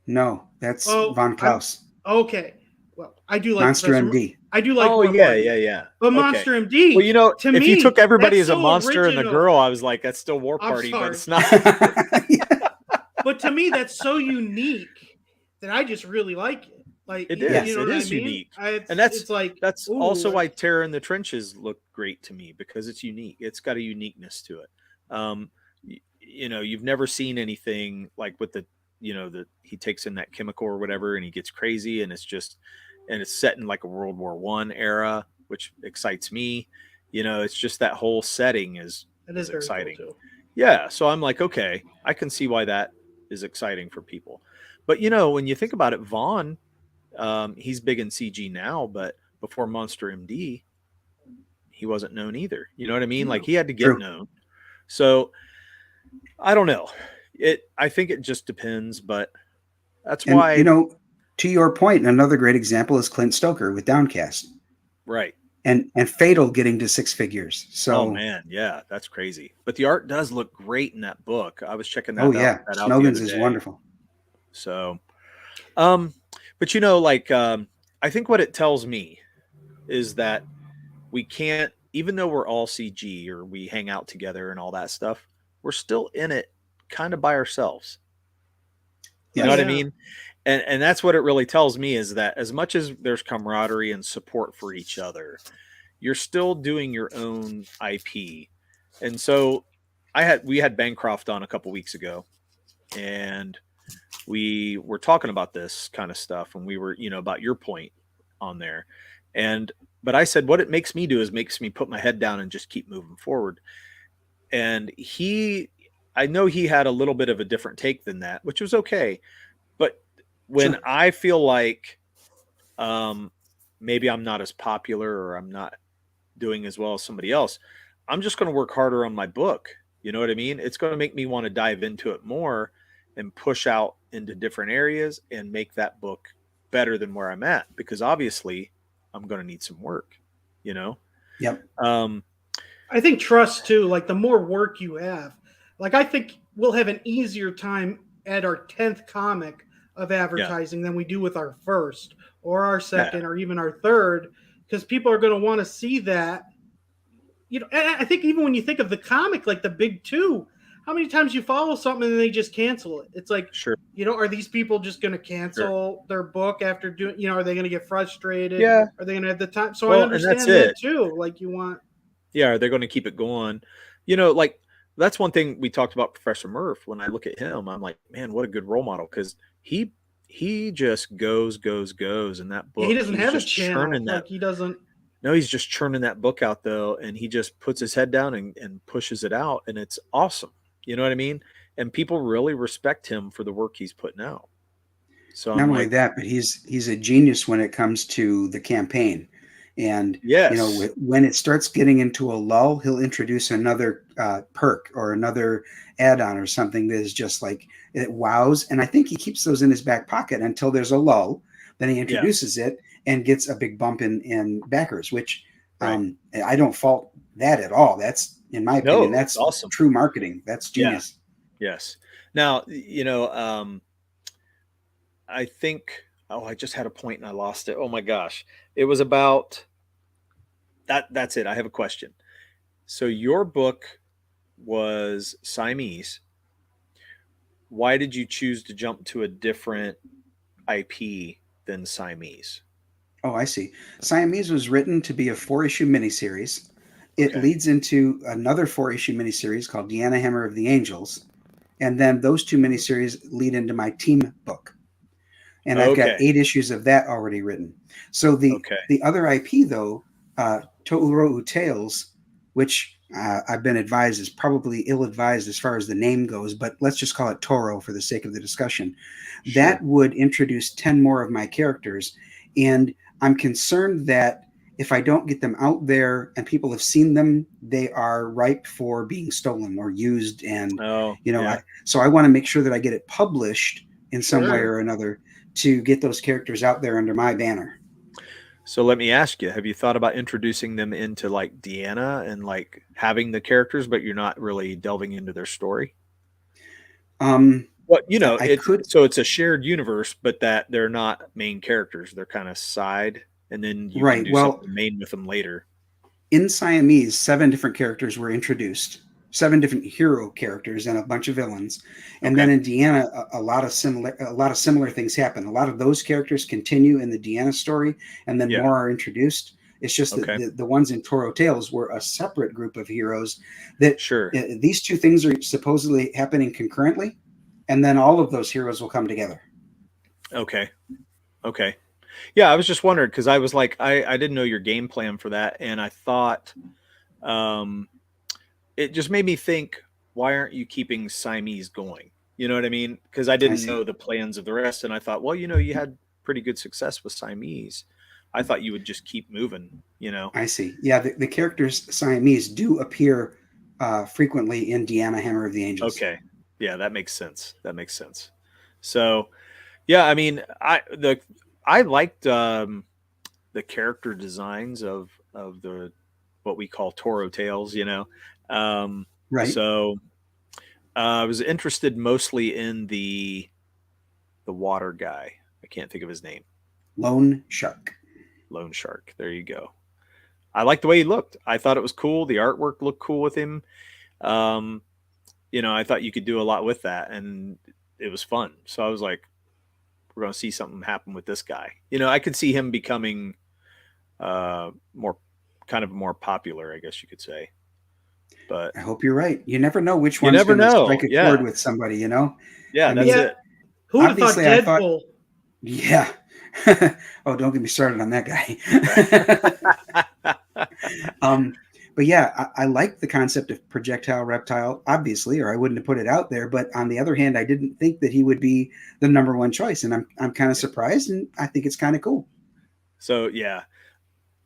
Speaker 5: No, that's Von Klaus.
Speaker 3: Okay. Well, I do like
Speaker 5: Monster MD.
Speaker 3: I do like.
Speaker 2: Oh yeah.
Speaker 3: But Monster MD.
Speaker 2: Well, to if you took everybody as a monster and the girl, I was like, that's still War Party, but it's not.
Speaker 3: But to me, that's so unique that I just really like it. Like
Speaker 2: it is, it is unique, and that's also why Terror in the Trenches look great to me, because it's unique. It's got a uniqueness to it. You've never seen anything like with the he takes in that chemical or whatever, and he gets crazy, and it's set in like a World War I era, which excites me. It's just that whole setting is exciting. Cool too. Yeah, so I'm like, okay, I can see why that is exciting for people. But when you think about it, Vaughn, he's big in CG now, but before Monster MD, he wasn't known either. You know what I mean? Like he had to get known. So I don't know. I think it just depends, but that's why.
Speaker 5: To your point, another great example is Clint Stoker with Downcast.
Speaker 2: Right.
Speaker 5: And Fatal getting to 6 figures. So,
Speaker 2: oh man, yeah, that's crazy. But the art does look great in that book. I was checking that.
Speaker 5: Oh yeah, Snogans is wonderful.
Speaker 2: So, but I think what it tells me is that we can't, even though we're all CG or we hang out together and all that stuff, we're still in it kind of by ourselves. You know what I mean? And that's what it really tells me, is that as much as there's camaraderie and support for each other, you're still doing your own IP. And so we had Bancroft on a couple weeks ago, and we were talking about this kind of stuff, and we were, about your point on there. But I said, what it makes me do is makes me put my head down and just keep moving forward. And I know he had a little bit of a different take than that, which was okay. But when I feel like maybe I'm not as popular or I'm not doing as well as somebody else, I'm just going to work harder on my book. You know what I mean? It's going to make me want to dive into it more and push out into different areas and make that book better than where I'm at, because obviously I'm going to need some work,
Speaker 5: Yep.
Speaker 3: I think trust too, like the more work you have, like I think we'll have an easier time at our 10th comic of advertising than we do with our first or our second or even our third, because people are going to want to see that. And I think even when you think of the comic, like the big two, how many times you follow something and they just cancel it? It's like, are these people just going to cancel their book after doing, are they going to get frustrated?
Speaker 2: Yeah.
Speaker 3: Are they going to have the time? So I understand that too. Like you want.
Speaker 2: Yeah. Are they going to keep it going? Like that's one thing we talked about Professor Murph. When I look at him, I'm like, man, what a good role model. Cause he just goes. And that book,
Speaker 3: he doesn't have a channel. Like he doesn't.
Speaker 2: No, he's just churning that book out though. And he just puts his head down and pushes it out. And it's awesome. You know what I mean? And people really respect him for the work he's putting out. So
Speaker 5: not only that, but he's a genius when it comes to the campaign. And when it starts getting into a lull, he'll introduce another perk or another add-on or something that is just like it wows. And I think he keeps those in his back pocket until there's a lull. Then he introduces it and gets a big bump in backers, which I don't fault that at all. That's, in my opinion, that's awesome. True marketing. That's genius.
Speaker 2: Yeah. Yes. Now, I think, I just had a point and I lost it. Oh my gosh. It was about that. That's it. I have a question. So your book was Siamese. Why did you choose to jump to a different IP than Siamese?
Speaker 5: Oh, I see. Siamese was written to be a 4-issue miniseries. It leads into another 4-issue miniseries called Deanna Hammer of the Angels. And then those 2 miniseries lead into my team book. And I've got 8 issues of that already written. So the other IP, though, To'urou Tales, which I've been advised is probably ill-advised as far as the name goes, but let's just call it Toro for the sake of the discussion. Sure. That would introduce 10 more of my characters. And I'm concerned that if I don't get them out there and people have seen them, they are ripe for being stolen or used. And, so I want to make sure that I get it published in some way or another to get those characters out there under my banner.
Speaker 2: So let me ask you, have you thought about introducing them into like Deanna and like having the characters, but you're not really delving into their story? Well, so it's a shared universe, but that they're not main characters. They're kind of side, and then you can do something main with them later.
Speaker 5: In Siamese, 7 different characters were introduced, 7 different hero characters and a bunch of villains. And then in Deanna, a lot of similar things happen. A lot of those characters continue in the Deanna story, and then more are introduced. It's just that the ones in Toro Tales were a separate group of heroes that these 2 things are supposedly happening concurrently. And then all of those heroes will come together.
Speaker 2: Okay. Yeah, I was just wondering because I was like, I didn't know your game plan for that. And I thought it just made me think, why aren't you keeping Siamese going? You know what I mean? Because I didn't know the plans of the rest. And I thought, well, you had pretty good success with Siamese. I thought you would just keep moving,
Speaker 5: I see. Yeah, the characters Siamese do appear frequently in Deanna Hammer of the Angels.
Speaker 2: Okay. Yeah, that makes sense. So, yeah, I mean, I liked the character designs of the what we call Toro Tales,
Speaker 5: Right.
Speaker 2: So I was interested mostly in the water guy. I can't think of his name.
Speaker 5: Lone Shark.
Speaker 2: Lone Shark. There you go. I like the way he looked. I thought it was cool. The artwork looked cool with him. I thought you could do a lot with that, and it was fun. So I was like, we're going to see something happen with this guy. I could see him becoming more popular, I guess you could say. But
Speaker 5: I hope you're right. You never know which one's going to strike a chord with somebody,
Speaker 2: Yeah,
Speaker 5: that's
Speaker 2: it.
Speaker 3: Who would have thought Deadpool?
Speaker 5: Yeah. Oh, don't get me started on that guy. But yeah, I like the concept of projectile reptile, obviously, or I wouldn't have put it out there. But on the other hand, I didn't think that he would be the number one choice, and I'm kind of surprised, and I think it's kind of cool.
Speaker 2: So yeah.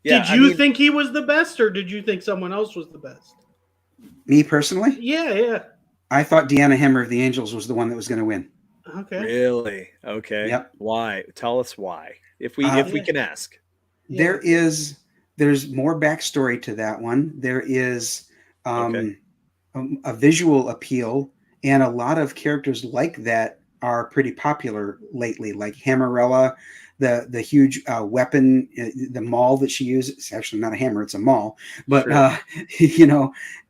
Speaker 3: Did you think he was the best, or did you think someone else was the best?
Speaker 5: Me personally?
Speaker 3: Yeah.
Speaker 5: I thought Deanna Hammer of the Angels was the one that was going to win.
Speaker 3: Okay.
Speaker 2: Really? Okay.
Speaker 5: Yep.
Speaker 2: Why? Tell us why, if we can ask.
Speaker 5: There's more backstory to that one. There is a visual appeal, and a lot of characters like that are pretty popular lately, like Hammerella, the huge weapon, the maul that she uses. It's actually not a hammer, it's a maul. But
Speaker 2: sure.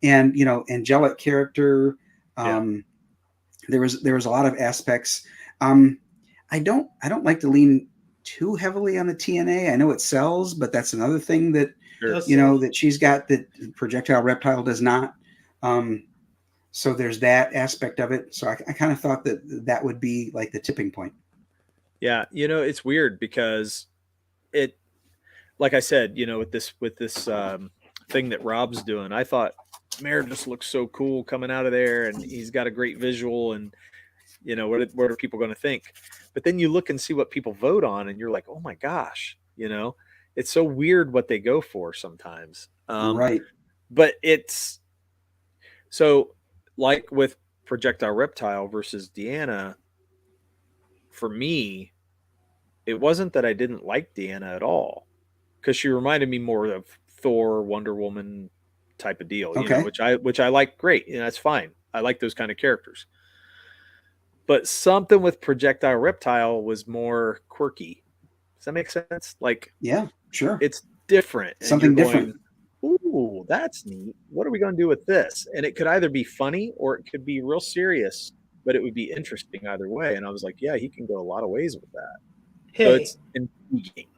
Speaker 5: Angelic character. There was a lot of aspects. I don't like to lean too heavily on the TNA. I know it sells, but that's another thing that that she's got that projectile reptile does not. So there's that aspect of it. So I kind of thought that would be like the tipping point.
Speaker 2: Yeah, it's weird because it, like I said, with this thing that Rob's doing, I thought Mare just looks so cool coming out of there, and he's got a great visual, and what are people going to think? But then you look and see what people vote on, and you're like, oh my gosh, it's so weird what they go for sometimes.
Speaker 5: Right.
Speaker 2: But it's so, like with projectile reptile versus Deanna, for me, it wasn't that I didn't like Deanna at all, because she reminded me more of Thor, Wonder Woman type of deal, which I like. Great, that's fine. I like those kind of characters. But something with projectile reptile was more quirky. Does that make sense? Like,
Speaker 5: yeah, sure,
Speaker 2: it's different.
Speaker 5: Something different.
Speaker 2: Ooh, that's neat. What are we going to do with this? And it could either be funny or it could be real serious, but it would be interesting either way. And I was like, yeah, he can go a lot of ways with that.
Speaker 3: Hey,
Speaker 2: so it's intriguing.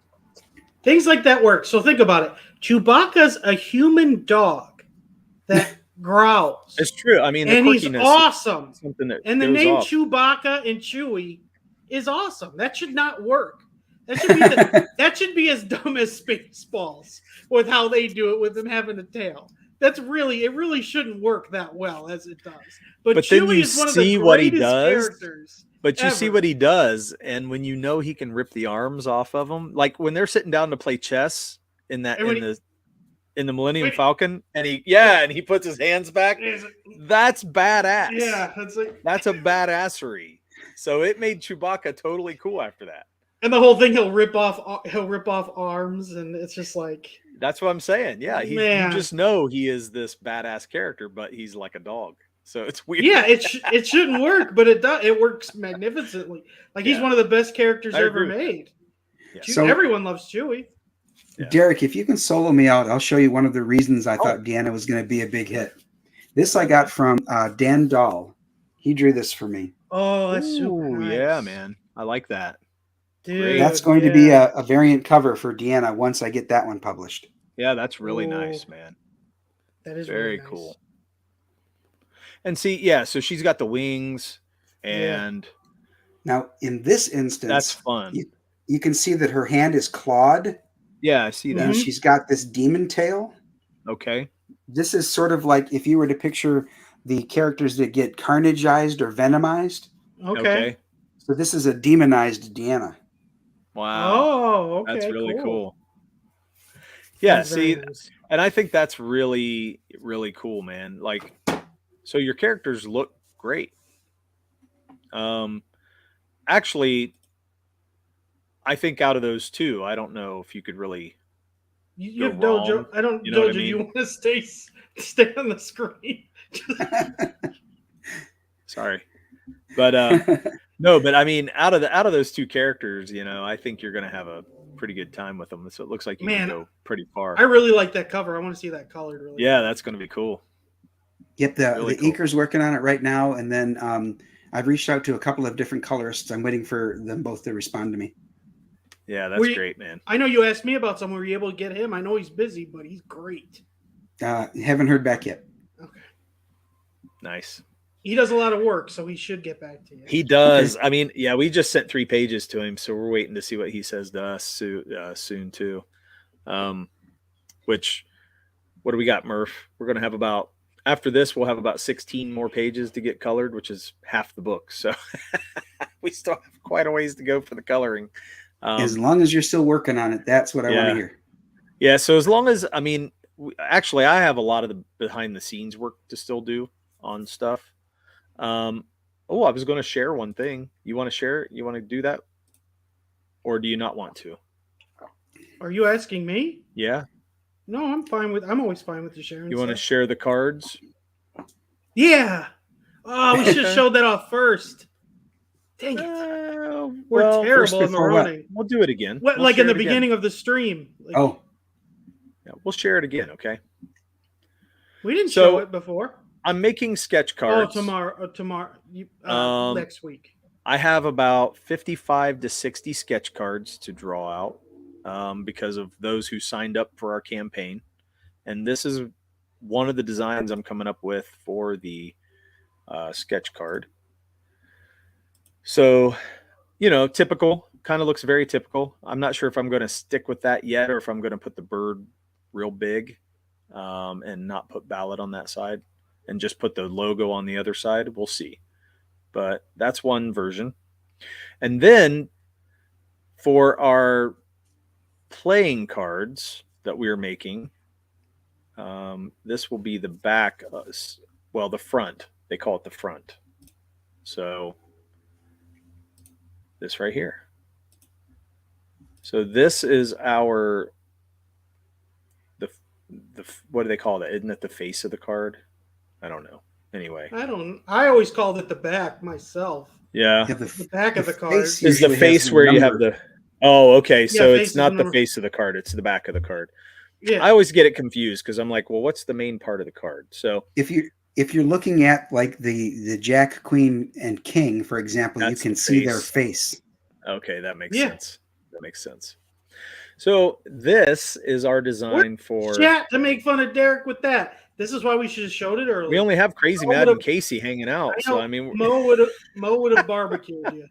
Speaker 3: Things like that work. So think about it. Chewbacca's a human dog that growls.
Speaker 2: It's true. I mean,
Speaker 3: and he's awesome.
Speaker 2: And
Speaker 3: the name
Speaker 2: off.
Speaker 3: Chewbacca and Chewie is awesome. That should not work. That should be as dumb as Spaceballs with how they do it with them having a tail. It really shouldn't work that well as it does. But Chewie is one of the greatest characters.
Speaker 2: But you see what he does, and when he can rip the arms off of them, like when they're sitting down to play chess in the Millennium Falcon, and he puts his hands back. That's badass.
Speaker 3: Yeah,
Speaker 2: that's a badassery. So it made Chewbacca totally cool after that.
Speaker 3: And the whole thing, he'll rip off arms, and it's just like,
Speaker 2: that's what I'm saying. Yeah, you just know he is this badass character, but he's like a dog. So it's weird.
Speaker 3: Yeah, it shouldn't work, but it does. It works magnificently. Like he's one of the best characters ever made. Yeah. So everyone loves Chewie.
Speaker 5: Yeah. Derek, if you can solo me out, I'll show you one of the reasons I thought Deanna was going to be a big hit. This I got from Dan Dahl. He drew this for me.
Speaker 3: Oh, that's super nice.
Speaker 2: Yeah, man. I like that.
Speaker 3: Dude,
Speaker 5: that's going to be a variant cover for Deanna once I get that one published.
Speaker 2: Yeah, that's really nice, man.
Speaker 3: That is
Speaker 2: very
Speaker 3: really nice.
Speaker 2: Cool. And see, so she's got the wings, and
Speaker 5: now in this instance,
Speaker 2: that's fun.
Speaker 5: You can see that her hand is clawed.
Speaker 2: Yeah, I see that.
Speaker 5: And she's got this demon tail.
Speaker 2: Okay.
Speaker 5: This is sort of like if you were to picture the characters that get carnageized or venomized.
Speaker 3: Okay.
Speaker 5: So this is a demonized Deanna.
Speaker 2: Wow.
Speaker 3: Oh, okay.
Speaker 2: That's really cool. Yeah, see, and I think that's really, really cool, man. Like, so your characters look great. Actually, I think out of those two, I don't know if you could really.
Speaker 3: You have Dojo. I don't. Dojo, do you want to stay on the screen?
Speaker 2: Sorry, but no. But I mean, out of those two characters, I think you're going to have a pretty good time with them. So it looks like you
Speaker 3: Man,
Speaker 2: can go pretty far.
Speaker 3: I really like that cover. I want to see that colored. Really.
Speaker 2: Yeah, that's going to be cool.
Speaker 5: Yep,
Speaker 2: Really
Speaker 5: the
Speaker 2: cool.
Speaker 5: inker's working on it right now, and then I've reached out to a couple of different colorists. I'm waiting for them both to respond to me.
Speaker 2: Yeah, that's great, man.
Speaker 3: I know you asked me about someone. Were you able to get him? I know he's busy, but he's great.
Speaker 5: Haven't heard back yet.
Speaker 3: Okay.
Speaker 2: Nice.
Speaker 3: He does a lot of work, so he should get back to you.
Speaker 2: He does. Okay. I mean, yeah, we just sent 3 pages to him, so we're waiting to see what he says to us soon too. Which, what do we got, Murph? We're going to have about, after this, we'll have about 16 more pages to get colored, which is half the book. So we still have quite a ways to go for the coloring.
Speaker 5: As long as you're still working on it, that's what I want to hear. Yeah.
Speaker 2: So as long as, I mean, actually, I have a lot of the behind the scenes work to still do on stuff. I was going to share one thing. You want to share it? You want to do that? Or do you not want to?
Speaker 3: Are you asking me?
Speaker 2: Yeah.
Speaker 3: No, I'm always fine with you sharing.
Speaker 2: You want to share the cards?
Speaker 3: Yeah. Oh, we should have showed that off first. Dang it. We're terrible in the running.
Speaker 2: We'll do it again.
Speaker 3: What, like in the beginning of the stream? Like,
Speaker 2: yeah, we'll share it again, okay?
Speaker 3: We didn't show it before.
Speaker 2: I'm making sketch cards.
Speaker 3: Oh, tomorrow. Next week.
Speaker 2: I have about 55 to 60 sketch cards to draw out because of those who signed up for our campaign. And this is one of the designs I'm coming up with for the sketch card. So, typical, kind of looks very typical. I'm not sure if I'm going to stick with that yet or if I'm going to put the bird real big and not put ballad on that side and just put the logo on the other side. We'll see. But that's one version. And then for our playing cards that we're making, this will be the back, the front. They call it the front. So this right here. So this is our the what do they call that? Isn't it the face of the card? I don't know. Anyway,
Speaker 3: I always called it the back myself.
Speaker 2: Yeah,
Speaker 3: the back of the card
Speaker 2: is the face where you have the. Oh, okay. So it's not the face of the card; it's the back of the card. Yeah, I always get it confused because I'm like, well, what's the main part of the card? So
Speaker 5: if you're looking at like the Jack, Queen, and King, for example, you can see their face.
Speaker 2: Okay, that makes sense. That makes sense. So this is our design for
Speaker 3: chat to make fun of Derek with that. This is why we should have showed it earlier.
Speaker 2: We only have Crazy Mad and Casey hanging out. So I mean,
Speaker 3: Mo would have barbecued you.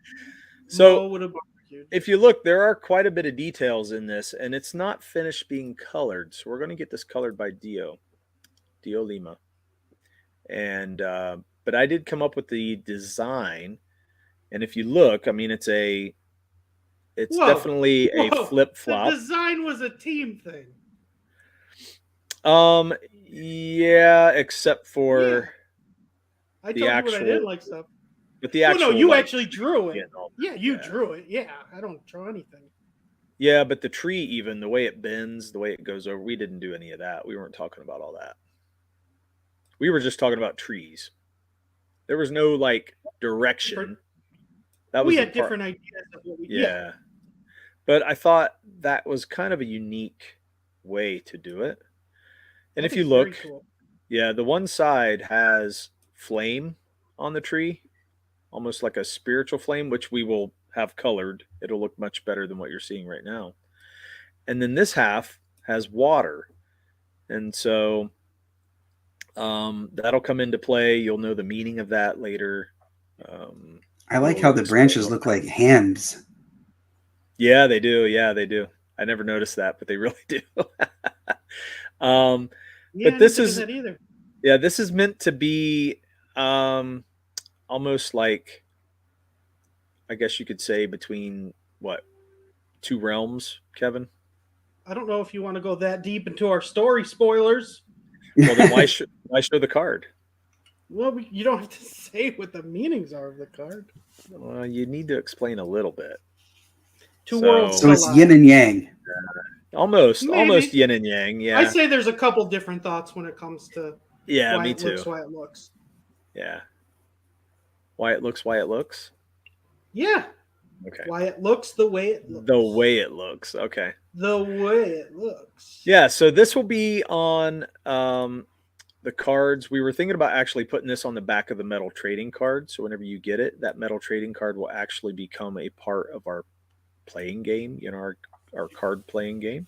Speaker 2: So
Speaker 3: Mo would have barbecued.
Speaker 2: If you look, there are quite a bit of details in this, and it's not finished being colored. So we're going to get this colored by Dio Lima. And but I did come up with the design, and if you look, I mean, it's definitely a flip flop.
Speaker 3: The design was a team thing.
Speaker 2: Yeah, except for
Speaker 3: I told you what I didn't like stuff.
Speaker 2: But the actual,
Speaker 3: you actually drew it. Yeah, you drew it. Yeah, I don't draw anything.
Speaker 2: Yeah, but the tree, even the way it bends, the way it goes over, we didn't do any of that. We weren't talking about all that. We were just talking about trees. There was no like direction.
Speaker 3: We had different ideas of what we did.
Speaker 2: Yeah. But I thought that was kind of a unique way to do it. And if you look, yeah, the one side has flame on the tree, almost like a spiritual flame, which we will have colored. It'll look much better than what you're seeing right now. And then this half has water. And so that'll come into play. You'll know the meaning of that later.
Speaker 5: I like how the branches look like hands.
Speaker 2: Yeah, they do. Yeah, they do. I never noticed that, but they really do. But this is this is meant to be almost like, I guess you could say, between two realms, Kevin?
Speaker 3: I don't know if you want to go that deep into our story spoilers.
Speaker 2: Well, then why show the card?
Speaker 3: Well, you don't have to say what the meanings are of the card.
Speaker 2: Well, you need to explain a little bit.
Speaker 3: Two worlds.
Speaker 5: So it's yin and yang.
Speaker 2: Almost yin and yang. Yeah.
Speaker 3: I say there's a couple different thoughts when it comes to
Speaker 2: me too.
Speaker 3: Why it looks.
Speaker 2: Yeah. Why it looks.
Speaker 3: Yeah.
Speaker 2: Okay.
Speaker 3: Why it looks the way it looks.
Speaker 2: The way it looks. Okay.
Speaker 3: The way it looks.
Speaker 2: Yeah. So this will be on the cards. We were thinking about actually putting this on the back of the metal trading card. So whenever you get it, that metal trading card will actually become a part of our playing game, our card playing game.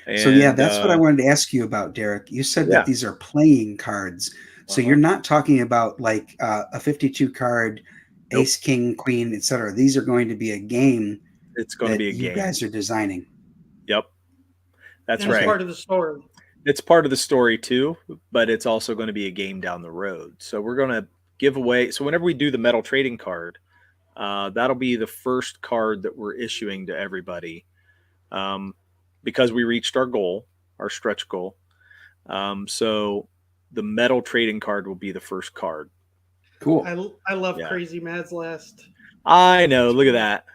Speaker 2: And,
Speaker 5: so yeah, that's what I wanted to ask you about, Derek. You said that these are playing cards. So you're not talking about like a 52 card, ace, king, queen, etc. These are going to be a game.
Speaker 2: It's going to be a game
Speaker 5: you guys are designing.
Speaker 2: Yep. That's
Speaker 3: and
Speaker 2: right.
Speaker 3: It's part of the story.
Speaker 2: It's part of the story too, but it's also going to be a game down the road. So we're going to give away. So whenever we do the metal trading card, that'll be the first card that we're issuing to everybody, because we reached our goal, our stretch goal. So the metal trading card will be the first card.
Speaker 5: Cool.
Speaker 3: I love Crazy Mad's last.
Speaker 2: I know. Look at that.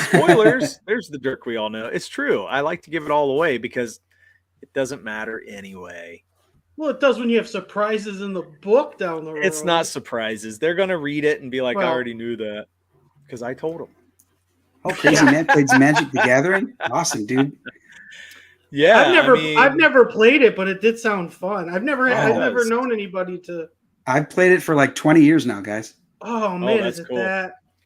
Speaker 2: Spoilers. There's the Dirk we all know. It's true. I like to give it all away because it doesn't matter anyway.
Speaker 3: Well, it does when you have surprises in the book down the road.
Speaker 2: It's not surprises. They're going to read it and be like, I already knew that because I told them.
Speaker 5: Oh, Crazy Mad played Magic the Gathering? Awesome, dude.
Speaker 2: Yeah.
Speaker 3: I've never played it, but it did sound fun. I've never known anybody to.
Speaker 5: I've played it for like 20 years now, guys.
Speaker 3: Oh man,
Speaker 2: that's cool.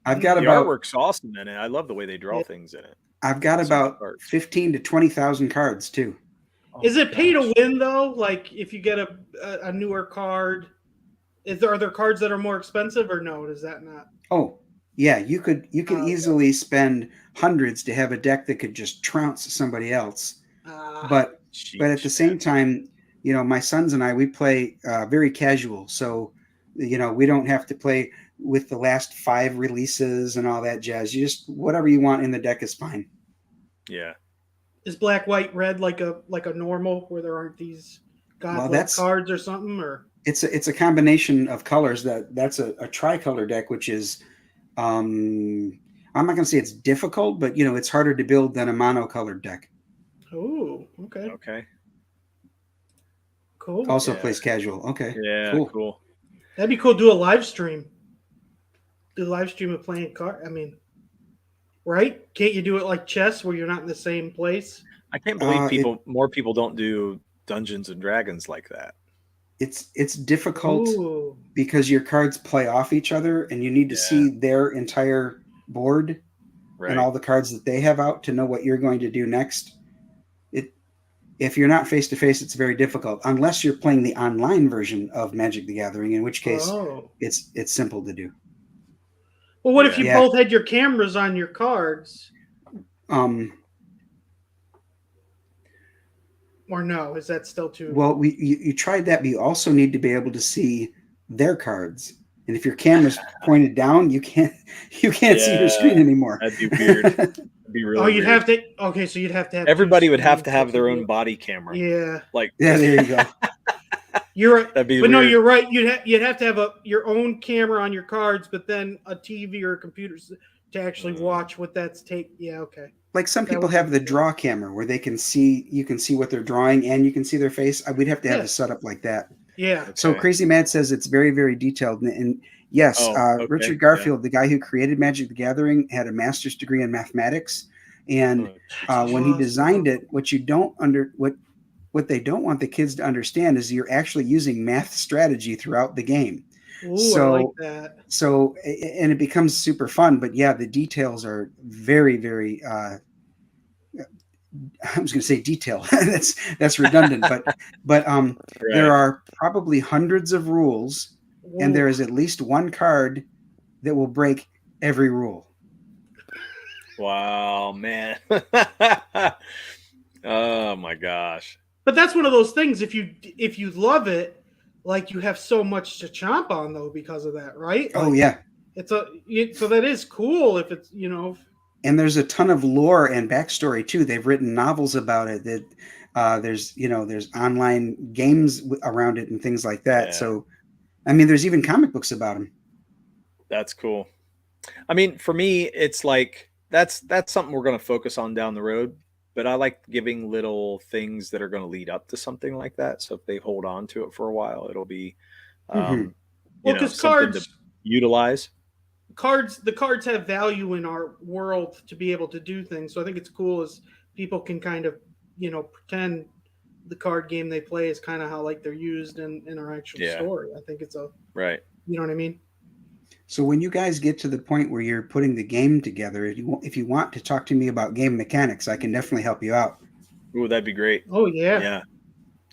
Speaker 5: I've got
Speaker 2: the
Speaker 5: about
Speaker 2: artwork's awesome in it. I love the way they draw things in it.
Speaker 5: I've got about 15 to 20,000 cards too.
Speaker 3: Is it pay to win though? Like if you get a newer card, are there cards that are more expensive or no? Does that not?
Speaker 5: Oh yeah, you could easily spend hundreds to have a deck that could just trounce somebody else. But at the same time, my sons and I, we play very casual. So, we don't have to play with the last 5 releases and all that jazz. You just, whatever you want in the deck is fine.
Speaker 2: Yeah.
Speaker 3: Is black, white, red like a normal where there aren't these cards or something? Or
Speaker 5: it's a combination of colors. That's a tricolor deck, which is, I'm not going to say it's difficult, but it's harder to build than a monocolored deck.
Speaker 3: Oh, okay.
Speaker 2: Okay.
Speaker 3: Cool.
Speaker 5: Also plays casual. Okay.
Speaker 2: Yeah, cool.
Speaker 3: That'd be cool. Do a live stream. Do a live stream of playing card. I mean, right? Can't you do it like chess where you're not in the same place?
Speaker 2: I can't believe more people don't do Dungeons and Dragons like that.
Speaker 5: It's difficult because your cards play off each other and you need to see their entire board and all the cards that they have out to know what you're going to do next. If you're not face to face, it's very difficult unless you're playing the online version of Magic the Gathering, in which case it's simple to do.
Speaker 3: Well, what if you both had your cameras on your cards?
Speaker 5: Or
Speaker 3: no? Is that still too?
Speaker 5: Well, you tried that, but you also need to be able to see their cards. And if your camera's pointed down, you can't see your screen anymore.
Speaker 2: That'd be weird. That'd be really
Speaker 3: you'd
Speaker 2: weird.
Speaker 3: have to. Okay, so you'd have to have.
Speaker 2: Everybody would have to have their own body camera.
Speaker 3: Yeah.
Speaker 5: There you go.
Speaker 3: You're right.
Speaker 2: That'd be
Speaker 3: but
Speaker 2: weird.
Speaker 3: No, you're right. You'd have to have your own camera on your cards, but then a TV or a computer to actually watch what that's take. Yeah. Okay.
Speaker 5: Like some people have the draw camera where you can see what they're drawing and you can see their face. We'd have to have a setup like that.
Speaker 3: Yeah.
Speaker 2: Okay.
Speaker 5: So Crazy Mad says it's very, very detailed. And yes, Richard Garfield, the guy who created Magic the Gathering, had a master's degree in mathematics. And when he designed it, what they don't want the kids to understand is you're actually using math strategy throughout the game.
Speaker 3: Ooh, I like that.
Speaker 5: So, and it becomes super fun. But yeah, the details are very, very. I was going to say detail. that's redundant, but there are probably hundreds of rules, and there is at least one card that will break every rule.
Speaker 2: Wow, man! Oh my gosh!
Speaker 3: But that's one of those things. If you love it, like you have so much to chomp on though because of that, right?
Speaker 5: Oh yeah.
Speaker 3: So that is cool if it's
Speaker 5: And there's a ton of lore and backstory too. They've written novels about it. That there's online games around it and things like that. Yeah. So, I mean, there's even comic books about them.
Speaker 2: That's cool. I mean, for me, it's like that's something we're going to focus on down the road. But I like giving little things that are going to lead up to something like that. So if they hold on to it for a while, it'll be,
Speaker 3: because cards
Speaker 2: to utilize.
Speaker 3: the cards have value in our world to be able to do things. So I think it's cool as people can kind of, pretend the card game they play is kind of how like they're used in our actual story. I think it's
Speaker 2: right.
Speaker 3: You know what I mean?
Speaker 5: So when you guys get to the point where you're putting the game together, if you want to talk to me about game mechanics, I can definitely help you out.
Speaker 2: Ooh, that'd be great.
Speaker 3: Oh yeah.
Speaker 2: Yeah.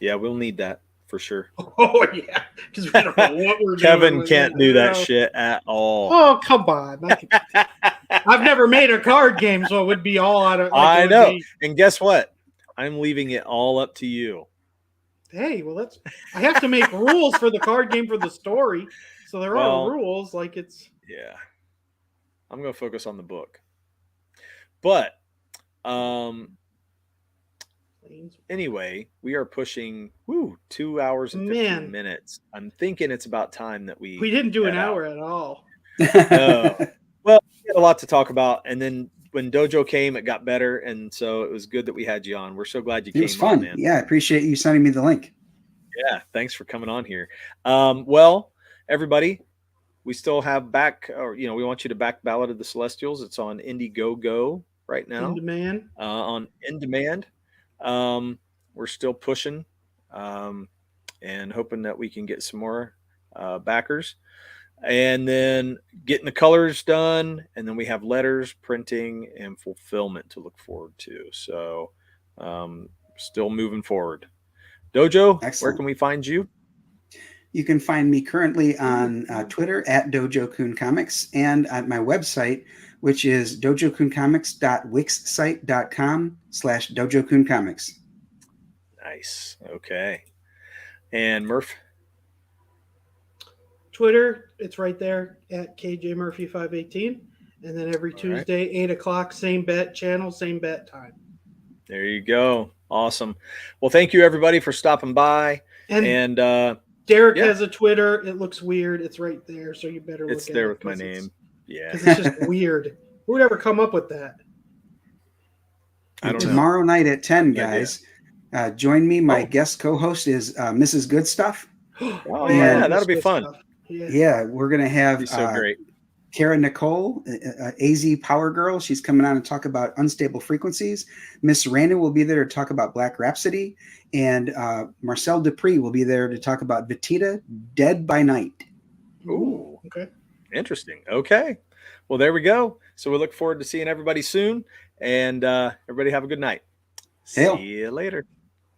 Speaker 2: Yeah, we'll need that for sure.
Speaker 3: Oh yeah. Because we don't know what we're
Speaker 2: Kevin
Speaker 3: doing.
Speaker 2: can't do that shit at all.
Speaker 3: Oh, come on. I've never made a card game, so it would be all out of
Speaker 2: I know. And guess what? I'm leaving it all up to you.
Speaker 3: Hey, well, I have to make rules for the card game for the story. So there are rules, like it's.
Speaker 2: Yeah. I'm going to focus on the book. But anyway, we are pushing 2 hours and 15 minutes. I'm thinking it's about time that we
Speaker 3: didn't do an hour at all.
Speaker 2: No. Well, we had a lot to talk about, and then when Dojo came, it got better, and so it was good that we had you on. We're so glad you came. It was
Speaker 5: fun,
Speaker 2: man.
Speaker 5: Yeah, I appreciate you sending me the link.
Speaker 2: Yeah, thanks for coming on here. Well, everybody, we still have we want you to back Ballad of the Celestials. It's on Indiegogo right now.
Speaker 3: In demand.
Speaker 2: On In Demand. We're still pushing and hoping that we can get some more backers. And then getting the colors done, and then we have letters, printing, and fulfillment to look forward to. So still moving forward. Dojo,
Speaker 5: Excellent.
Speaker 2: Where can we find you?
Speaker 5: You can find me currently on Twitter at Dojo Kun Comics, and at my website, which is dojokuncomics.wixsite.com/Dojo Kun Comics.
Speaker 2: Nice. Okay. And Murph?
Speaker 3: Twitter, it's right there at KJMurphy518. And then every Tuesday, 8 o'clock, same bet channel, same bet time.
Speaker 2: There you go. Awesome. Well, thank you, everybody, for stopping by. And
Speaker 3: Derek has a Twitter. It looks weird. It's right there, so you better look at it.
Speaker 2: It's there with my name. Yeah.
Speaker 3: Because it's just weird. Who would ever come up with that?
Speaker 2: I don't know.
Speaker 5: Tomorrow night at 10, guys, join me. My guest co-host is Mrs. Good Stuff.
Speaker 2: Oh, yeah, that'll be fun.
Speaker 5: Yeah, we're going to have
Speaker 2: so great.
Speaker 5: Kara Nicole, AZ Power Girl. She's coming on and talk about unstable frequencies. Miss Raina will be there to talk about Black Rhapsody. And Marcel Dupree will be there to talk about Vetita, Dead by Night.
Speaker 2: Ooh,
Speaker 3: okay.
Speaker 2: Interesting. Okay. Well, there we go. So we look forward to seeing everybody soon. And everybody have a good night. See you later.